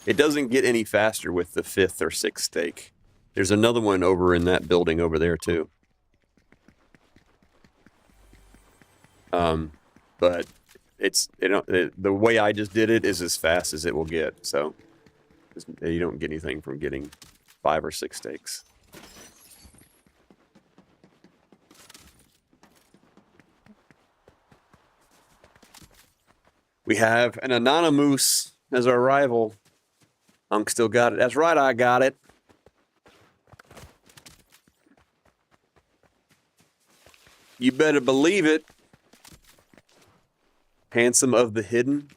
It doesn't get any faster with the 5th or 6th steak. There's another one over in that building over there too. But it's the way I just did it is as fast as it will get. So you don't get anything from getting 5 or 6 steaks. We have an Anonymous as our rival. Unk still got it. That's right, I got it. You better believe it. Handsome of the Hidden.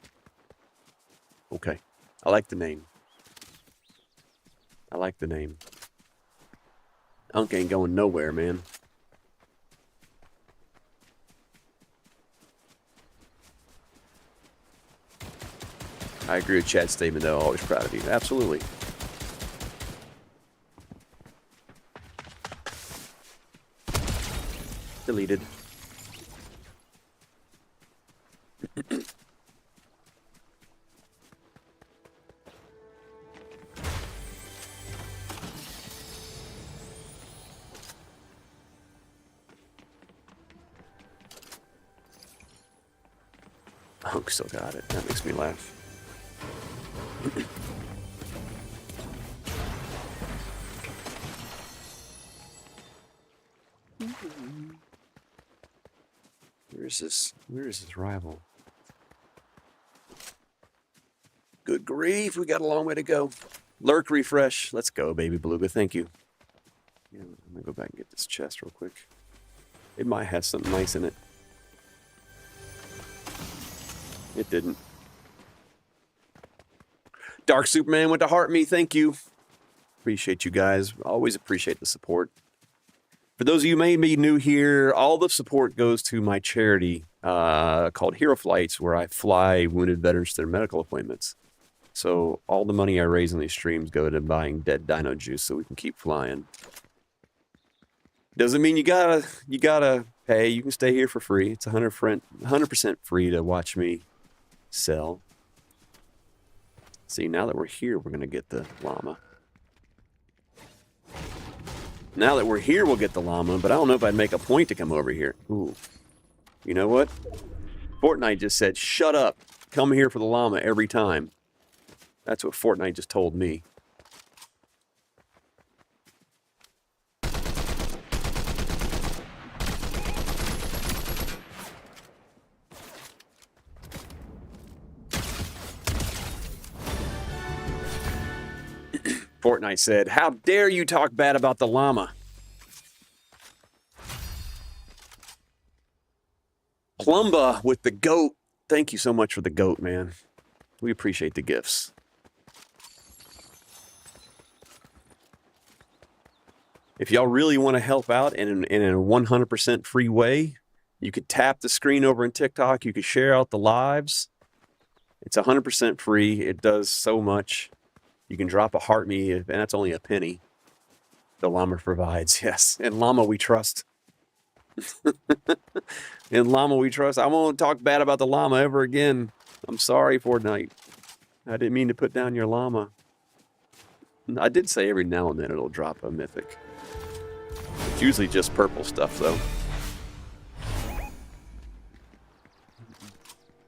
Okay. I like the name. I like the name. Unk ain't going nowhere, man. I agree with Chad's statement, though. Always proud of you. Absolutely. Deleted. Hunk still got it. That makes me laugh. Where is this rival? Good grief, we got a long way to go. Lurk refresh. Let's go, baby beluga. Thank you. Yeah, I'm gonna go back and get this chest real quick. It might have something nice in it. It didn't. Dark Superman went to heart me. Thank you. Appreciate you guys. Always appreciate the support. For those of you who may be new here, all the support goes to my charity called Hero Flights, where I fly wounded veterans to their medical appointments. So all the money I raise in these streams go to buying dead dino juice so we can keep flying. Doesn't mean you gotta pay. You can stay here for free. It's 100% free to watch me sell. See, now that we're here, we're gonna get the llama. Now that we're here, we'll get the llama, but I don't know if I'd make a point to come over here. Ooh. You know what? Fortnite just said, shut up. Come here for the llama every time. That's what Fortnite just told me. Fortnite said, how dare you talk bad about the llama? Plumba with the goat. Thank you so much for the goat, man. We appreciate the gifts. If y'all really want to help out in a 100% free way, you could tap the screen over in TikTok. You could share out the lives. It's 100% free. It does so much. You can drop a heart me, and that's only a penny. The llama provides, yes. And llama we trust. In llama we trust. I won't talk bad about the llama ever again. I'm sorry, Fortnite. I didn't mean to put down your llama. I did say every now and then it'll drop a mythic. It's usually just purple stuff, though.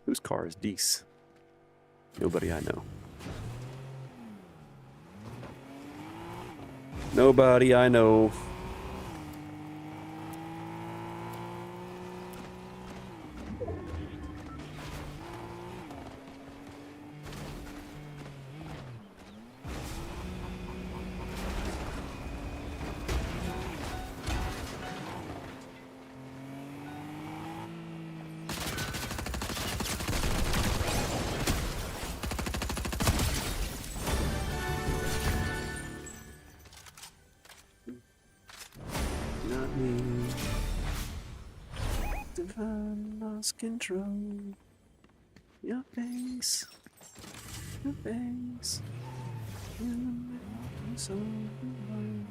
Whose car is Deese? Nobody I know. Nobody I know. Not me. Divine lost control. Your face. Your face. In the midst of the light.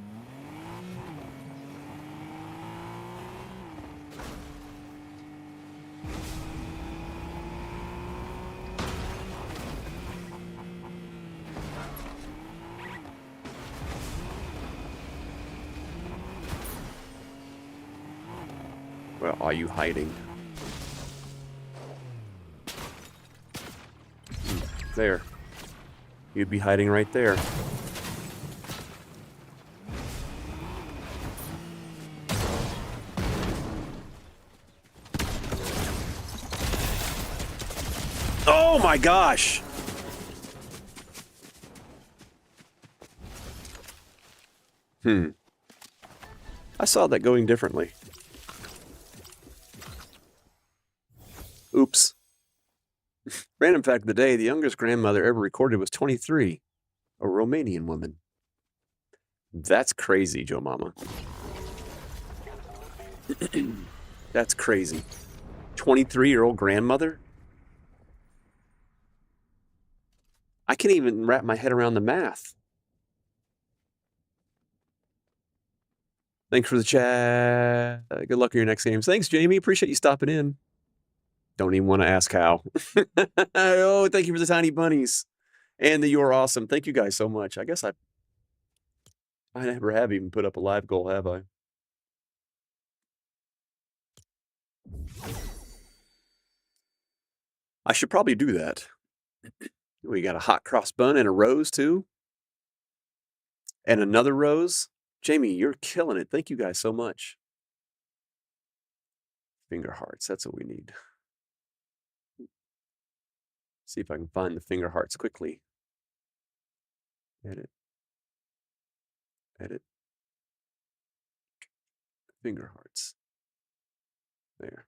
Where are you hiding? There. You'd be hiding right there. Oh my gosh! I saw that going differently. Oops. Random fact of the day, the youngest grandmother ever recorded was 23. A Romanian woman. That's crazy, Joe Mama. That's crazy. 23-year-old grandmother? I can't even wrap my head around the math. Thanks for the chat. Good luck in your next games. Thanks, Jamie. Appreciate you stopping in. Don't even want to ask how. Oh, thank you for the tiny bunnies. And the You're Awesome. Thank you guys so much. I guess I never have even put up a live goal, have I? I should probably do that. We got a hot cross bun and a rose, too. And another rose. Jamie, you're killing it. Thank you guys so much. Finger hearts. That's what we need. See if I can find the finger hearts quickly. Edit. Edit. Finger hearts. There.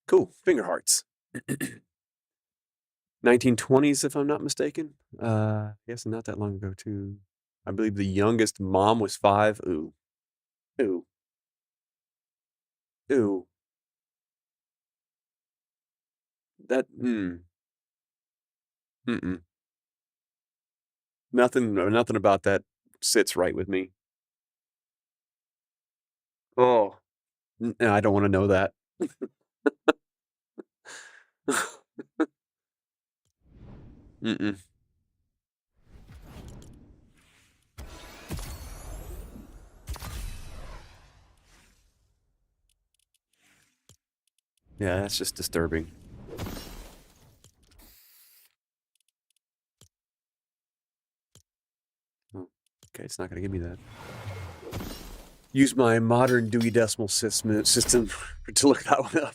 Cool. Finger hearts. 1920s, if I'm not mistaken. Yes, not that long ago, too. I believe the youngest mom was 5. Ooh. Ooh. Ooh. That, Mm-mm. Nothing about that sits right with me. Oh. I don't want to know that. Mm-mm. Yeah, that's just disturbing. Oh, okay, it's not going to give me that. Use my modern Dewey Decimal System to look that one up.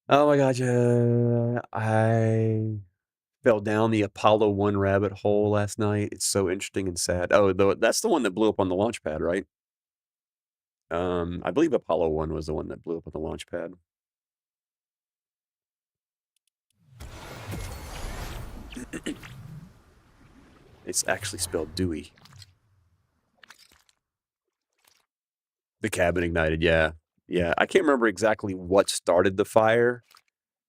Oh my god, yeah. I fell down the Apollo 1 rabbit hole last night. It's so interesting and sad. Oh, that's the one that blew up on the launch pad, right? I believe Apollo 1 was the one that blew up on the launch pad. It's actually spelled Dewey. The cabin ignited, yeah. Yeah, I can't remember exactly what started the fire,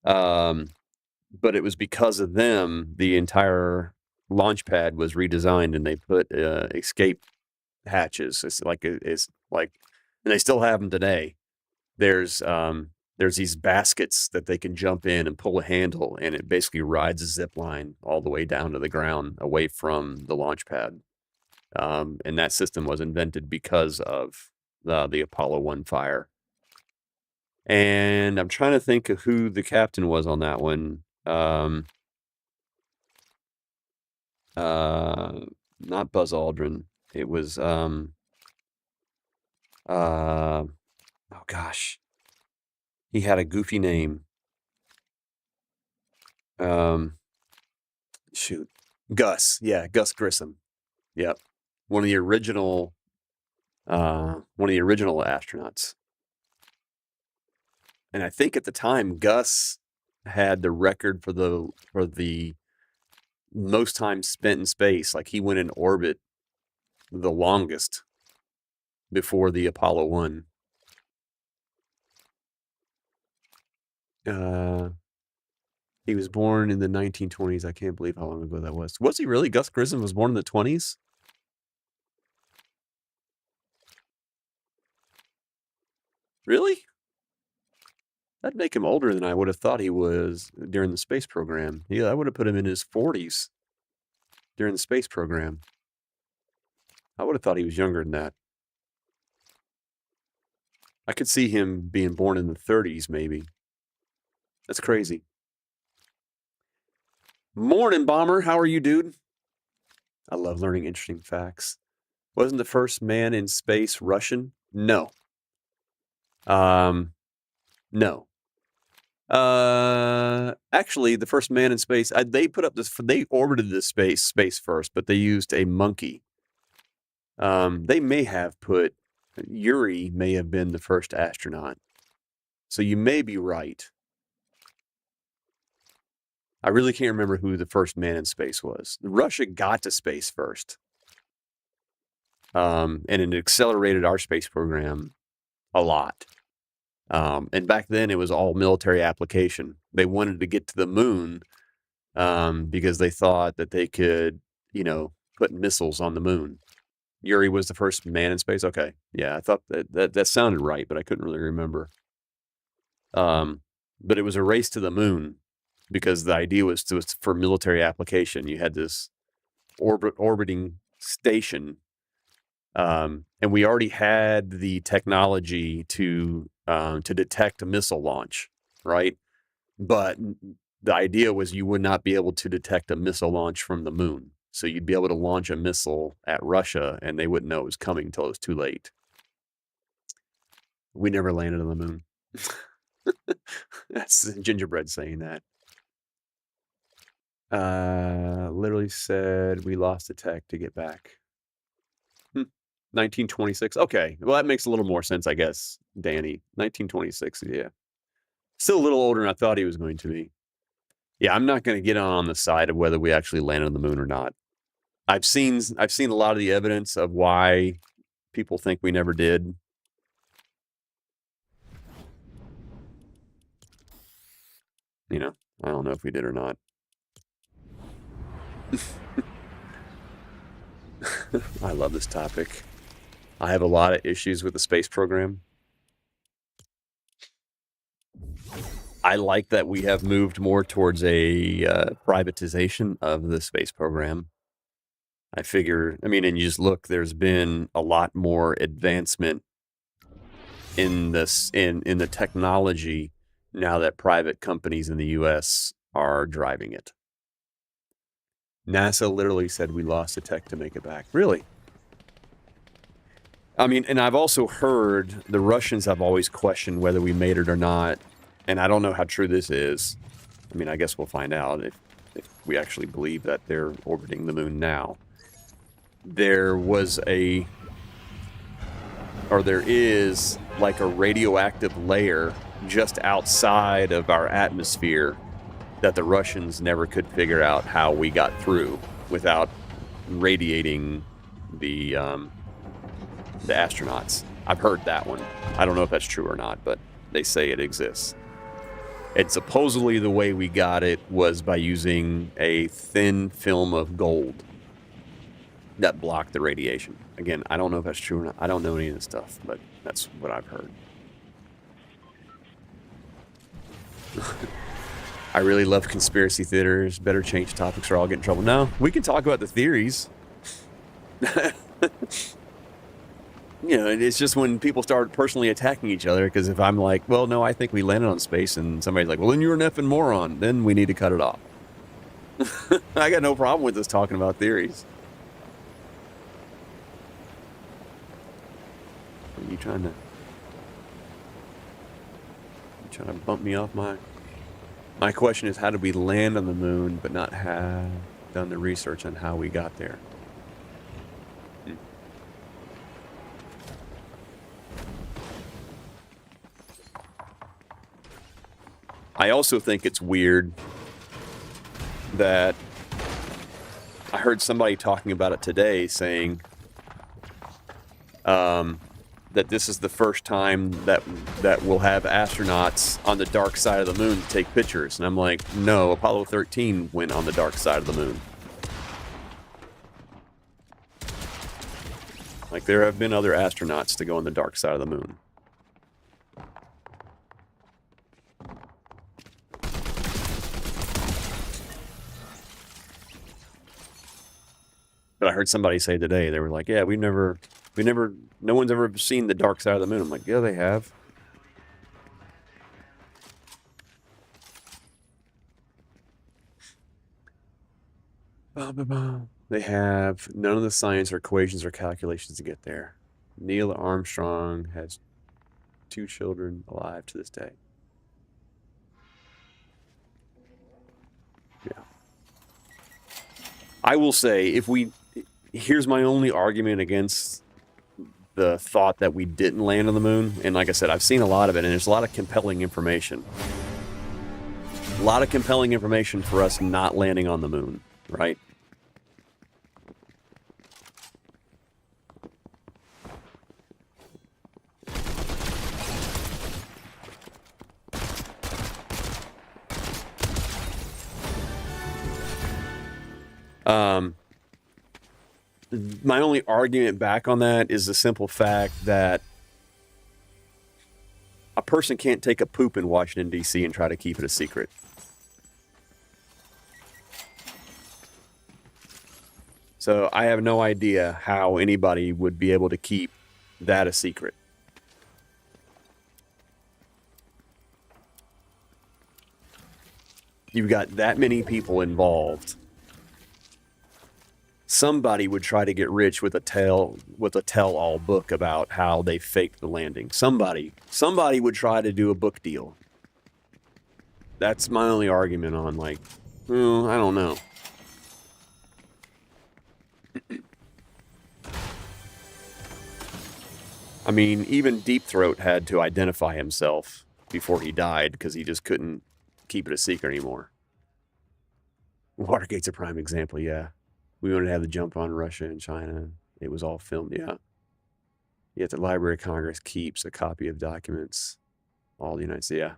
but it was because of them, the entire launch pad was redesigned, and they put escape hatches. It's like, and they still have them today. There's these baskets that they can jump in and pull a handle, and it basically rides a zip line all the way down to the ground, away from the launch pad. And that system was invented because of the Apollo 1 fire. And I'm trying to think of who the captain was on that one. Not Buzz Aldrin. It was oh gosh. He had a goofy name. Shoot. Gus. Yeah, Gus Grissom. Yep. One of the original astronauts. And I think at the time Gus had the record for the most time spent in space. Like, he went in orbit the longest before the Apollo 1. He was born in the 1920s. I can't believe how long ago that was. Was he really? Gus Grissom was born in the 20s? Really? That'd make him older than I would have thought he was during the space program. Yeah, I would have put him in his 40s during the space program. I would have thought he was younger than that. I could see him being born in the 30s, maybe. That's crazy. Morning, Bomber. How are you, dude? I love learning interesting facts. Wasn't the first man in space Russian? No. No. Actually, the first man in space, they orbited the space first, but they used a monkey. They may have put Yuri may have been the first astronaut. So you may be right. I really can't remember who the first man in space was. Russia got to space first. And it accelerated our space program a lot. And back then it was all military application. They wanted to get to the moon because they thought that they could, put missiles on the moon. Yuri was the first man in space. Okay. Yeah, I thought that sounded right, but I couldn't really remember. But it was a race to the moon because the idea was for military application. You had this orbiting station, and we already had the technology to detect a missile launch, right? But the idea was you would not be able to detect a missile launch from the moon. So you'd be able to launch a missile at Russia, and they wouldn't know it was coming until it was too late. We never landed on the moon. That's Gingerbread saying that. Literally said we lost the tech to get back. 1926. Okay, well, that makes a little more sense, I guess, Danny. 1926, yeah. Still a little older than I thought he was going to be. Yeah, I'm not going to get on the side of whether we actually landed on the moon or not. I've seen a lot of the evidence of why people think we never did. I don't know if we did or not. I love this topic. I have a lot of issues with the space program. I like that we have moved more towards a privatization of the space program. I figure, and you just look, there's been a lot more advancement in the technology now that private companies in the U.S. are driving it. NASA literally said we lost the tech to make it back. Really? And I've also heard the Russians have always questioned whether we made it or not, and I don't know how true this is. I guess we'll find out if we actually believe that they're orbiting the moon now. There was a or there is like a radioactive layer just outside of our atmosphere that the Russians never could figure out how we got through without radiating the astronauts. I've heard that one. I don't know if that's true or not, but they say it exists. And supposedly the way we got it was by using a thin film of gold that blocked the radiation. Again, I don't know if that's true or not. I don't know any of this stuff, but that's what I've heard. I really love conspiracy theaters. Better change topics or I'll get in trouble. No, we can talk about the theories. You know, it's just when people start personally attacking each other, because if I'm like, well, no, I think we landed on space, and somebody's like, well, then you're an effing moron, then we need to cut it off. I got no problem with us talking about theories. Are you trying to bump me off my question is, how did we land on the moon but not have done the research on how we got there? I also think it's weird that I heard somebody talking about it today, saying that this is the first time that we'll have astronauts on the dark side of the moon to take pictures. And I'm like, no, Apollo 13 went on the dark side of the moon. Like, there have been other astronauts to go on the dark side of the moon. But I heard somebody say today, they were like, yeah, no one's ever seen the dark side of the moon. I'm like, yeah, they have. They have none of the science or equations or calculations to get there. Neil Armstrong has 2 children alive to this day. Yeah. I will say, here's my only argument against the thought that we didn't land on the moon. And like I said, I've seen a lot of it, and there's a lot of compelling information. A lot of compelling information for us not landing on the moon, right? My only argument back on that is the simple fact that a person can't take a poop in Washington, D.C. and try to keep it a secret. So I have no idea how anybody would be able to keep that a secret. You've got that many people involved. Somebody would try to get rich with a tell-all book about how they faked the landing. Somebody would try to do a book deal. That's my only argument on, like, I don't know. I mean, even Deep Throat had to identify himself before he died because he just couldn't keep it a secret anymore. Watergate's a prime example, yeah. We wanted to have the jump on Russia and China. It was all filmed, yeah. Yet the Library of Congress keeps a copy of documents. All the United States, yeah.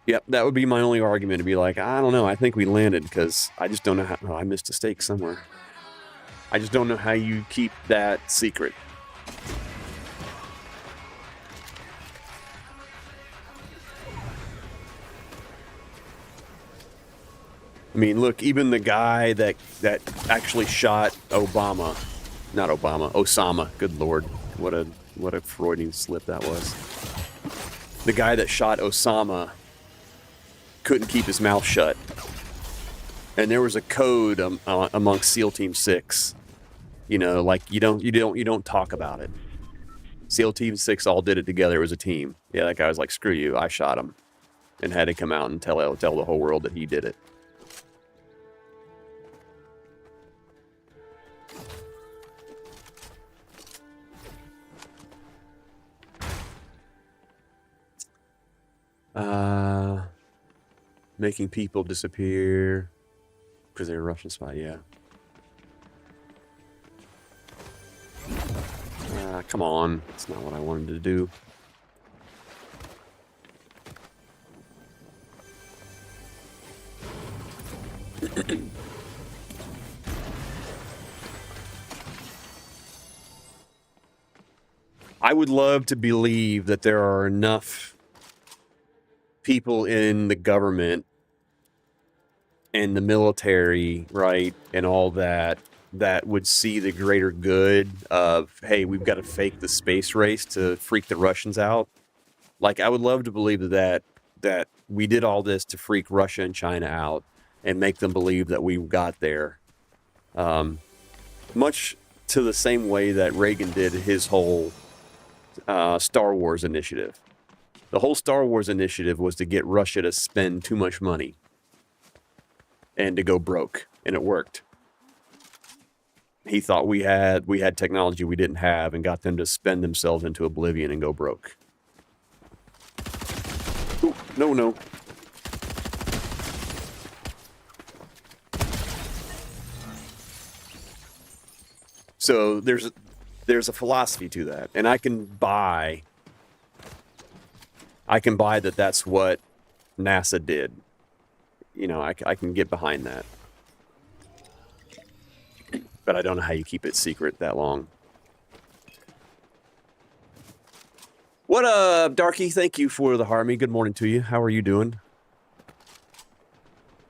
Yep, that would be my only argument, to be like, I don't know, I think we landed because I just don't know how, I missed a stake somewhere. I just don't know how you keep that secret. I mean, look, even the guy that actually shot Osama, good lord, what a Freudian slip that was. The guy that shot Osama couldn't keep his mouth shut. And there was a code amongst SEAL Team 6. You know, like you don't talk about it. SEAL Team 6 all did it together. It was a team. Yeah, that guy was like, screw you, I shot him. And had to come out and tell the whole world that he did it. Making people disappear because they're a Russian spy, yeah. Come on. That's not what I wanted to do. I would love to believe that there are enough people in the government and the military, right, and all that, that would see the greater good of, hey, we've got to fake the space race to freak the Russians out. Like, I would love to believe that we did all this to freak Russia and China out and make them believe that we got there. Much to the same way that Reagan did his whole Star Wars initiative. The whole Star Wars initiative was to get Russia to spend too much money and to go broke, and it worked. He thought we had technology we didn't have and got them to spend themselves into oblivion and go broke. Ooh, no. So there's a philosophy to that, and I can buy that that's what NASA did. You know, I can get behind that. But I don't know how you keep it secret that long. What up, Darky? Thank you for the harmony. Good morning to you. How are you doing?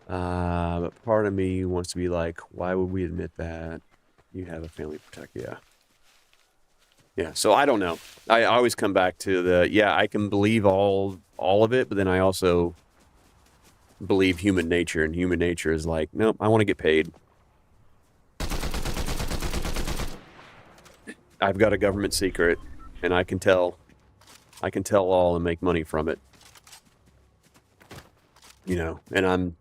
But part of me wants to be like, why would we admit that? You have a family to protect. Yeah, so I don't know. I always come back to I can believe all of it, but then I also believe human nature, and human nature is like, nope, I want to get paid. I've got a government secret, and I can tell all and make money from it. You know, and I'm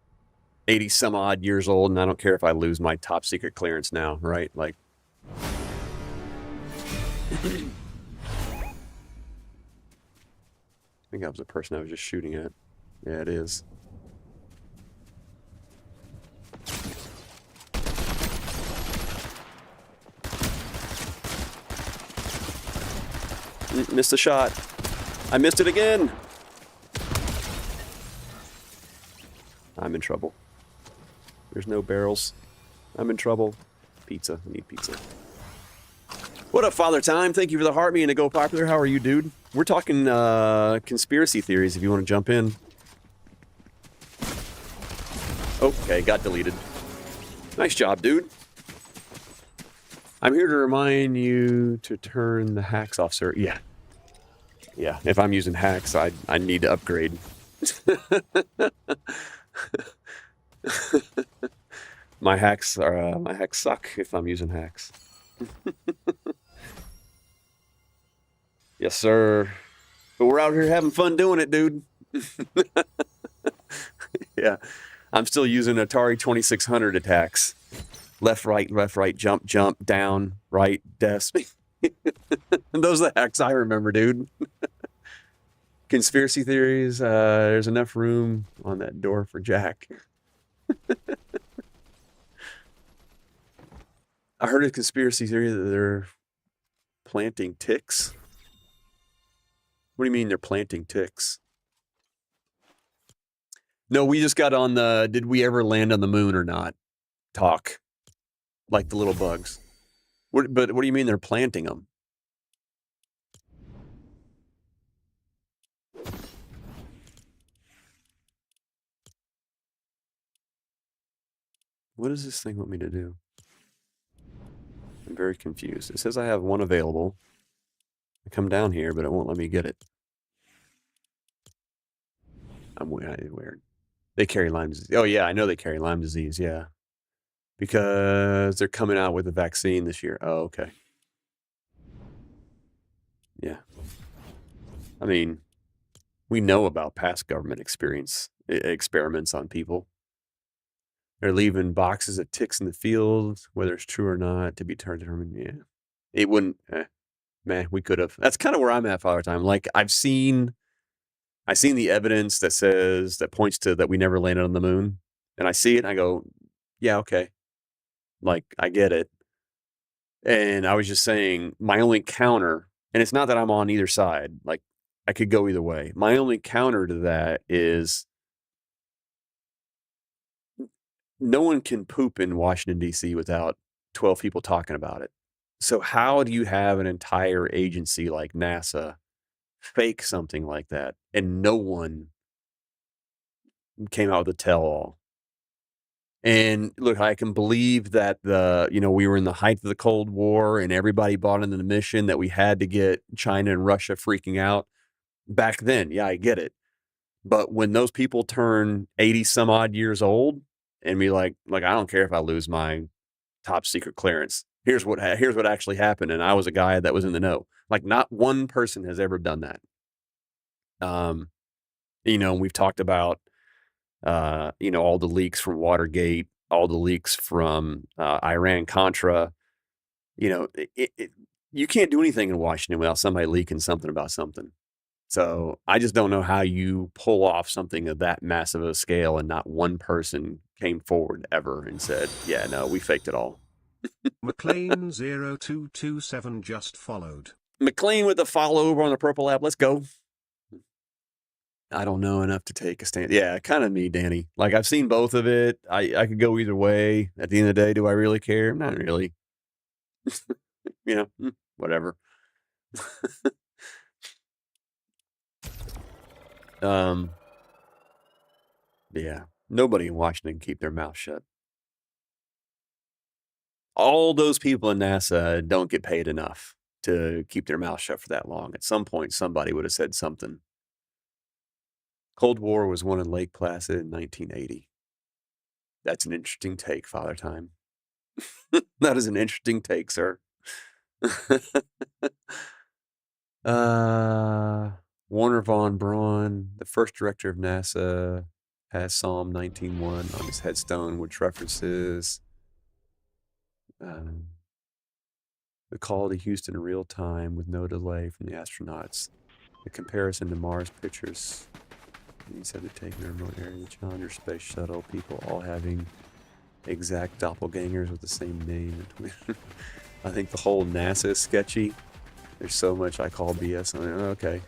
80 some odd years old, and I don't care if I lose my top secret clearance now, right? Like, I think that was the person I was just shooting at. Yeah, it is. Missed a shot. I missed it again. I'm in trouble. There's no barrels. I'm in trouble. Pizza. I need pizza. What up, Father Time? Thank you for the heart. Me and to go popular. How are you, dude? We're talking conspiracy theories if you want to jump in. Okay, got deleted. Nice job, dude. I'm here to remind you to turn the hacks off, sir. Yeah. Yeah, if I'm using hacks, I need to upgrade. My hacks suck if I'm using hacks. Yes, sir. But we're out here having fun doing it, dude. Yeah. I'm still using Atari 2600 attacks. Left, right, jump, down, right, desk. Those are the hacks I remember, dude. Conspiracy theories. There's enough room on that door for Jack. I heard a conspiracy theory that they're planting ticks. What do you mean they're planting ticks? No, we just got on the did we ever land on the moon or not talk. Like the little bugs. But what do you mean they're planting them? What does this thing want me to do? I'm very confused. It says I have one available. I come down here, but it won't let me get it. I'm weird. They carry Lyme disease. Oh, yeah, I know they carry Lyme disease, yeah. Because they're coming out with a vaccine this year. Oh, okay. Yeah. I mean, we know about past government experiments on people. They're leaving boxes of ticks in the field, whether it's true or not, to be determined. Yeah. It wouldn't, man, we could have. That's kind of where I'm at, Father Time. Like, I've seen I seen the evidence that points to that we never landed on the moon, and I see it and I go, yeah, okay, like I get it. And I was just saying my only counter, and it's not that I'm on either side, like I could go either way. My only counter to that is no one can poop in Washington, D.C. without 12 people talking about it. So how do you have an entire agency like NASA fake something like that and no one came out with a tell-all? And look, I can believe that we were in the height of the Cold War and everybody bought into the mission that we had to get China and Russia freaking out back then. Yeah, I get it. But when those people turn 80 some odd years old and be like, I don't care if I lose my top secret clearance. Here's what actually happened. And I was a guy that was in the know. Like not one person has ever done that. We've talked about, all the leaks from Watergate, all the leaks from Iran Contra. You can't do anything in Washington without somebody leaking something about something. So I just don't know how you pull off something of that massive a scale and not one person came forward ever and said, yeah, no, we faked it all. McLean0227 just followed. McLean with the follow over on the purple app. Let's go. I don't know enough to take a stand. Yeah, kind of me, Danny. Like I've seen both of it. I could go either way. At the end of the day, do I really care? Not really. Whatever. Yeah. Nobody in Washington can keep their mouth shut. All those people in NASA don't get paid enough to keep their mouth shut for that long. At some point, somebody would have said something. Cold War was won in Lake Placid in 1980. That's an interesting take, Father Time. That is an interesting take, sir. Warner von Braun, the first director of NASA, has Psalm 19:1 on his headstone, which references the call to Houston in real time with no delay from the astronauts. The comparison to Mars pictures. He said to take a remote area, the Challenger space shuttle, people all having exact doppelgangers with the same name. I think the whole NASA is sketchy. There's so much I call BS on it. Okay.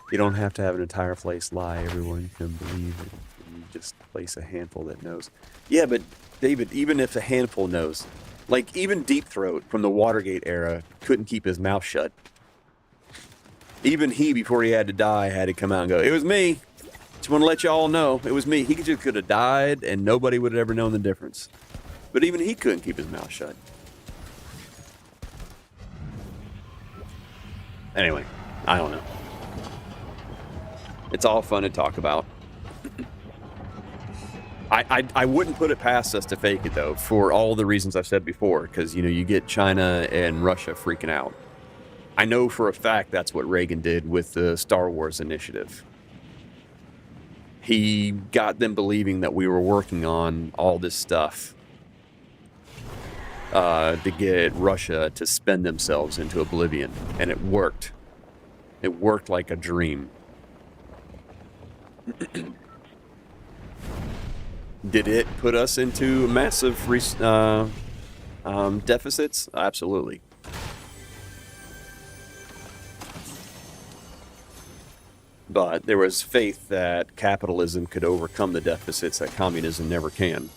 You don't have to have an entire place lie. Everyone can believe it. You just place a handful that knows. Yeah, but David, even if a handful knows, like even Deep Throat from the Watergate era couldn't keep his mouth shut. Even he, before he had to die, had to come out and go, it was me. Just want to let you all know, it was me. He just could have died and nobody would have ever known the difference. But even he couldn't keep his mouth shut. Anyway, I don't know. It's all fun to talk about. I wouldn't put it past us to fake it, though, for all the reasons I've said before, because, you get China and Russia freaking out. I know for a fact that's what Reagan did with the Star Wars initiative. He got them believing that we were working on all this stuff to get Russia to spend themselves into oblivion, and it worked. It worked like a dream. Did it put us into massive deficits? Absolutely. But there was faith that capitalism could overcome the deficits that communism never can.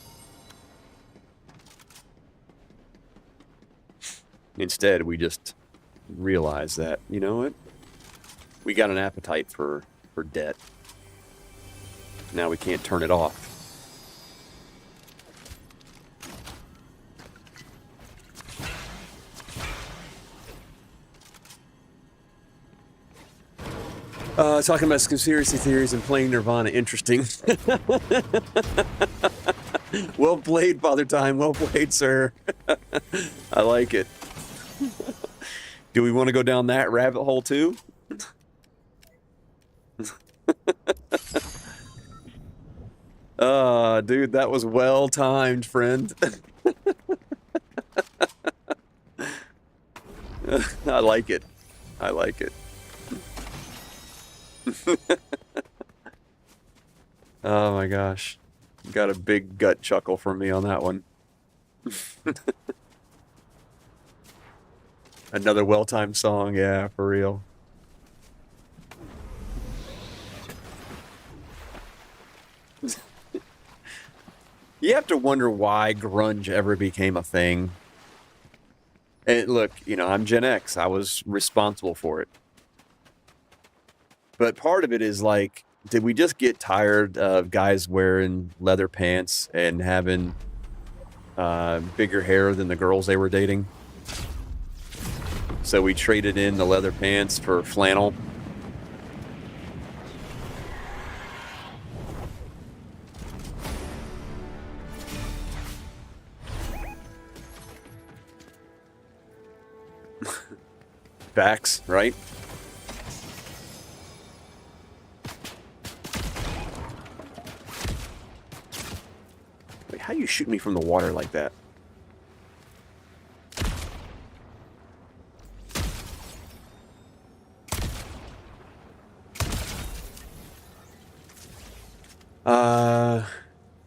Instead, we just realized that, you know what? We got an appetite for debt. Now we can't turn it off. Talking about conspiracy theories and playing Nirvana, interesting. Well played, Father Time. Well played, sir. I like it. Do we want to go down that rabbit hole too? Dude, that was well timed, friend. I like it. I like it. Oh my gosh. Got a big gut chuckle from me on that one. Another well-timed song, yeah, for real. You have to wonder why grunge ever became a thing. And look, you know, I'm Gen X. I was responsible for it. But part of it is like, did we just get tired of guys wearing leather pants and having bigger hair than the girls they were dating? So we traded in the leather pants for flannel. Facts, right? Wait, how do you shoot me from the water like that?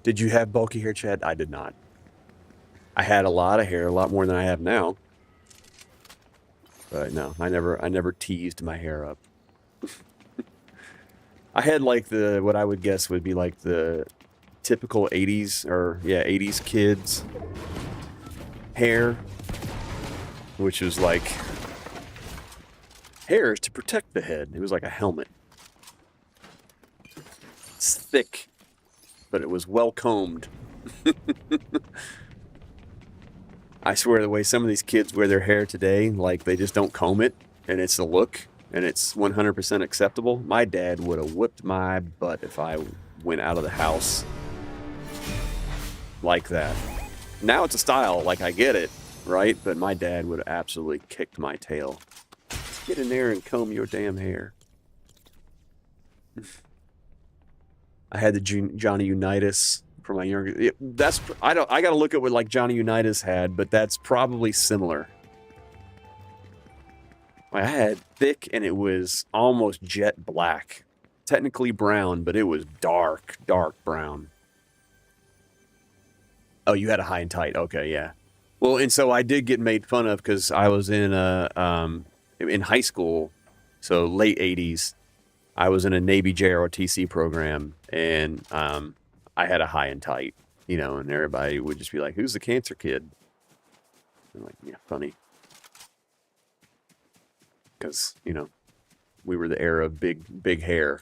Did you have bulky hair, Chad? I did not. I had a lot of hair, a lot more than I have now. But no, I never teased my hair up. I had like what I would guess would be like the typical 80s, or yeah, 80s kids hair, which was like hair is to protect the head. It was like a helmet. It's thick, but it was well combed. I swear the way some of these kids wear their hair today, like they just don't comb it, and it's the look, and it's 100% acceptable. My dad would have whipped my butt if I went out of the house like that. Now it's a style, like I get it, right? But my dad would have absolutely kicked my tail. Get in there and comb your damn hair. I had the Johnny Unitas for my younger. I gotta look at what like Johnny Unitas had, but that's probably similar. I had thick and it was almost jet black. Technically brown, but it was dark brown. Oh, you had a high and tight. Okay, yeah. Well, and so I did get made fun of because I was in high school, so late 80s. I was in a Navy JROTC program, and I had a high and tight, you know, and everybody would just be like, "Who's the cancer kid?" I'm like, "Yeah, funny," because you know we were the era of big hair.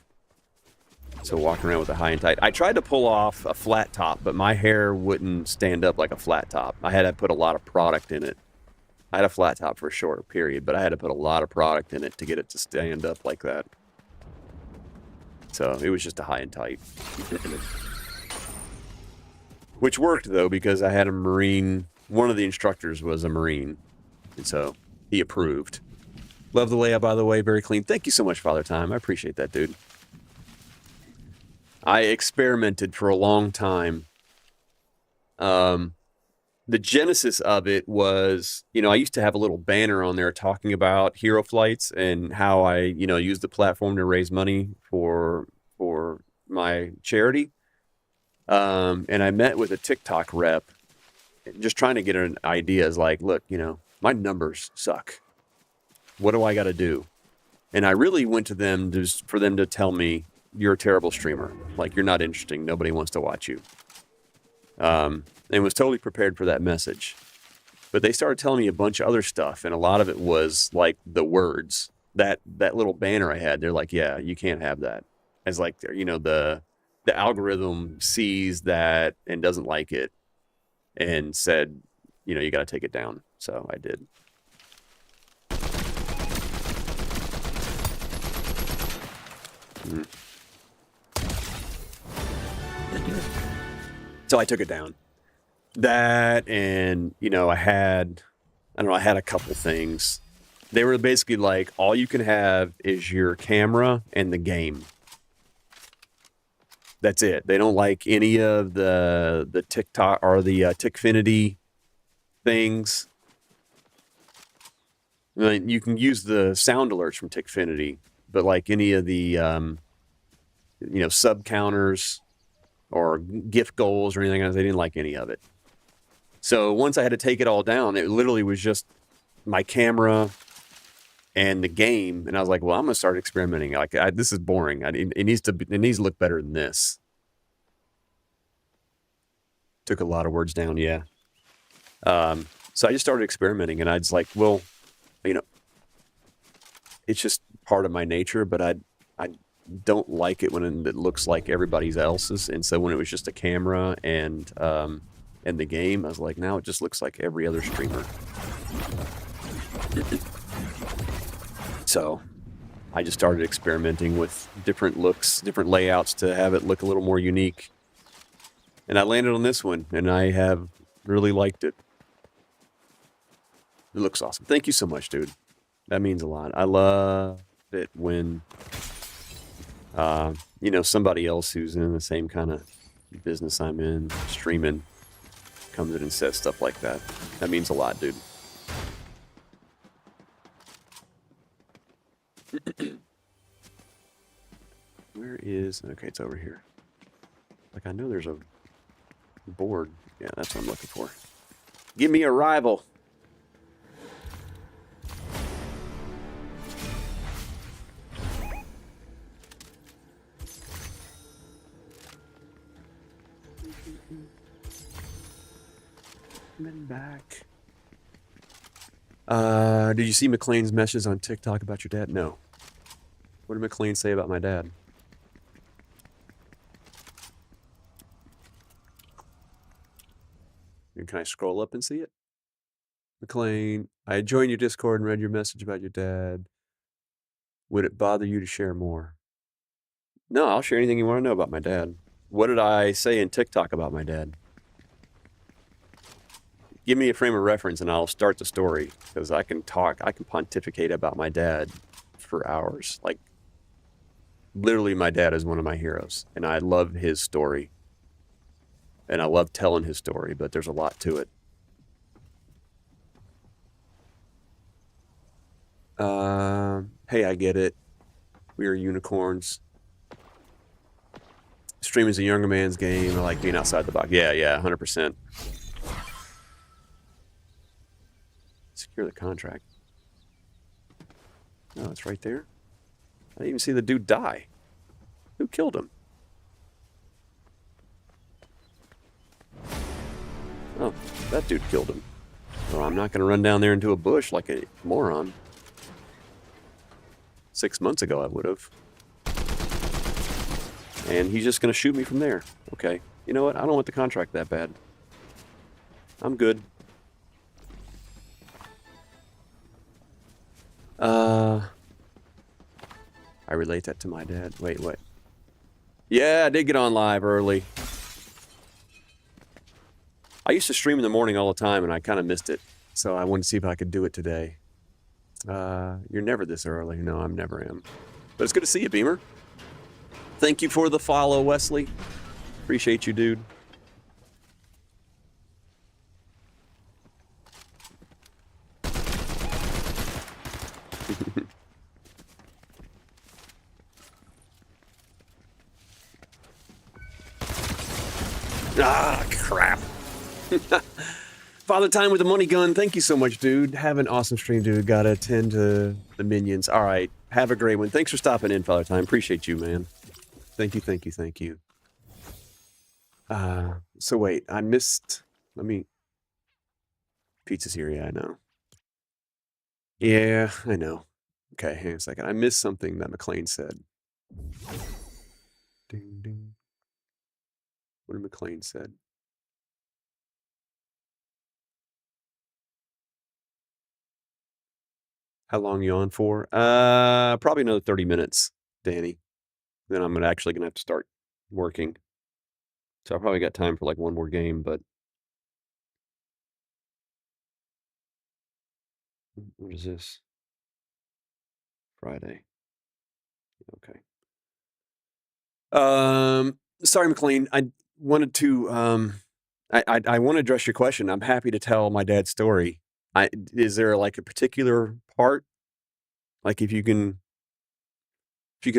So walking around with a high and tight. I tried to pull off a flat top, but my hair wouldn't stand up like a flat top. I had to put a lot of product in it. I had a flat top for a short period, but I had to put a lot of product in it to get it to stand up like that. So it was just a high and tight. Which worked, though, because I had a Marine. One of the instructors was a Marine, and so he approved. Love the layout, by the way. Very clean. Thank you so much, Father Time. I appreciate that, dude. I experimented for a long time. The genesis of it was, you know, I used to have a little banner on there talking about hero flights and how I, you know, used the platform to raise money for my charity. And I met with a TikTok rep, just trying to get an idea. Is like, look, you know, my numbers suck. What do I got to do? And I really went to them just for them to tell me, you're a terrible streamer. Like, you're not interesting. Nobody wants to watch you. And was totally prepared for that message. But they started telling me a bunch of other stuff, and a lot of it was like the words. That little banner I had, they're like, yeah, you can't have that. As like, you know, the algorithm sees that and doesn't like it and said, you know, you got to take it down. So I did. So I took it down. That, and, you know, I had a couple things. They were basically like, all you can have is your camera and the game. That's it. They don't like any of the TikTok or the Tickfinity things. I mean, you can use the sound alerts from Tickfinity, but like any of the, you know, sub counters, or gift goals or anything else. They didn't like any of it. So once I had to take it all down, it literally was just my camera and the game, and I was like, well, I'm gonna start experimenting. Like, this is boring. It needs to look better than this. Took a lot of words down, yeah. So I just started experimenting, and I was like, well, you know, it's just part of my nature, but I don't like it when it looks like everybody else's. And so when it was just a camera and the game, I was like, now it just looks like every other streamer. So I just started experimenting with different looks, different layouts to have it look a little more unique. And I landed on this one, and I have really liked it. It looks awesome. Thank you so much, dude. That means a lot. I love it when, somebody else who's in the same kind of business I'm in, streaming, comes in and says stuff like that. That means a lot, dude. Where is... Okay, it's over here. Like, I know there's a board. Yeah, that's what I'm looking for. Give me a rival. Coming back. Did you see McLean's message on TikTok about your dad? No. What did McLean say about my dad? Can I scroll up and see it? McLean, I joined your Discord and read your message about your dad. Would it bother you to share more? No, I'll share anything you want to know about my dad. What did I say in TikTok about my dad? Give me a frame of reference and I'll start the story, because I can pontificate about my dad for hours. Like, literally, my dad is one of my heroes, and I love his story. And I love telling his story, but there's a lot to it. Hey, I get it. We are unicorns. Streaming is a younger man's game. I like being outside the box. Yeah, 100%. Secure the contract. Oh, it's right there. I didn't even see the dude die. Who killed him? Oh, that dude killed him. Well, I'm not going to run down there into a bush like a moron. 6 months ago, I would have. And he's just going to shoot me from there. Okay. You know what? I don't want the contract that bad. I'm good. I relate that to my dad. Wait, what? Yeah, I did get on live early. I used to stream in the morning all the time, and I kind of missed it. So I wanted to see if I could do it today. You're never this early. No, I'm never am. But it's good to see you, Beamer. Thank you for the follow, Wesley. Appreciate you, dude. Ah, crap. Father Time with the money gun. Thank you so much, dude. Have an awesome stream, dude. Gotta attend to the minions. All right. Have a great one. Thanks for stopping in, Father Time. Appreciate you, man. Thank you. So wait, I missed... Pizza's here, yeah, I know. Yeah, I know. Okay, hang on a second. I missed something that McLean said. Ding, ding. What did McLean said? How long you on for? Probably another 30 minutes, Danny. Then I'm actually gonna have to start working. So I probably got time for like one more game, but... What is this? Friday. Okay. Sorry, McLean. I wanted to I want to address your question. I'm happy to tell my dad's story. Is there like a particular part? Like if you can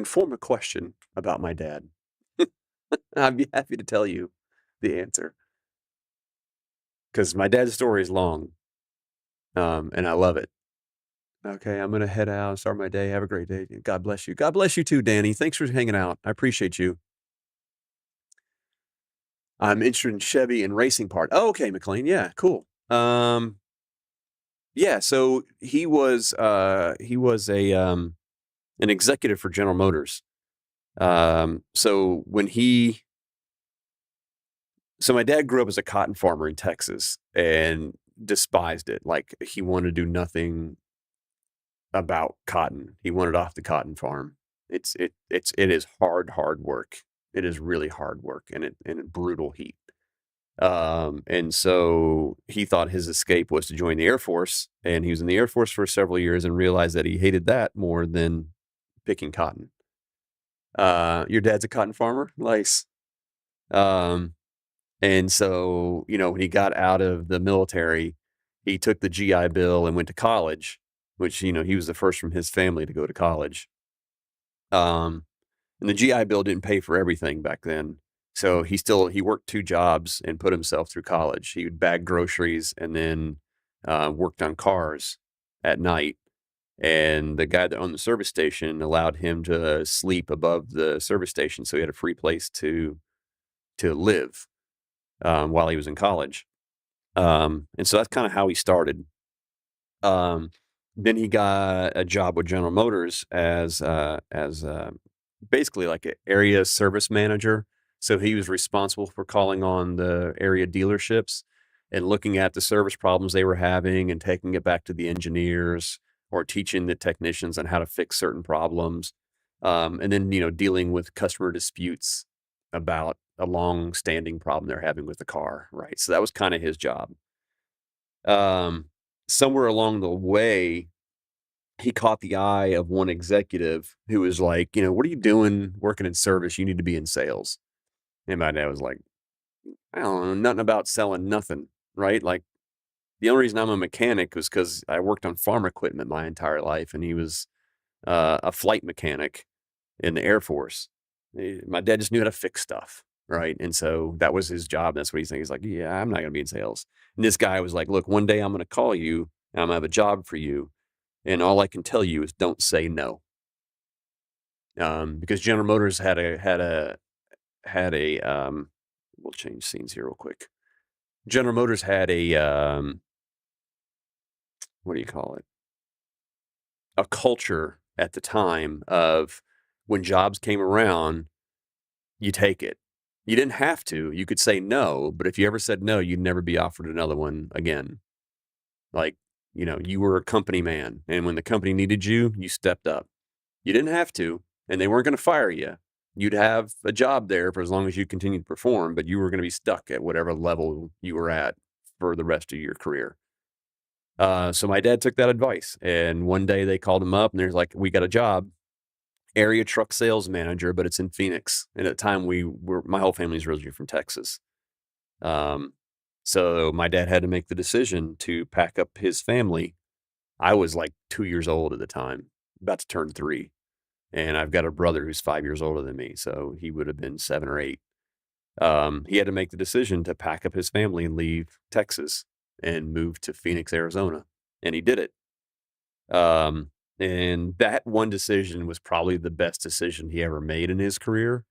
form a question about my dad. I'd be happy to tell you the answer because my dad's story is long, and I love it. Okay, I'm gonna head out, start my day. Have a great day. God bless you. God bless you too, Danny. Thanks for hanging out. I appreciate you. I'm interested in Chevy and racing part. Oh, okay, McLean. Yeah, cool. Yeah, so he was an executive for General Motors. So when he so my dad grew up as a cotton farmer in Texas and despised it. Like he wanted to do nothing about cotton. He wanted off the cotton farm. It is hard work. It is really hard work and brutal heat. And so he thought his escape was to join the Air Force, and he was in the Air Force for several years and realized that he hated that more than picking cotton. Your dad's a cotton farmer? Nice. Um, and so, when he got out of the military, he took the GI Bill and went to college, which, he was the first from his family to go to college. Um, and the GI Bill didn't pay for everything back then. So he worked 2 jobs and put himself through college. He would bag groceries and then, worked on cars at night. And the guy that owned the service station allowed him to sleep above the service station, so he had a free place to live, while he was in college. And so that's kinda how he started. Um, then he got a job with General Motors as basically like an area service manager. So he was responsible for calling on the area dealerships and looking at the service problems they were having and taking it back to the engineers or teaching the technicians on how to fix certain problems. And then, dealing with customer disputes about a long-standing problem they're having with the car, right? So that was kind of his job. Um, Somewhere along the way, he caught the eye of one executive who was like, "What are you doing working in service? You need to be in sales." And my dad was like, "I don't know nothing about selling nothing, right?" Like, the only reason I'm a mechanic was because I worked on farm equipment my entire life, and he was, a flight mechanic in the Air Force. My dad just knew how to fix stuff, right? And so that was his job. That's what he's thinking. He's like, "Yeah, I'm not gonna be in sales." And this guy was like, "Look, one day I'm gonna call you, and I'm gonna have a job for you, and all I can tell you is don't say no." Because General Motors had a we'll change scenes here real quick. General Motors had what do you call it? A culture at the time of when jobs came around, you take it. You didn't have to. You could say no, but if you ever said no, you'd never be offered another one again. Like, you were a company man, and when the company needed you, you stepped up. You didn't have to, and they weren't gonna fire you. You'd have a job there for as long as you continued to perform, but you were gonna be stuck at whatever level you were at for the rest of your career. So my dad took that advice, and one day they called him up, and they're like, "We got a job, area truck sales manager, but it's in Phoenix." And at the time, my whole family's originally from Texas. Um, so my dad had to make the decision to pack up his family. I was like 2 years old at the time, about to turn 3. And I've got a brother who's 5 years older than me, so he would have been 7 or 8. He had to make the decision to pack up his family and leave Texas and move to Phoenix, Arizona, and he did it. And that one decision was probably the best decision he ever made in his career,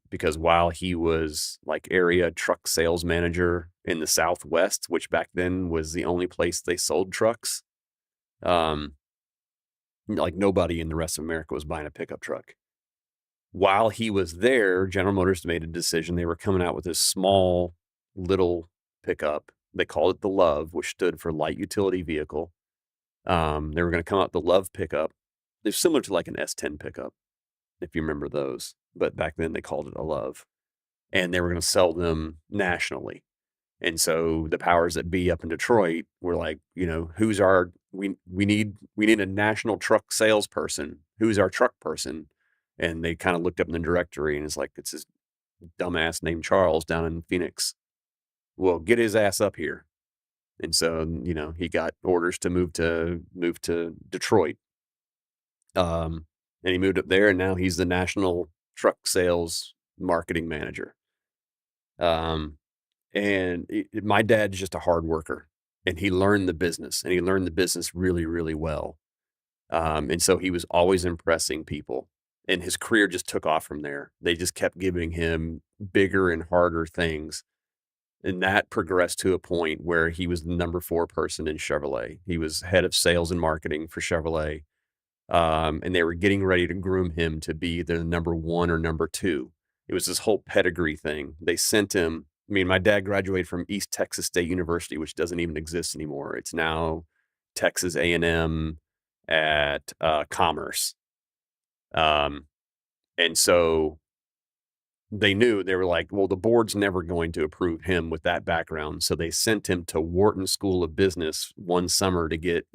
because while he was, like, area truck sales manager in the Southwest, which back then was the only place they sold trucks, um, like, nobody in the rest of America was buying a pickup truck. While he was there, General Motors made a decision. They were coming out with this small little pickup. They called it the Love, which stood for light utility vehicle. They were going to come out with the Love pickup. They're similar to like an S10 pickup, if you remember those. But back then they called it a Love. And they were going to sell them nationally. And so the powers that be up in Detroit were like, who's our we need a national truck salesperson. Who's our truck person? And they kind of looked up in the directory and it's like, it's this dumbass named Charles down in Phoenix. Well, get his ass up here. And so, he got orders to move to Detroit. And he moved up there and now he's the national truck sales marketing manager. Um, and my dad's just a hard worker, and he learned the business, and he learned the business really, really well. And so he was always impressing people, and his career just took off from there. They just kept giving him bigger and harder things. And that progressed to a point where he was the number 4 person in Chevrolet. He was head of sales and marketing for Chevrolet. And they were getting ready to groom him to be the number 1 or number 2. It was this whole pedigree thing. They sent him. I mean, my dad graduated from East Texas State University, which doesn't even exist anymore. It's now Texas A&M at Commerce. Um, and so they knew, they were like, well, the board's never going to approve him with that background. So they sent him to Wharton School of Business one summer to get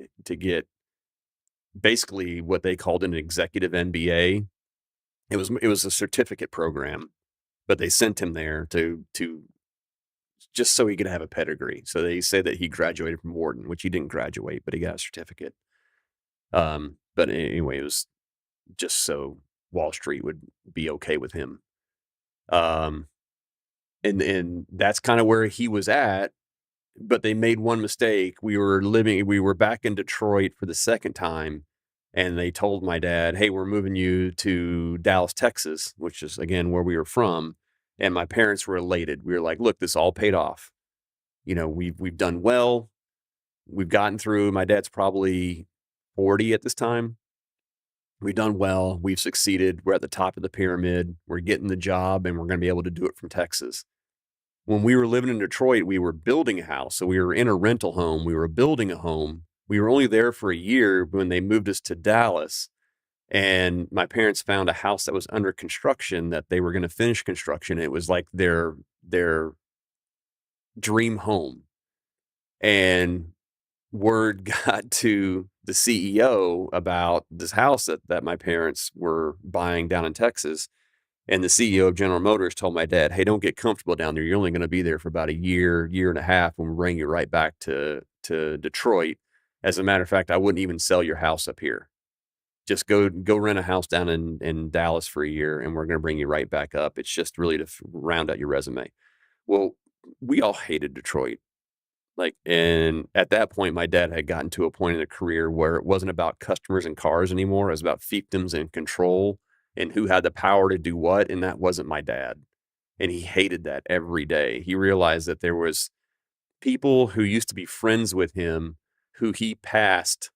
basically what they called an executive MBA. It was a certificate program, but they sent him there to just so he could have a pedigree. So they say that he graduated from Wharton, which he didn't graduate, but he got a certificate. But anyway, it was just so Wall Street would be okay with him. Um, and that's kind of where he was at. But they made one mistake. We were back in Detroit for the second time, and they told my dad, "Hey, we're moving you to Dallas, Texas," which is again where we were from. And my parents were elated. We were like, "Look, this all paid off. You know, we've done well. We've gotten through." My dad's probably 40 at this time. We've done well. We've succeeded. We're at the top of the pyramid. We're getting the job, and we're going to be able to do it from Texas. When we were living in Detroit, we were building a house. So we were in a rental home. We were building a home. We were only there for a year when they moved us to Dallas. And my parents found a house that was under construction that they were going to finish construction. It was like their dream home. And word got to the CEO about this house that my parents were buying down in Texas. And the CEO of General Motors told my dad, "Hey, don't get comfortable down there. You're only going to be there for about a year, year and a half, and we'll bring you right back to Detroit. As a matter of fact, I wouldn't even sell your house up here. Just go rent a house down in Dallas for a year, and we're going to bring you right back up. It's just really to round out your resume." Well, we all hated Detroit. Like, and at that point, my dad had gotten to a point in the career where it wasn't about customers and cars anymore. It was about fiefdoms and control and who had the power to do what. And that wasn't my dad. And he hated that every day. He realized that there was people who used to be friends with him who he passed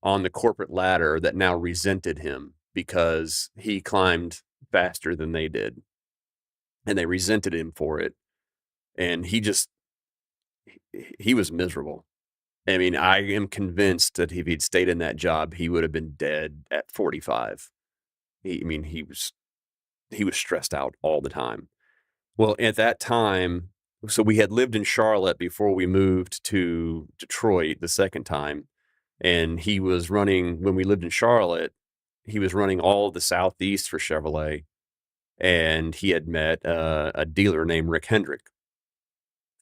on the corporate ladder that now resented him because he climbed faster than they did. And they resented him for it. And he was miserable. I mean, I am convinced that if he'd stayed in that job, he would have been dead at 45. I mean, he was stressed out all the time. Well, at that time, so we had lived in Charlotte before we moved to Detroit the second time, and he was running when we lived in Charlotte, he was running all of the Southeast for Chevrolet, and he had met a dealer named Rick Hendrick.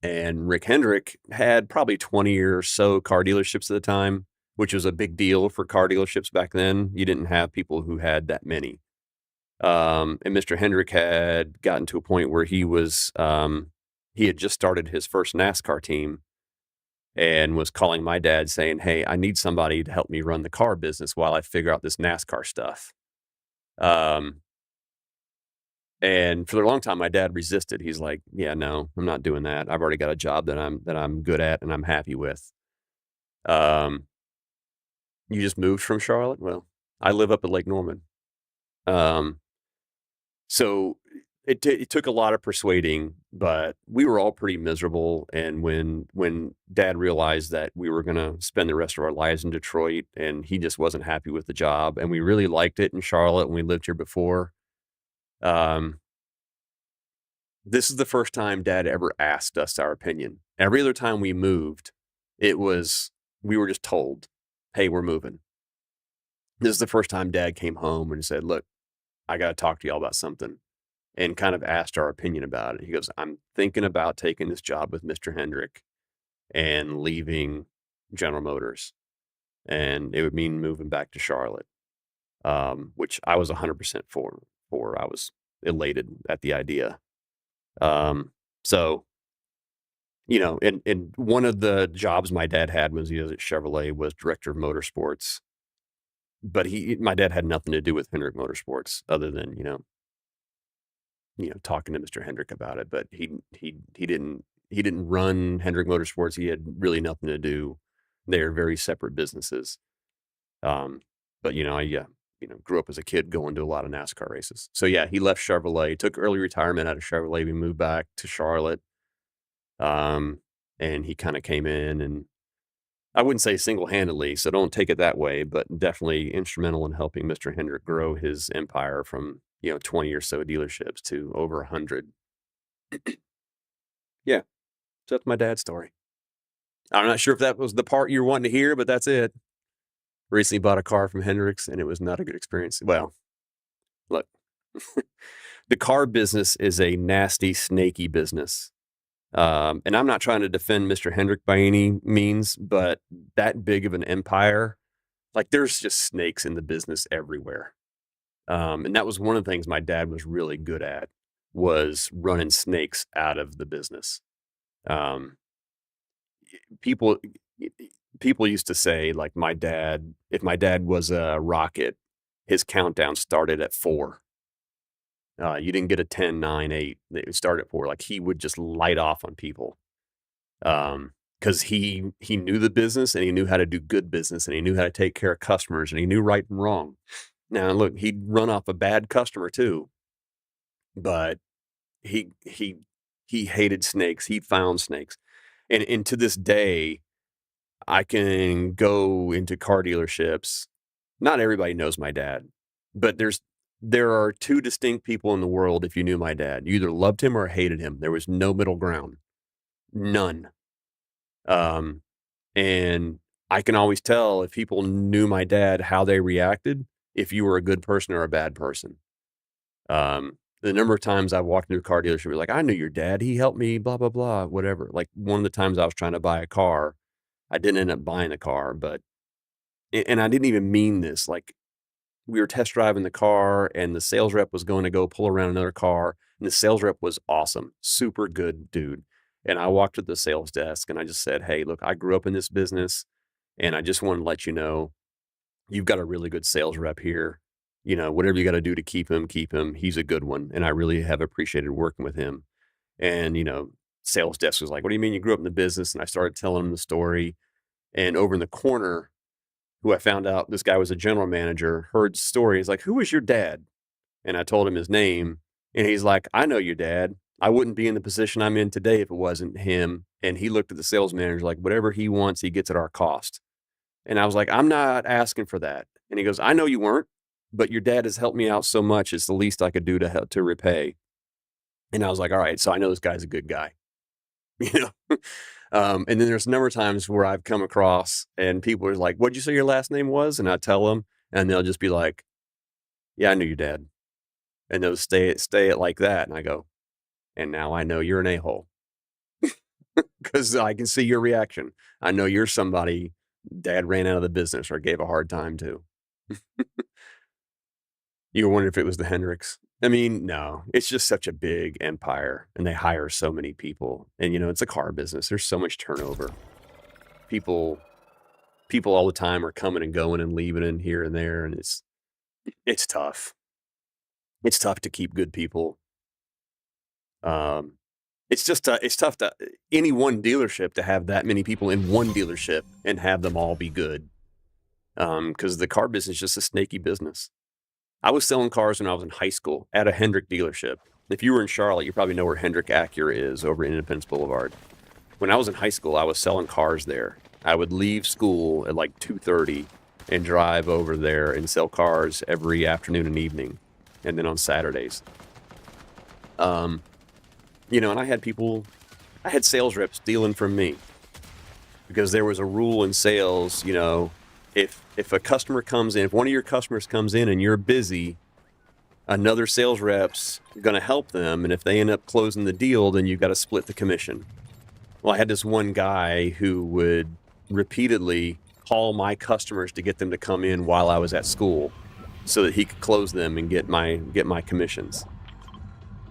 And Rick Hendrick had probably 20 or so car dealerships at the time, which was a big deal for car dealerships back then. You didn't have people who had that many. And Mr. Hendrick had gotten to a point where he had just started his first NASCAR team and was calling my dad saying, "Hey, I need somebody to help me run the car business while I figure out this NASCAR stuff." Um, and for a long time, my dad resisted. He's like, "Yeah, no, I'm not doing that. I've already got a job that I'm good at and I'm happy with." Um, you just moved from Charlotte? Well, I live up at Lake Norman. Um, so it took a lot of persuading, but we were all pretty miserable. And when Dad realized that we were going to spend the rest of our lives in Detroit, and he just wasn't happy with the job, and we really liked it in Charlotte when we lived here before. Um, This is the first time Dad ever asked us our opinion. Every other time we moved, we were just told, "Hey, we're moving." This is the first time Dad came home and said, "Look, I got to talk to y'all about something," and kind of asked our opinion about it. He goes, "I'm thinking about taking this job with Mr. Hendrick and leaving General Motors, and it would mean moving back to Charlotte," which I was 100% for. elated at the idea. So, and one of the jobs my dad had was he was at Chevrolet was director of motorsports, but my dad had nothing to do with Hendrick Motorsports other than, talking to Mr. Hendrick about it, but he didn't run Hendrick Motorsports. He had really nothing to do. They're very separate businesses. Um, but I grew up as a kid going to a lot of NASCAR races. So yeah, he left Chevrolet, took early retirement out of Chevrolet. We moved back to Charlotte. And he kind of came in, and I wouldn't say single-handedly, so don't take it that way, but definitely instrumental in helping Mr. Hendrick grow his empire from, 20 or so dealerships to over 100. Yeah, so that's my dad's story. I'm not sure if that was the part you were wanting to hear, but that's it. Recently bought a car from Hendricks, and it was not a good experience. Well, look, the car business is a nasty, snaky business. And I'm not trying to defend Mr. Hendrick by any means, but that big of an empire, like there's just snakes in the business everywhere. And that was one of the things my dad was really good at, was running snakes out of the business. Um, people, people used to say, like, if my dad was a rocket, his countdown started at 4. You didn't get a 10, 9, 8. It would start at 4. Like, he would just light off on people. Because he knew the business, and he knew how to do good business, and he knew how to take care of customers, and he knew right and wrong. Now, look, he'd run off a bad customer too, but he hated snakes. He found snakes. And to this day, I can go into car dealerships. Not everybody knows my dad, but there are 2 distinct people in the world. If you knew my dad, you either loved him or hated him. There was no middle ground. None. And I can always tell if people knew my dad, how they reacted, if you were a good person or a bad person. The number of times I've walked into a car dealership, be like, I knew your dad. He helped me, blah, blah, blah, whatever. Like, one of the times I was trying to buy a car, I didn't end up buying a car, and I didn't even mean this. Like, we were test driving the car, and the sales rep was going to go pull around another car, and the sales rep was awesome, super good dude. And I walked to the sales desk, and I just said, hey, look, I grew up in this business, and I just want to let you know, you've got a really good sales rep here. Whatever you got to do to keep him. He's a good one, and I really have appreciated working with him. And, sales desk was like, what do you mean you grew up in the business? And I started telling him the story. And over in the corner, who I found out this guy was a general manager, heard the story. He's like, who was your dad? And I told him his name. And he's like, I know your dad. I wouldn't be in the position I'm in today if it wasn't him. And he looked at the sales manager like, whatever he wants, he gets at our cost. And I was like, I'm not asking for that. And he goes, I know you weren't, but your dad has helped me out so much. It's the least I could do to help, to repay. And I was like, all right, so I know this guy's a good guy. And then there's a number of times where I've come across and people are like, what'd you say your last name was? And I tell them, and they'll just be like, yeah, I knew your dad. And they'll stay it like that. And I go, and now I know you're an a-hole. Because I can see your reaction. I know you're somebody dad ran out of the business or gave a hard time to. You were wondering if it was the Hendricks. I mean, no, it's just such a big empire, and they hire so many people. And, it's a car business. There's so much turnover. People all the time are coming and going and leaving and here and there. And it's tough. It's tough to keep good people. It's tough to any one dealership to have that many people in one dealership and have them all be good. Because the car business is just a snaky business. I was selling cars when I was in high school at a Hendrick dealership. If you were in Charlotte, you probably know where Hendrick Acura is over in Independence Boulevard. When I was in high school, I was selling cars there. I would leave school at like 2:30 and drive over there and sell cars every afternoon and evening, and then on Saturdays. And I had sales reps stealing from me because there was a rule in sales, if a customer comes in, if one of your customers comes in and you're busy, another sales rep's going to help them. And if they end up closing the deal, then you've got to split the commission. Well, I had this one guy who would repeatedly call my customers to get them to come in while I was at school so that he could close them and get my commissions.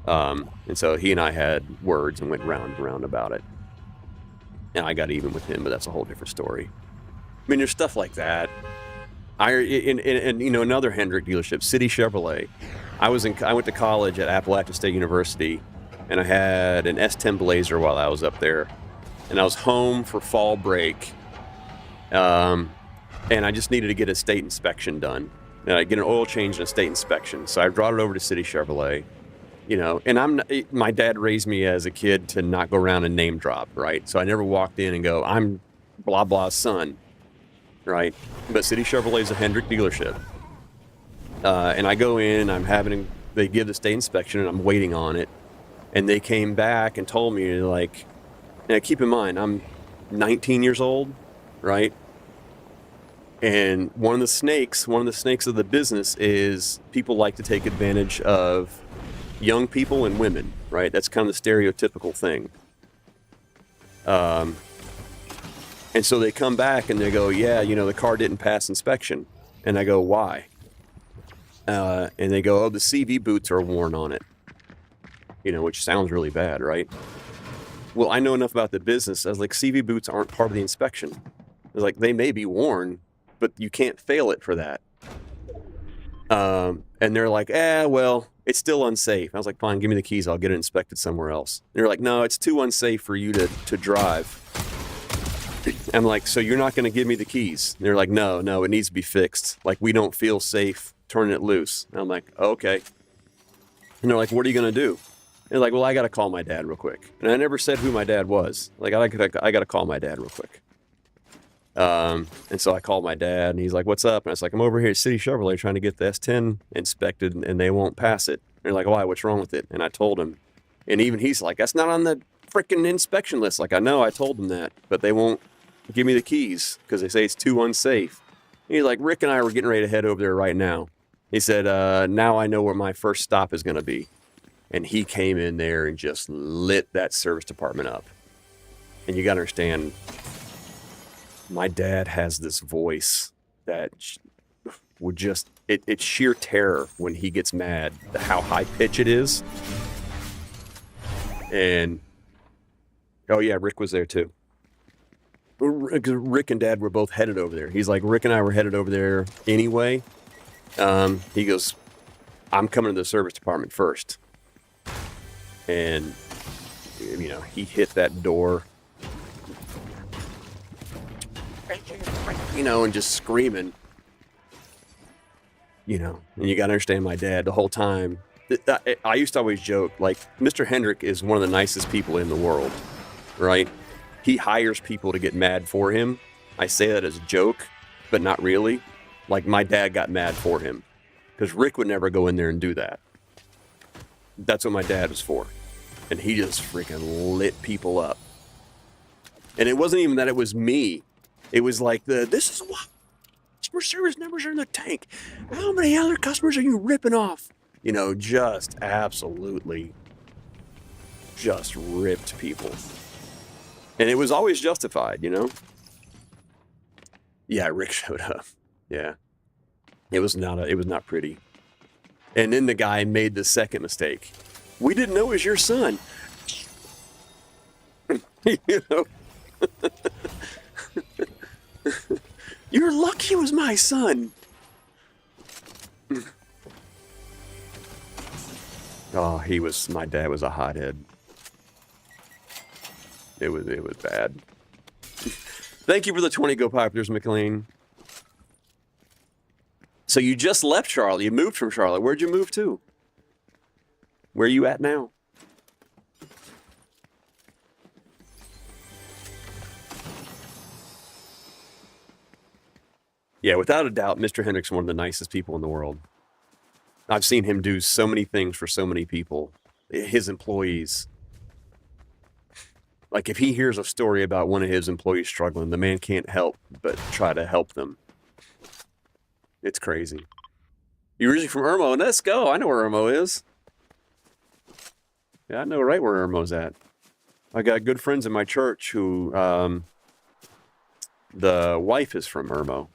And so he and I had words and went round and round about it. And I got even with him, but that's a whole different story. I mean, there's stuff like that. And you know, another Hendrick dealership, City Chevrolet. I went to college at Appalachian State University, and I had an S10 Blazer while I was up there, and I was home for fall break, and I just needed to get a state inspection done, get an oil change and a state inspection. So I brought it over to City Chevrolet, you know, and my dad raised me as a kid to not go around and name drop, right? So I never walked in and go, I'm blah blah's son. Right, but City Chevrolet is a Hendrick dealership, and I go in. They give the state inspection, and I'm waiting on it. And they came back and told me, like, now keep in mind, I'm 19 years old, right? And one of the snakes of the business is people like to take advantage of young people and women, right? That's kind of the stereotypical thing. And so they come back and they go, yeah, you know, the car didn't pass inspection. And I go, why? And they go, oh, the CV boots are worn on it. You know, which sounds really bad, right? Well, I know enough about the business. I was like, CV boots aren't part of the inspection. I was like, they may be worn, but you can't fail it for that. And they're like, well, it's still unsafe. I was like, fine, give me the keys. I'll get it inspected somewhere else. And they're like, no, it's too unsafe for you to drive. I'm like, so you're not going to give me the keys? And they're like, no, it needs to be fixed. Like, we don't feel safe turning it loose. And I'm like, okay. And they're like, what are you going to do? And they're like, well, I got to call my dad real quick. And I never said who my dad was. Like, I got to call my dad real quick. And so I called my dad, and he's like, what's up? And I was like, I'm over here at City Chevrolet trying to get the S10 inspected, and they won't pass it. And they're like, why? What's wrong with it? And I told him. And even he's like, that's not on the freaking inspection list. Like, I know, I told them that, but they won't give me the keys because they say it's too unsafe. And he's like, Rick and I were getting ready to head over there right now. He said, now I know where my first stop is going to be. And he came in there and just lit that service department up. And you got to understand, my dad has this voice that would just, it's sheer terror when he gets mad, how high pitch it is. And, oh yeah, Rick was there too. Rick and Dad were both headed over there. He's like, Rick and I were headed over there anyway. He goes, I'm coming to the service department first. And, you know, he hit that door, you know, and just screaming, you know. And you got to understand, my dad, the whole time, I used to always joke, like, Mr. Hendrick is one of the nicest people in the world, right? He hires people to get mad for him. I say that as a joke, but not really. Like, my dad got mad for him because Rick would never go in there and do that. That's what my dad was for. And he just freaking lit people up. And it wasn't even that it was me. It was like, this is what customer service numbers are in the tank. How many other customers are you ripping off? You know, just absolutely just ripped people. And it was always justified, you know? Yeah, Rick showed up. Yeah. It was not pretty. And then the guy made the second mistake. We didn't know it was your son. You know? You're lucky it was my son. Oh, my dad was a hothead. It was bad. Thank you for the 20 Go Pipers, McLean. So you just left Charlotte. You moved from Charlotte. Where'd you move to? Where are you at now? Yeah, without a doubt, Mr. Hendrick's one of the nicest people in the world. I've seen him do so many things for so many people, his employees. Like, if he hears a story about one of his employees struggling, the man can't help but try to help them. It's crazy. You're originally from Irmo. Let's go. I know where Irmo is. Yeah, I know right where Irmo's at. I got good friends in my church who, the wife is from Irmo.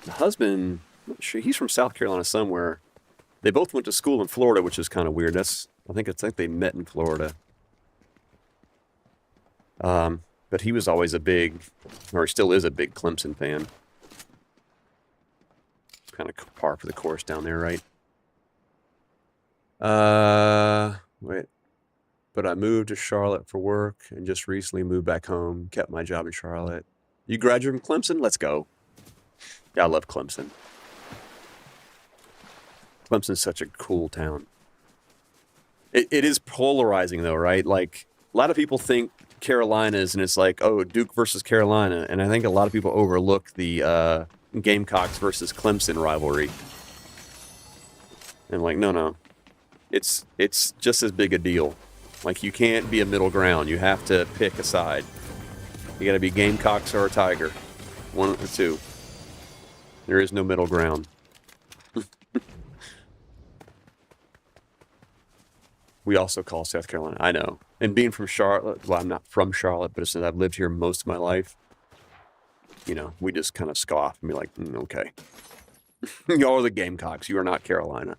The husband, I'm not sure, he's from South Carolina somewhere. They both went to school in Florida, which is kind of weird. I think they met in Florida. But he was always or he still is a big Clemson fan. Kind of par for the course down there, right? Wait. But I moved to Charlotte for work and just recently moved back home. Kept my job in Charlotte. You graduated from Clemson? Let's go. Yeah, I love Clemson. Clemson's such a cool town. It is polarizing, though, right? Like, a lot of people think Carolinas, and it's like, oh, Duke versus Carolina. And I think a lot of people overlook the Gamecocks versus Clemson rivalry. And like, no. It's just as big a deal. Like, you can't be a middle ground. You have to pick a side. You got to be Gamecocks or a Tiger. One or two. There is no middle ground. We also call South Carolina. I know. And being from Charlotte, well, I'm not from Charlotte, but since I've lived here most of my life, you know, we just kind of scoff and be like, okay. Y'all are the Gamecocks. You are not Carolina.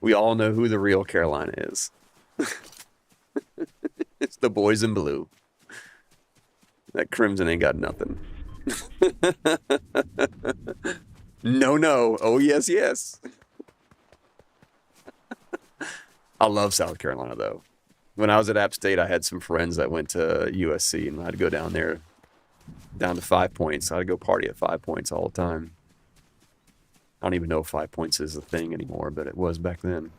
We all know who the real Carolina is. It's the boys in blue. That Crimson ain't got nothing. No. Oh, yes. I love South Carolina, though. When I was at App State, I had some friends that went to USC, and I'd go down there, down to 5 Points. I'd go party at 5 Points all the time. I don't even know if 5 Points is a thing anymore, but it was back then.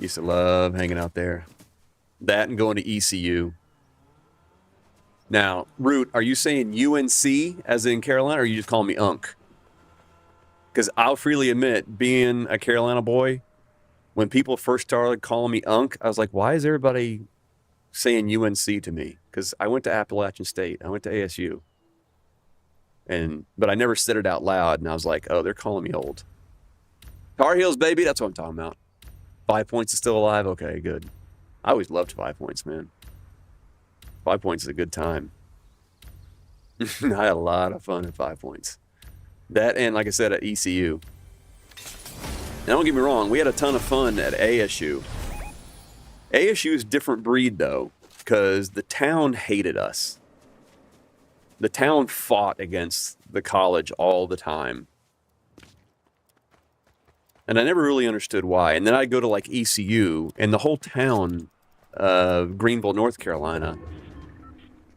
Used to love hanging out there. That and going to ECU. Now, Root, are you saying UNC as in Carolina, or are you just calling me Unk? Because I'll freely admit, being a Carolina boy, when people first started calling me Unk, I was like, why is everybody saying UNC to me? Because I went to Appalachian State. I went to ASU. But I never said it out loud, and I was like, oh, they're calling me old. Tar Heels, baby, that's what I'm talking about. 5 Points is still alive? Okay, good. I always loved 5 Points, man. 5 Points is a good time. I had a lot of fun at 5 Points. That and, like I said, at ECU. Now, don't get me wrong, we had a ton of fun at ASU. ASU is a different breed, though, because the town hated us. The town fought against the college all the time. And I never really understood why. And then I'd go to, like, ECU, and the whole town of Greenville, North Carolina,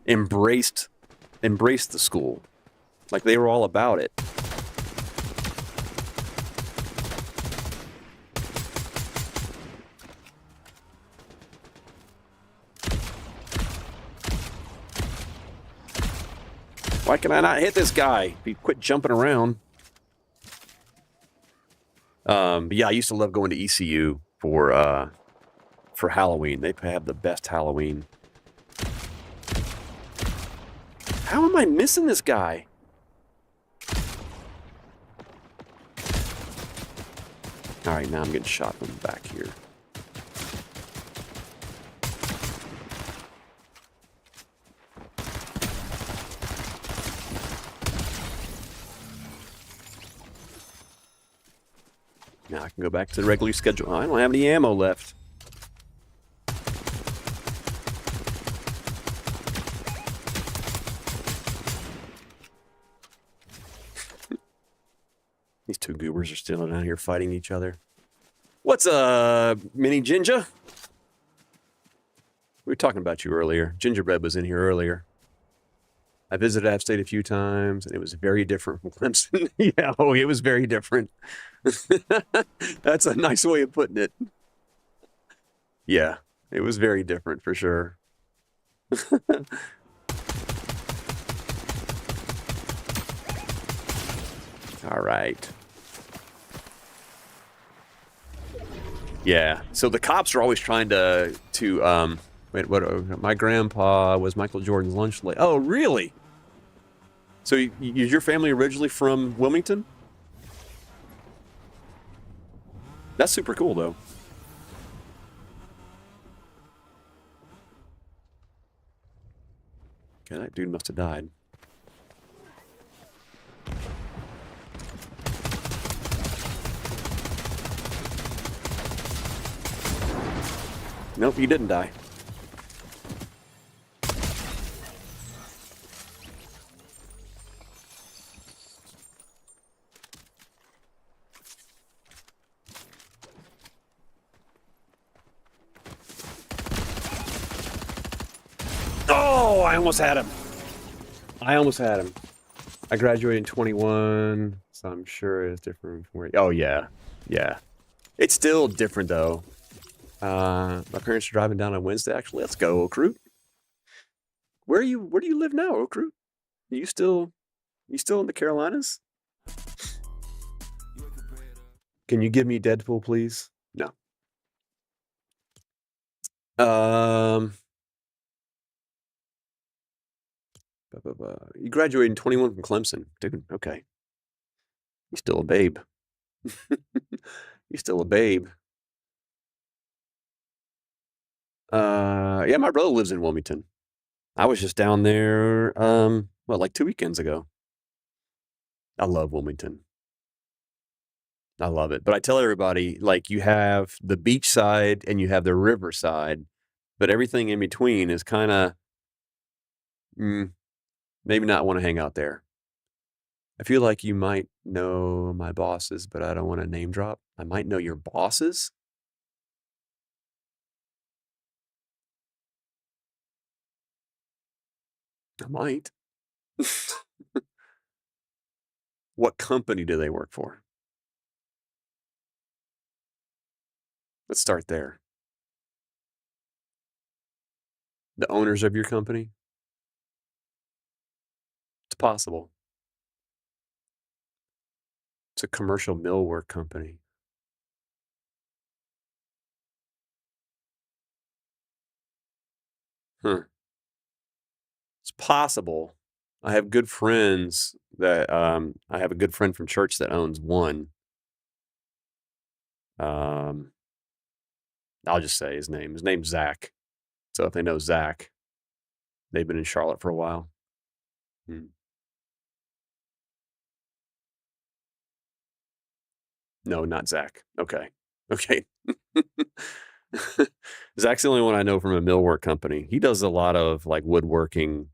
embraced the school. Like, they were all about it. Why can I not hit this guy? If he quit jumping around. But yeah, I used to love going to ECU for Halloween. They have the best Halloween. How am I missing this guy? All right, now I'm getting shot from the back here. Now I can go back to the regular schedule. Oh, I don't have any ammo left. These two goobers are still down here fighting each other. What's up, Mini Ginger? We were talking about you earlier. Gingerbread was in here earlier. I visited App State a few times, and it was very different from Clemson. Yeah, it was very different. That's a nice way of putting it. Yeah, it was very different for sure. All right. Yeah, so the cops are always trying to wait, what? My grandpa was Michael Jordan's lunch lady. Oh, really? So is your family originally from Wilmington? That's super cool, though. Okay, that dude must have died. Nope, you didn't die. Oh, I almost had him. I graduated in 21, so I'm sure it's different from where... Oh, yeah. Yeah. It's still different, though. My parents are driving down on Wednesday, actually. Let's go, Oak. Where do you live now, Oak? Are you still in the Carolinas? Can you give me Deadpool, please? No. You graduated in 21 from Clemson. Dude, okay. You're still a babe. You're still a babe. Yeah, my brother lives in Wilmington. I was just down there, like 2 weekends ago. I love Wilmington. I love it. But I tell everybody, like, you have the beach side and you have the river side, but everything in between is kind of, maybe not want to hang out there. I feel like you might know my bosses, but I don't want to name drop. I might know your bosses. I might. What company do they work for? Let's start there. The owners of your company? It's possible. It's a commercial millwork company. Huh. It's possible. I have good friends that I have a good friend from church that owns one. I'll just say his name. His name's Zach. So if they know Zach, they've been in Charlotte for a while. No, not Zach. Okay. Zach's the only one I know from a millwork company. He does a lot of like woodworking,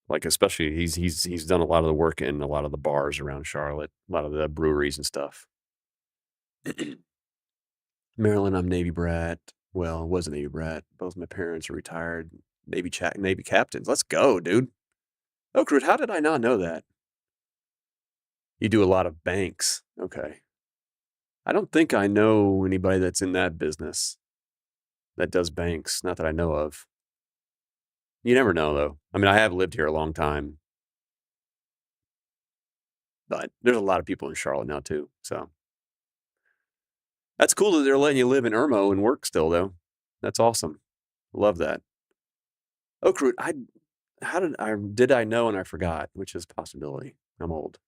like especially he's done a lot of the work in a lot of the bars around Charlotte, a lot of the breweries and stuff. Maryland, I'm Navy brat. Well, was a Navy brat. Both my parents are retired Navy captains. Let's go, dude. Oh, Crude, how did I not know that? You do a lot of banks. Okay. I don't think I know anybody that's in that business that does banks. Not that I know of. You never know, though. I mean, I have lived here a long time. But there's a lot of people in Charlotte now, too. So that's cool that they're letting you live in Irmo and work still, though. That's awesome. Love that. Oak Root, did I know and I forgot, which is a possibility. I'm old.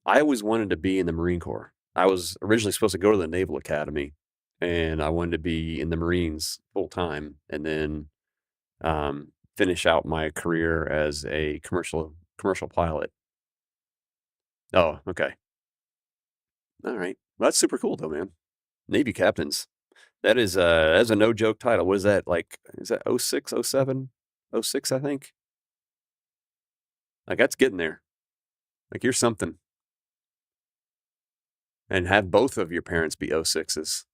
I always wanted to be in the Marine Corps. I was originally supposed to go to the Naval Academy, and I wanted to be in the Marines full time, and then finish out my career as a commercial pilot. Oh, okay. All right. Well, that's super cool, though, man. Navy captains. That's a no joke title. What is that like? Is that 06, 07, 06, I think? Like, that's getting there. Like, you're something. And have both of your parents be 06s.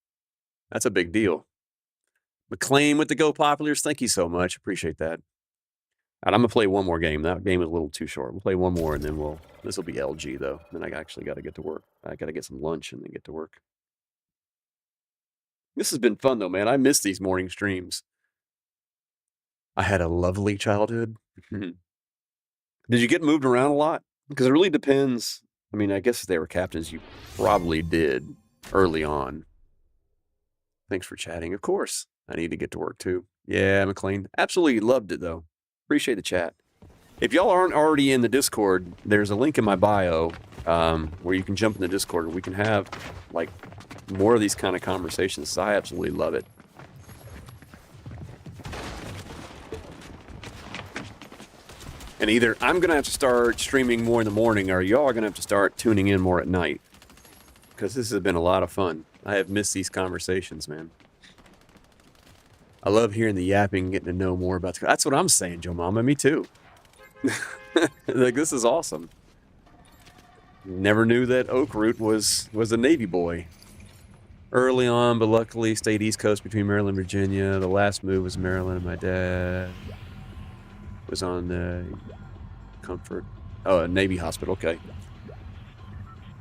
That's a big deal. McLean with the Go Populars. Thank you so much. Appreciate that. And I'm going to play one more game. That game is a little too short. We'll play one more, and then this will be LG, though. Then I actually got to get to work. I got to get some lunch and then get to work. This has been fun, though, man. I miss these morning streams. I had a lovely childhood. Did you get moved around a lot? Because it really depends. I mean, I guess if they were captains, you probably did early on. Thanks for chatting. Of course. I need to get to work, too. Yeah, McLean. Absolutely loved it, though. Appreciate the chat. If y'all aren't already in the Discord, there's a link in my bio where you can jump in the Discord and we can have, like, more of these kind of conversations. I absolutely love it. And either I'm going to have to start streaming more in the morning or y'all are going to have to start tuning in more at night. because this has been a lot of fun. I have missed these conversations, man. I love hearing the yapping and getting to know more about the... That's what I'm saying, Joe Mama. Me too. Like, this is awesome. Never knew that Oakroot was a Navy boy. Early on, but luckily stayed East Coast between Maryland and Virginia. The last move was Maryland, and my dad was on the Comfort... Oh, a Navy hospital. Okay.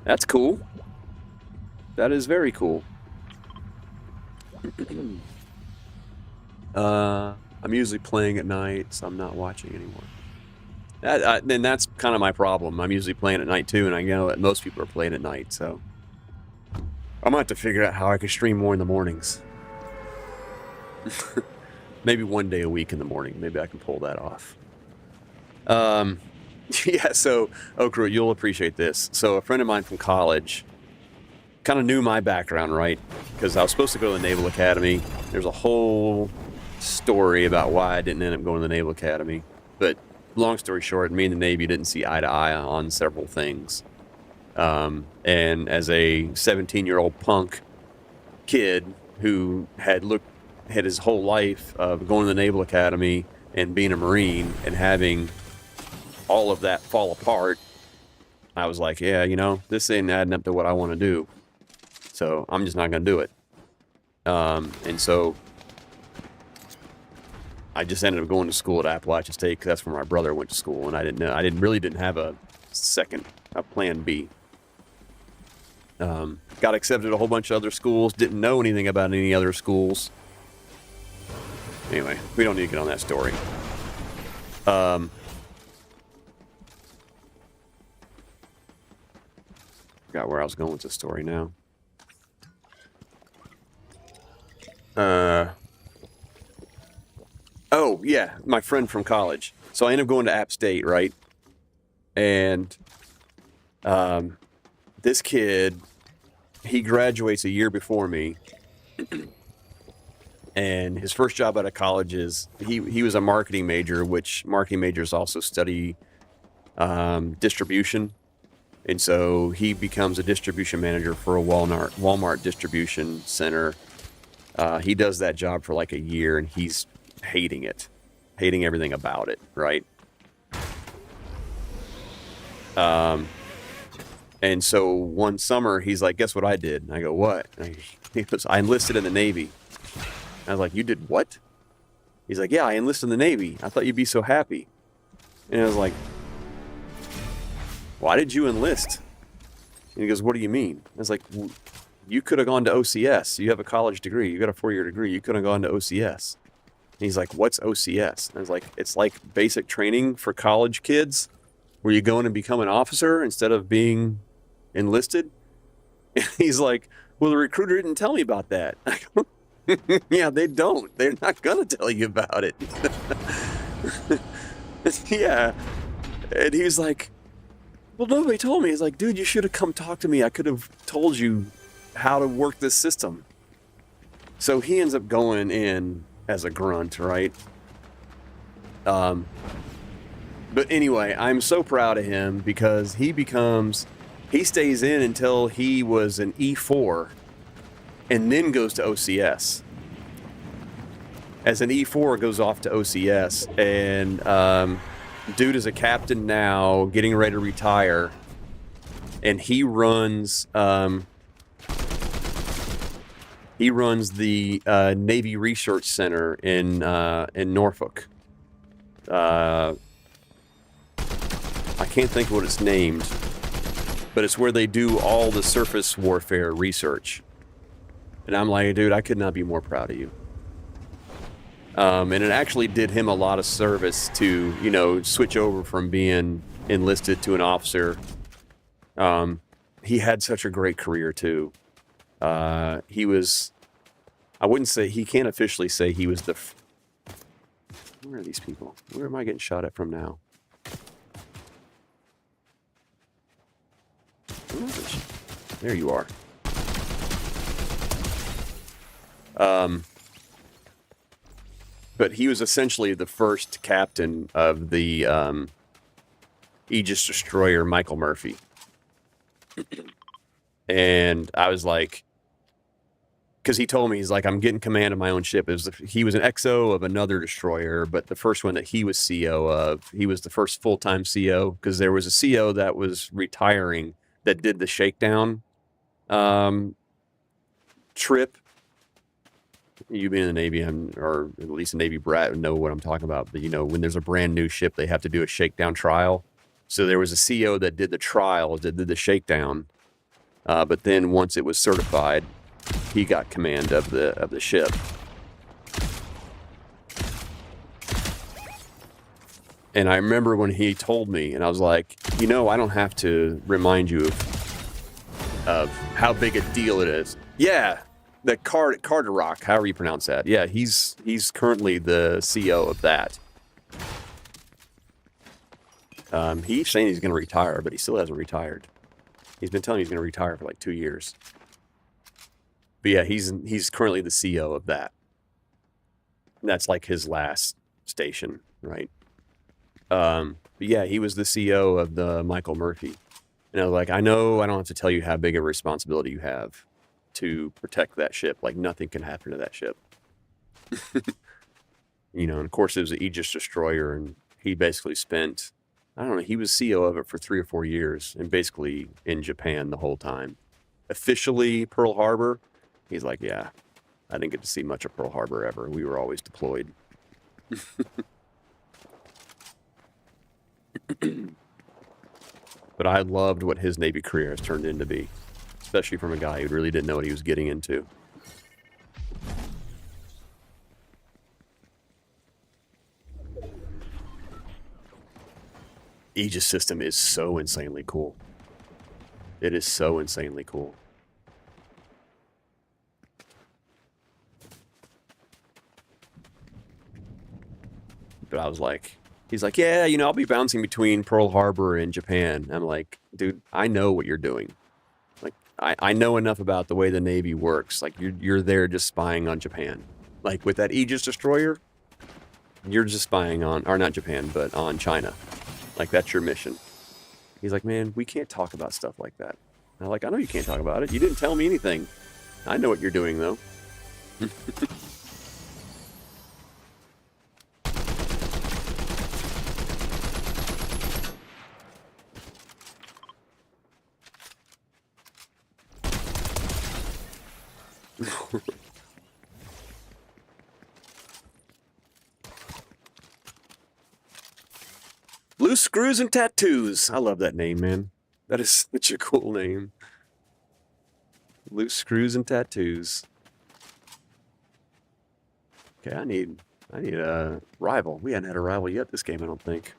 That's cool. That is very cool. I'm usually playing at night, so I'm not watching anymore. And that's kind of my problem. I'm usually playing at night too, and I know that most people are playing at night, so I'm gonna have to figure out how I can stream more in the mornings. Maybe one day a week in the morning. Maybe I can pull that off. Yeah, so Oakroot, you'll appreciate this. So a friend of mine from college kind of knew my background, right? Because I was supposed to go to the Naval Academy. There's a whole story about why I didn't end up going to the Naval Academy. But long story short, me and the Navy didn't see eye to eye on several things. And as a 17-year-old punk kid who had his whole life of going to the Naval Academy and being a Marine and having all of that fall apart, I was like, yeah, you know, this ain't adding up to what I want to do. So I'm just not going to do it. And so I just ended up going to school at Appalachian State because that's where my brother went to school, and I didn't have a plan B. Got accepted at a whole bunch of other schools, didn't know anything about any other schools. Anyway, we don't need to get on that story. Forgot where I was going with this story now. Oh, yeah, my friend from college. So I ended up going to App State, right? And this kid, he graduates a year before me. And his first job out of college is, he was a marketing major, which marketing majors also study distribution. And so he becomes a distribution manager for a Walmart distribution center. He does that job for like a year, and he's hating everything about it, right? And so one summer, he's like, guess what I did? And I go, what? He goes, I enlisted in the Navy. I was like, you did what? He's like, yeah, I enlisted in the Navy. I thought you'd be so happy. And I was like, why did you enlist? And he goes, what do you mean? I was like, you could have gone to OCS. You have a college degree. You got a 4-year degree. You could have gone to OCS. And he's like, what's OCS? And I was like, it's like basic training for college kids where you go in and become an officer instead of being enlisted. And he's like, well, the recruiter didn't tell me about that. I go, yeah, they don't. They're not going to tell you about it. Yeah. And he was like, well, nobody told me. He's like, dude, you should have come talk to me. I could have told you how to work this system. So he ends up going in as a grunt, right? But anyway, I'm so proud of him because he stays in until he was an E4 and then goes to OCS. As an E4 goes off to OCS, and dude is a captain now, getting ready to retire, and he runs the Navy Research Center in Norfolk. I can't think of what it's named, but it's where they do all the surface warfare research. And I'm like, dude, I could not be more proud of you. And it actually did him a lot of service to, you know, switch over from being enlisted to an officer. He had such a great career too. He was, I wouldn't say, he can't officially say he was where are these people? Where am I getting shot at from now? There you are. But he was essentially the first captain of the Aegis destroyer Michael Murphy. And I was like, because he told me, he's like, I'm getting command of my own ship. He was an XO of another destroyer, but the first one that he was CO of, he was the first full-time CO, because there was a CO that was retiring that did the shakedown trip. You being in the Navy, or at least a Navy brat, know what I'm talking about. But, when there's a brand new ship, they have to do a shakedown trial. So there was a CO that did the trial, that did the shakedown. But then once it was certified, he got command of the ship. And I remember when he told me, and I was like, I don't have to remind you of how big a deal it is. Yeah, the Carter Rock, however you pronounce that. Yeah, he's currently the CO of that. He's saying he's going to retire, but he still hasn't retired. He's been telling me he's going to retire for like 2 years. But yeah, he's currently the CO of that. And that's like his last station, right? But yeah, he was the CO of the Michael Murphy. And I was like, I know I don't have to tell you how big of a responsibility you have to protect that ship. Like, nothing can happen to that ship. And of course it was an Aegis destroyer, and he basically spent, I don't know, he was CO of it for 3 or 4 years, and basically in Japan the whole time. Officially Pearl Harbor, he's like, yeah, I didn't get to see much of Pearl Harbor ever. We were always deployed. But I loved what his Navy career has turned into be, especially from a guy who really didn't know what he was getting into. Aegis system is so insanely cool. It is so insanely cool. But I was like, he's like, yeah, I'll be bouncing between Pearl Harbor and Japan. I'm like, dude, I know what you're doing. Like, I know enough about the way the Navy works. Like, you're there just spying on Japan. Like, with that Aegis destroyer, you're just spying on, or not Japan, but on China. Like, that's your mission. He's like, man, we can't talk about stuff like that. And I'm like, I know you can't talk about it. You didn't tell me anything. I know what you're doing, though. Loose Screws and Tattoos. I love that name, man. That is such a cool name. Loose Screws and Tattoos. Okay, I need a rival. We hadn't had a rival yet this game, I don't think.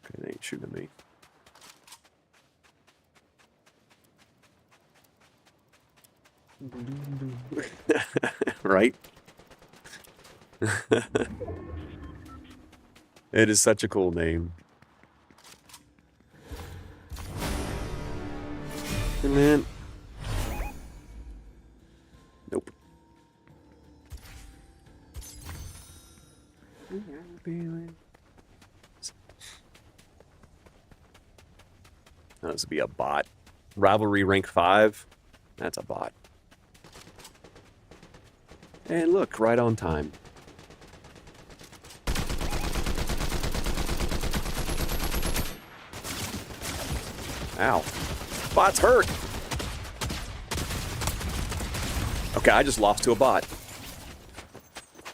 Okay, they ain't shooting at me. Right? It is such a cool name. And then... Nope. Oh, this would be a bot. Rivalry rank 5. That's a bot. And look, right on time. Ow. Bot's hurt. Okay, I just lost to a bot.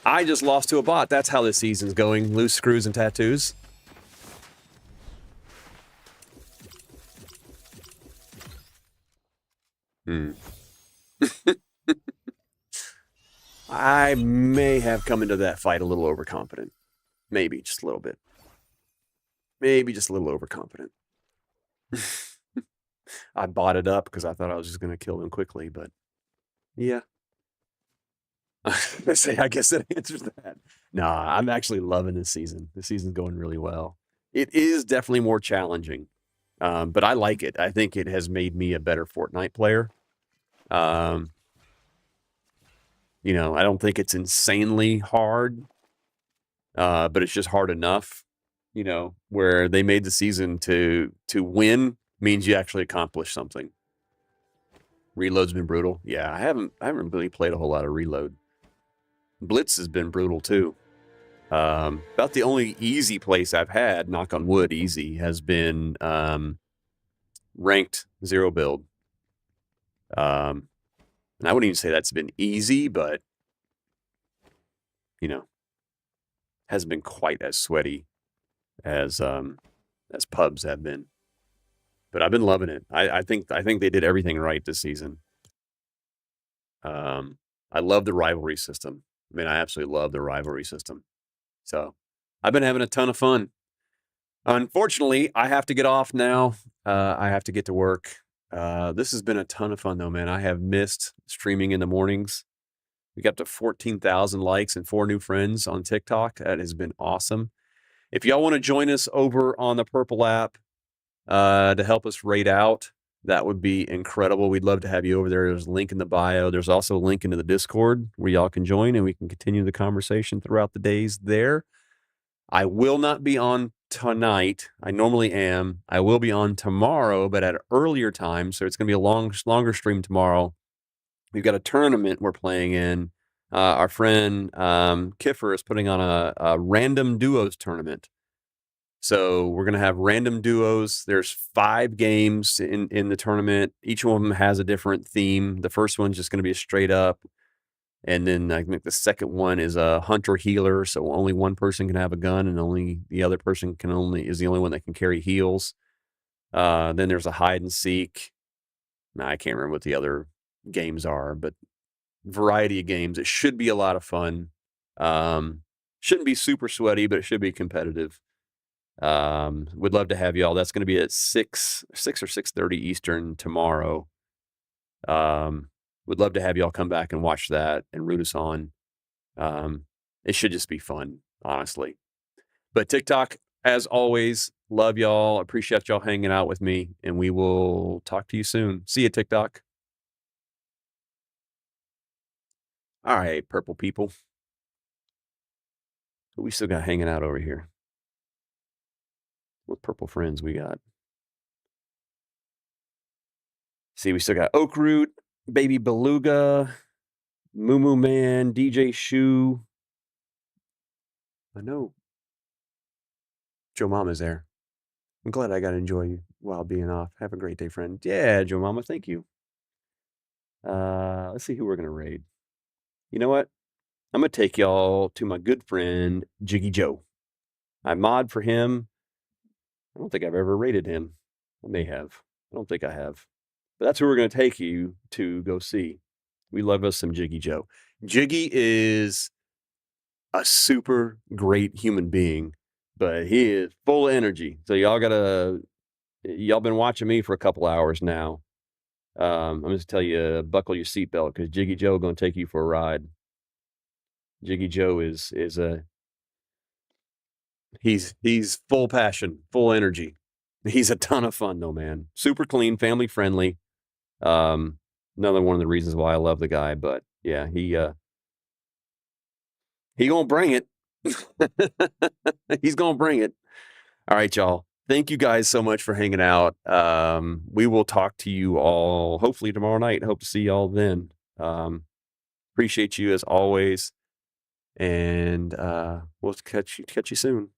I just lost to a bot. That's how this season's going. Loose Screws and Tattoos. I may have come into that fight a little overconfident. Maybe, just a little bit. Maybe just a little overconfident. I bought it up because I thought I was just going to kill them quickly, but yeah. I guess that answers that. Nah, I'm actually loving this season. This season's going really well. It is definitely more challenging, but I like it. I think it has made me a better Fortnite player. I don't think it's insanely hard, but it's just hard enough, where they made the season to win means you actually accomplish something. Reload's been brutal. Yeah, I haven't really played a whole lot of Reload. Blitz has been brutal too. About the only easy place I've had, knock on wood, easy, has been ranked zero build. And I wouldn't even say that's been easy, but you know, hasn't been quite as sweaty as pubs have been. But I've been loving it. I think they did everything right this season. I love the rivalry system. I mean, I absolutely love the rivalry system. So I've been having a ton of fun. Unfortunately, I have to get off now. I have to get to work. This has been a ton of fun, though, man. I have missed streaming in the mornings. We got up to 14,000 likes and 4 new friends on TikTok. That has been awesome. If y'all want to join us over on the Purple app to help us rate out, that would be incredible. We'd love to have you over there. There's a link in the bio. There's also a link into the Discord where y'all can join and we can continue the conversation throughout the days there. I will not be on tonight. I normally am. I will be on tomorrow, but at an earlier time. So it's going to be a longer stream tomorrow. We've got a tournament we're playing in. Our friend Kiffer is putting on a random duos tournament. So we're going to have random duos. There's 5 games in the tournament. Each one of them has a different theme. The first one's just going to be a straight up. And then I think the second one is a hunter healer. So only one person can have a gun and only the other person is the only one that can carry heals. Then there's a hide and seek. Now, I can't remember what the other games are, but variety of games. It should be a lot of fun. Shouldn't be super sweaty, but it should be competitive. Would love to have y'all. That's going to be at 6 or 6:30 Eastern tomorrow. Would love to have y'all come back and watch that and root us on. It should just be fun, honestly. But TikTok, as always, love y'all. Appreciate y'all hanging out with me, and we will talk to you soon. See you, TikTok. All right, purple people. Who we still got hanging out over here? What purple friends we got? See, we still got Oak Root, Baby Beluga, Moo Moo Man, DJ Shoe. I know. Joe Mama's there. I'm glad I got to enjoy you while being off. Have a great day, friend. Yeah, Joe Mama, thank you. Let's see who we're going to raid. You know what? I'm going to take y'all to my good friend, Jiggy Joe. I mod for him. I don't think I've ever rated him. I may have. I don't think I have. But that's who we're going to take you to go see. We love us some Jiggy Joe. Jiggy is a super great human being, but he is full of energy. So y'all been watching me for a couple hours now. I'm just tell you, buckle your seatbelt because Jiggy Joe going to take you for a ride. Jiggy Joe is he's full passion, full energy. He's a ton of fun though, man. Super clean, family friendly. Another one of the reasons why I love the guy, but yeah, he gonna bring it. He's gonna bring it. All right, y'all. Thank you guys so much for hanging out. We will talk to you all hopefully tomorrow night. Hope to see y'all then. Appreciate you as always. And we'll catch you soon.